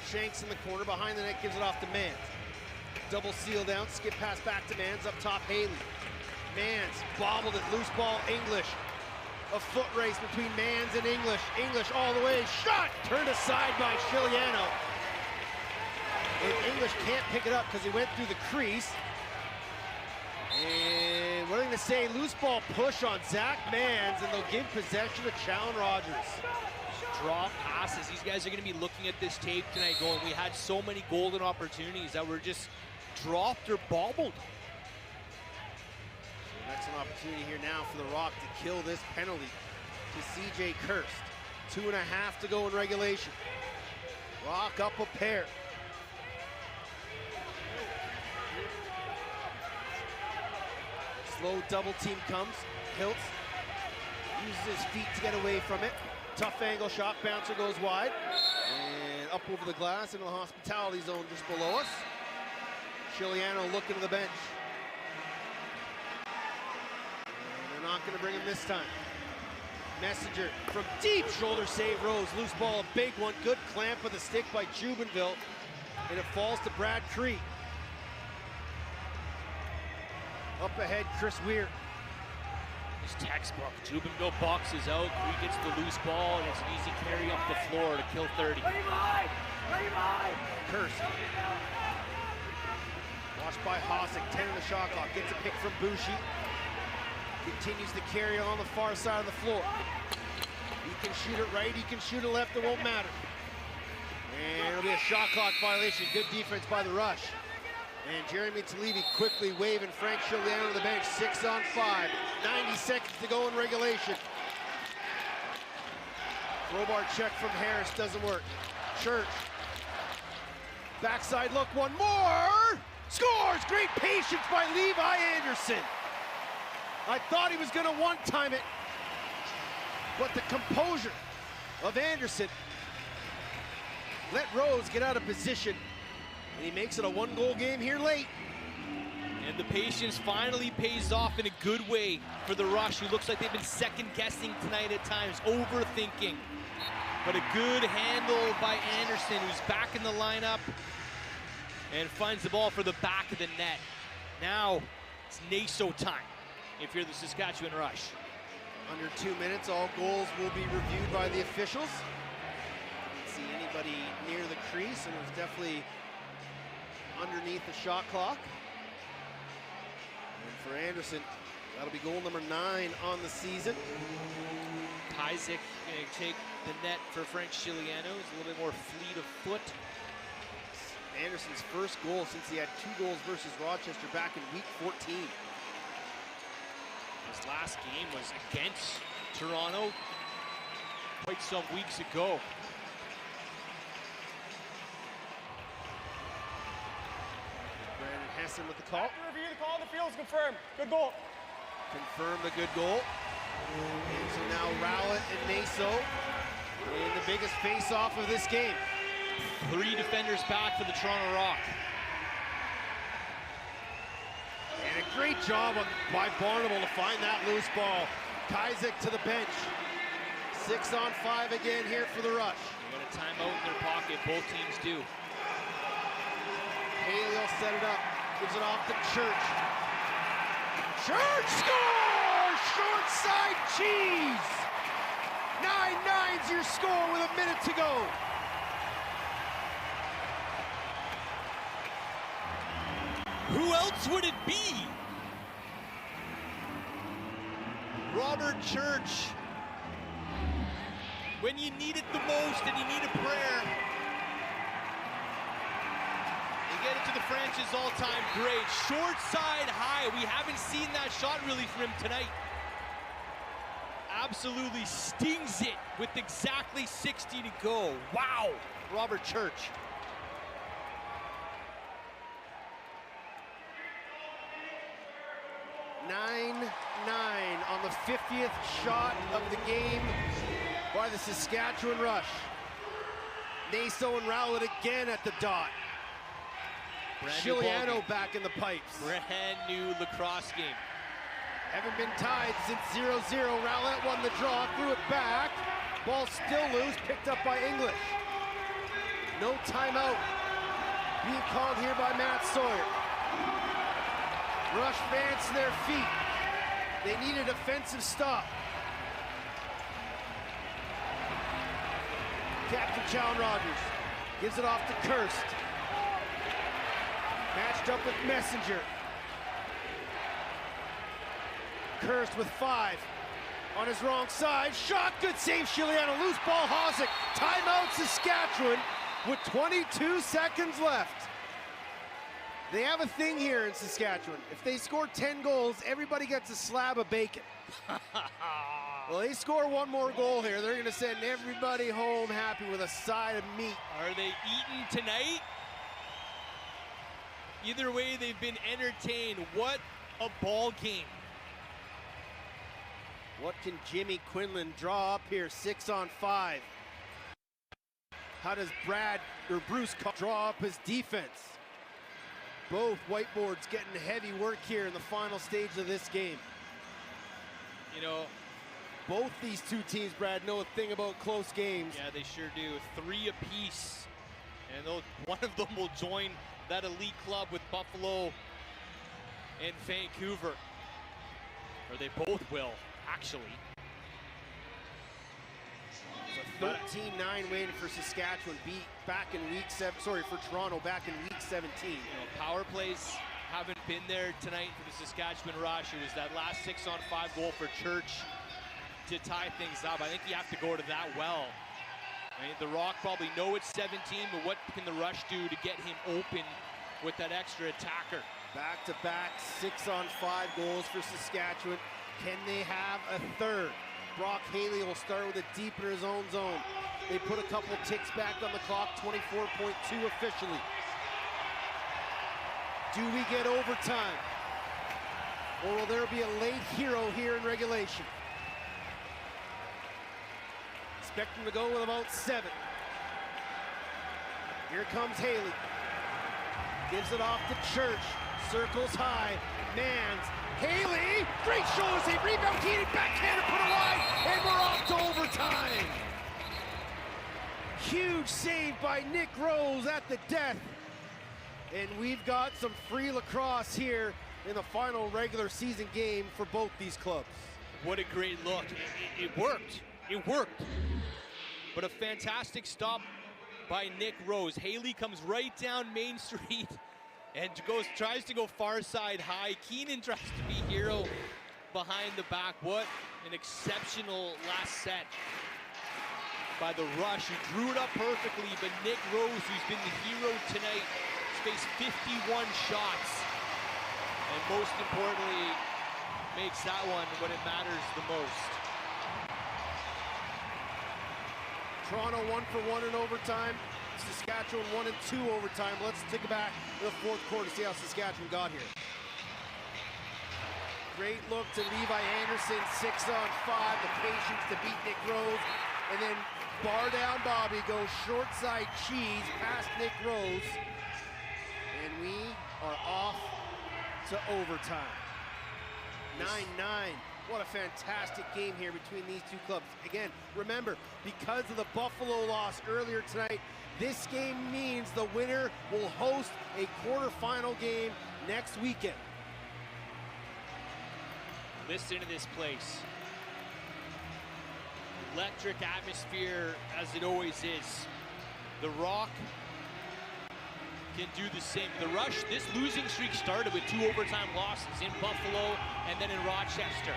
S1: Shanks in the corner. Behind the net, gives it off to Mans. Double seal down. Skip pass back to Mans. Up top, Haley. Mans bobbled it. Loose ball, English. A foot race between Mans and English. English all the way. Shot! Turned aside by Chiliano. And English can't pick it up because he went through the crease. And we're going to say loose ball push on Zach Mans, and they'll give possession to Challen Rogers.
S2: Draw passes. These guys are going to be looking at this tape tonight going, we had so many golden opportunities that were just dropped or bobbled.
S1: Excellent opportunity here now for the Rock to kill this penalty to CJ Kirst. 2.5 to go in regulation. Rock up a pair. Slow double team comes. Hiltz uses his feet to get away from it. Tough angle shot, bouncer goes wide. And up over the glass into the hospitality zone just below us. Chiliano looking to the bench. Not going to bring him this time. Messenger from deep, shoulder save, Rose. Loose ball, a big one. Good clamp with the stick by Jubenville. And it falls to Brad Cree. Up ahead, Chris Weir.
S2: It's textbook. Jubenville boxes out. Cree gets the loose ball, and it's an easy carry up the floor to kill 30.
S1: Kirst. Watched by Hossack. 10 in the shot clock. Gets a pick from Bushi. Continues to carry on the far side of the floor. He can shoot it right, he can shoot it left, it won't matter. And it'll be a shot clock violation. Good defense by the Rush. And Jeremy Talevi quickly waving Frank Chiliano to the bench. 6 on 5. 90 seconds to go in regulation. Crowbar check from Harris doesn't work. Church. Backside look, one more! Scores! Great patience by Levi Anderson. I thought he was going to one-time it, but the composure of Anderson let Rose get out of position, and he makes it a 1-goal game here late.
S2: And the patience finally pays off in a good way for the Rush, who looks like they've been second-guessing tonight at times, overthinking. But a good handle by Anderson, who's back in the lineup and finds the ball for the back of the net. Now it's Naso time if you're the Saskatchewan Rush.
S1: Under 2 minutes, all goals will be reviewed by the officials. Didn't see anybody near the crease, and it was definitely underneath the shot clock. And for Anderson, that'll be goal number 9 on the season.
S2: Isaac going to take the net for Frank Chiliano. He's a little bit more fleet of foot.
S1: Anderson's first goal since he had 2 goals versus Rochester back in week 14.
S2: His last game was against Toronto quite some weeks ago.
S1: Brandon Hessen with the call.
S6: After review, the call on the field is confirmed. Good goal.
S1: Confirmed a good goal. And so now Rowlett and Naso in the biggest face-off of this game.
S2: 3 defenders back for the Toronto Rock.
S1: And a great job by Barnable to find that loose ball. Isaac to the bench. 6 on 5 again here for the Rush.
S2: They got a timeout in their pocket, both teams do.
S1: Haley will set it up, gives it off to Church. Church scores! Short side cheese! 9-9's your score with a minute to go.
S2: Who else would it be? Robert Church. When you need it the most and you need a prayer, you get it to the French's all-time great. Short side high. We haven't seen that shot really from him tonight. Absolutely stings it with exactly 60 to go. Wow, Robert Church.
S1: On the 50th shot of the game by the Saskatchewan Rush. Naso and Rowlett again at the dot. Chiliano back in the pipes.
S2: Brand new lacrosse game.
S1: Haven't been tied since 0-0. Rowlett won the draw, threw it back. Ball still loose, picked up by English. No timeout being called here by Matt Sawyer. Rush fans to their feet. They need a defensive stop. Captain Chown Rogers gives it off to Kirst. Matched up with Messenger. Kirst with 5 on his wrong side. Shot, good save, Chiliano. Loose ball, Hosick. Timeout, Saskatchewan with 22 seconds left. They have a thing here in Saskatchewan. If they score 10 goals, everybody gets a slab of bacon. Well, they score 1 more goal here. They're going to send everybody home happy with a side of meat.
S2: Are they eating tonight? Either way, they've been entertained. What a ball game.
S1: What can Jimmy Quinlan draw up here? 6 on 5. How does Bruce draw up his defense? Both whiteboards getting heavy work here in the final stage of this game.
S2: You know,
S1: both these two teams, Brad, know a thing about close games.
S2: Yeah, they sure do. 3 apiece. And one of them will join that elite club with Buffalo and Vancouver. Or they both will, actually.
S1: It's a 13-9 win for Saskatchewan, beat back in week 7, for Toronto back in week 17.
S2: You know, power plays haven't been there tonight for the Saskatchewan Rush. It was that last 6 on 5 goal for Church to tie things up. I think you have to go to that well. I mean, the Rock probably know it's 17, but what can the Rush do to get him open with that extra attacker?
S1: Back-to-back 6 on 5 goals for Saskatchewan. Can they have a third? Brock Haley will start with a deep in his own zone. They put a couple ticks back on the clock, 24.2 officially. Do we get overtime? Or will there be a late hero here in regulation? Expect him to go with about 7. Here comes Haley. Gives it off to Church. Circles high. Mans. Haley! Great shoulder save. Rebound. Keenan backhand and put it wide. And we're off to overtime. Huge save by Nick Rose at the death. And we've got some free lacrosse here in the final regular season game for both these clubs.
S2: What a great look. It worked. It worked. But a fantastic stop by Nick Rose. Haley comes right down Main Street and tries to go far side high. Keenan tries to be hero behind the back. What an exceptional last set by the Rush, who drew it up perfectly, but Nick Rose, who's been the hero tonight, faced 51 shots, and most importantly, makes that one when it matters the most.
S1: Toronto 1-for-1 in overtime. Saskatchewan 1-2 overtime. Let's take it back to the fourth quarter to see how Saskatchewan got here. Great look to Levi Anderson, 6-on-5, the patience to beat Nick Rose, and then bar down Bobby goes short side cheese past Nick Rose, and we are off to overtime. 9-9. What a fantastic game here between these two clubs. Again, remember, because of the Buffalo loss earlier tonight, this game means the winner will host a quarterfinal game next weekend.
S2: Listen to this place. Electric atmosphere, as it always is. The Rock can do the same. The Rush, this losing streak started with 2 overtime losses in Buffalo and then in Rochester.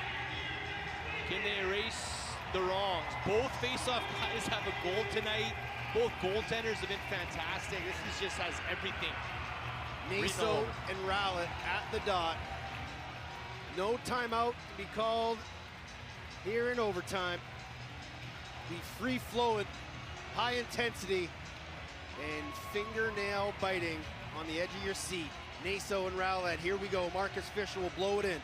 S2: Can they erase the wrongs? Both face-off guys have a goal tonight. Both goaltenders have been fantastic. This just has everything.
S1: Naso and Rowlett at the dot. No timeout to be called here in overtime. Be free-flowing, high intensity, and fingernail biting on the edge of your seat. Naso and Rowlett, here we go. Marcus Fisher will blow it in.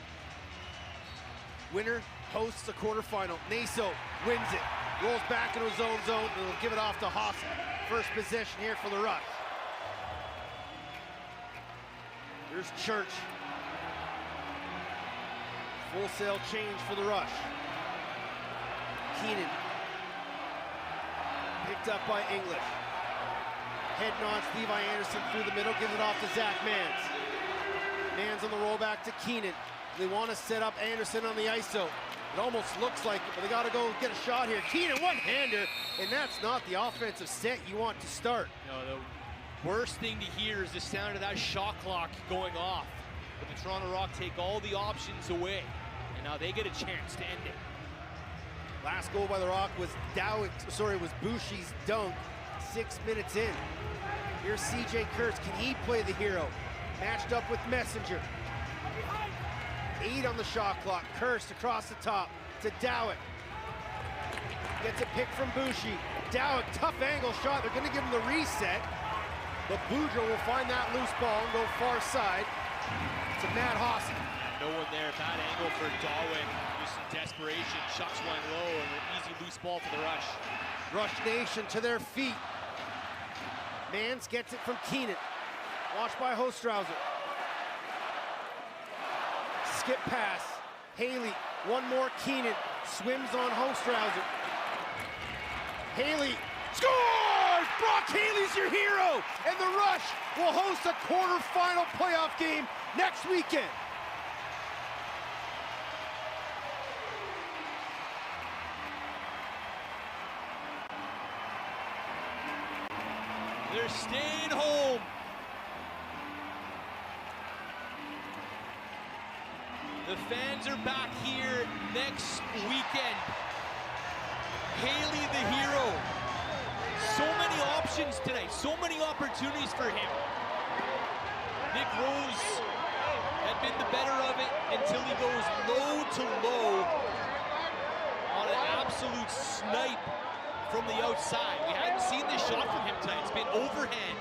S1: Winner hosts a quarterfinal. Naso wins it, rolls back into his own zone, and will give it off to Haas. First possession here for the Rush. Here's Church. Full sail change for the Rush. Keenan. Picked up by English. Head nods Levi Anderson through the middle, gives it off to Zach Mans. Mans on the rollback to Keenan. They want to set up Anderson on the ISO. It almost looks like it, but they got to go get a shot here. Keenan, one-hander, and that's not the offensive set you want to start.
S2: No, the worst thing to hear is the sound of that shot clock going off. But the Toronto Rock take all the options away, and now they get a chance to end it.
S1: Last goal by the Rock was Boucher's dunk 6 minutes in. Here's CJ Kurtz. Can he play the hero? Matched up with Messenger. 8 on the shot clock. Kurtz across the top to Dowett. Gets a pick from Boucher. Dowett, tough angle shot. They're going to give him the reset. But Boudreau will find that loose ball and go far side to Matt Hawson.
S2: No one there. Bad angle for Darwin. Just in desperation. Chucks one low and an easy loose ball for the Rush.
S1: Rush Nation to their feet. Mans gets it from Keenan. Watched by Hostrauser. Skip pass. Haley, one more Keenan. Swims on Hostrauser. Haley scores! Brock Haley's your hero! And the Rush will host a quarterfinal playoff game next weekend.
S2: They're staying home. The fans are back here next weekend. Haley the hero. So many options tonight, so many opportunities for him. Nick Rose had been the better of it until he goes low to low on an absolute snipe from the outside. We hadn't seen this shot from him tonight. It's been overhand.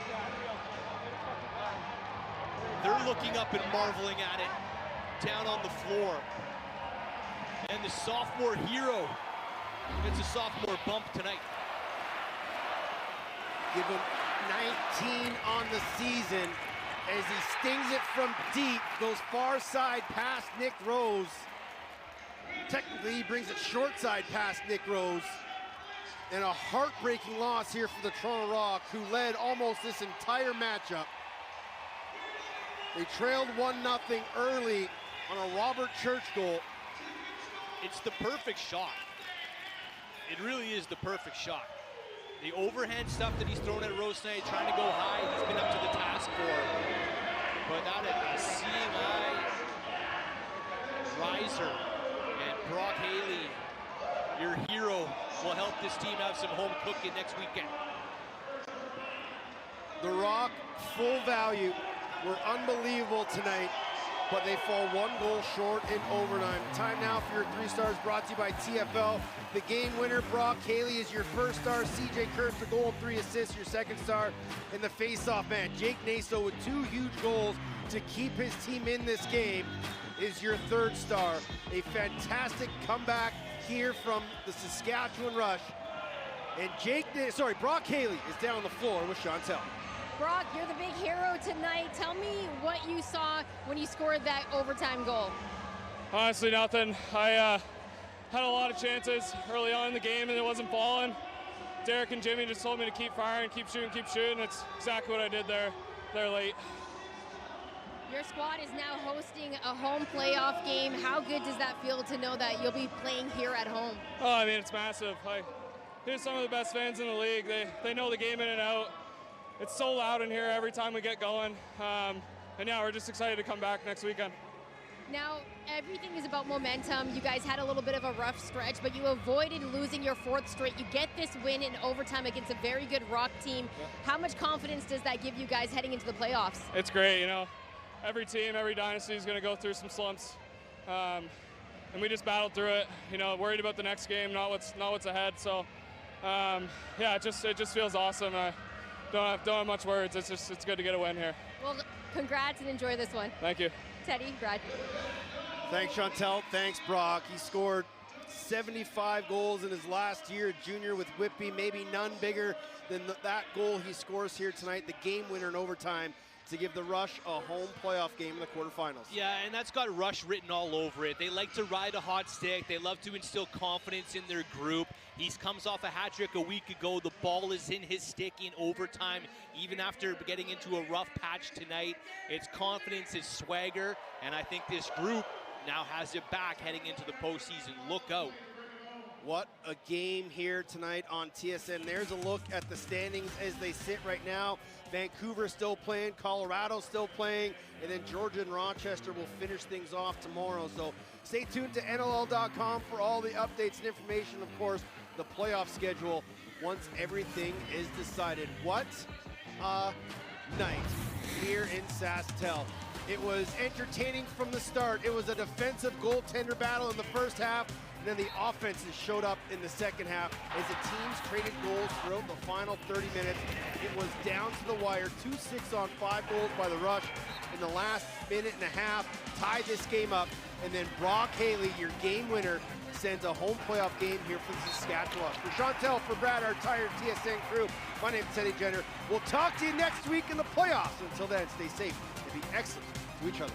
S2: They're looking up and marveling at it down on the floor. And the sophomore hero gets a sophomore bump tonight.
S1: Give him 19 on the season as he stings it from deep, goes far side past Nick Rose. Technically, he brings it short side past Nick Rose. And a heartbreaking loss here for the Toronto Rock, who led almost this entire matchup. They trailed 1-0 early on a Robert Church goal.
S2: It's the perfect shot. It really is the perfect shot. The overhand stuff that he's thrown at Rose tonight, trying to go high, he's been up to the task for. But that is a seeing eye. Riser and Brock Haley, your hero, will help this team have some home cooking next weekend.
S1: The Rock, full value, were unbelievable tonight, but they fall 1 goal short in overtime. Time now for your 3 stars, brought to you by TFL. The game winner, Brock Haley, is your 1st star. CJ Kurtz, the goal and 3 assists, your 2nd star. And the face-off man, Jake Naso, with 2 huge goals to keep his team in this game, is your 3rd star. A fantastic comeback here from the Saskatchewan Rush. And Brock Haley is down on the floor with Chantel.
S3: Brock, you're the big hero tonight. Tell me what you saw when you scored that overtime goal.
S6: Honestly, nothing. I had a lot of chances early on in the game and it wasn't falling. Derek and Jimmy just told me to keep firing, keep shooting. It's exactly what I did there late.
S3: Your squad is now hosting a home playoff game. How good does that feel to know that you'll be playing here at home?
S6: Oh, I mean, it's massive. Here's some of the best fans in the league. They know the game in and out. It's so loud in here every time we get going. And yeah, we're just excited to come back next weekend.
S3: Now, everything is about momentum. You guys had a little bit of a rough stretch, but you avoided losing your 4th straight. You get this win in overtime against a very good Rock team.
S6: Yep.
S3: How much confidence does that give you guys heading into the playoffs?
S6: It's great, you know. Every team, every dynasty is going to go through some slumps. And we just battled through it, you know, worried about the next game, not what's ahead. So, yeah, it just feels awesome. I don't have much words. It's good to get a win here.
S3: Well, congrats and enjoy this one.
S6: Thank you.
S3: Teddy, Brad.
S1: Thanks, Chantel. Thanks, Brock. He scored 75 goals in his last year at junior with Whitby. Maybe none bigger than that goal he scores here tonight, the game winner in overtime, to give the Rush a home playoff game in the quarterfinals.
S2: Yeah, and that's got Rush written all over it. They like to ride a hot stick. They love to instill confidence in their group. He comes off a hat trick a week ago. The ball is in his stick in overtime, even after getting into a rough patch tonight. It's confidence, it's swagger, and I think this group now has it back heading into the postseason. Look out.
S1: What a game here tonight on TSN. There's a look at the standings as they sit right now. Vancouver still playing, Colorado still playing, and then Georgia and Rochester will finish things off tomorrow. So stay tuned to NLL.com for all the updates and information. Of course, the playoff schedule once everything is decided. What a night here in SaskTel. It was entertaining from the start. It was a defensive goaltender battle in the first half. And then the offenses showed up in the second half as the teams traded goals throughout the final 30 minutes. It was down to the wire, 2 6-on-5 goals by the Rush in the last minute and a half, tied this game up. And then Brock Haley, your game winner, sends a home playoff game here for the Saskatchewan. For Chantel, for Brad, our entire TSN crew, my name is Teddy Jenner. We'll talk to you next week in the playoffs. Until then, stay safe and be excellent to each other.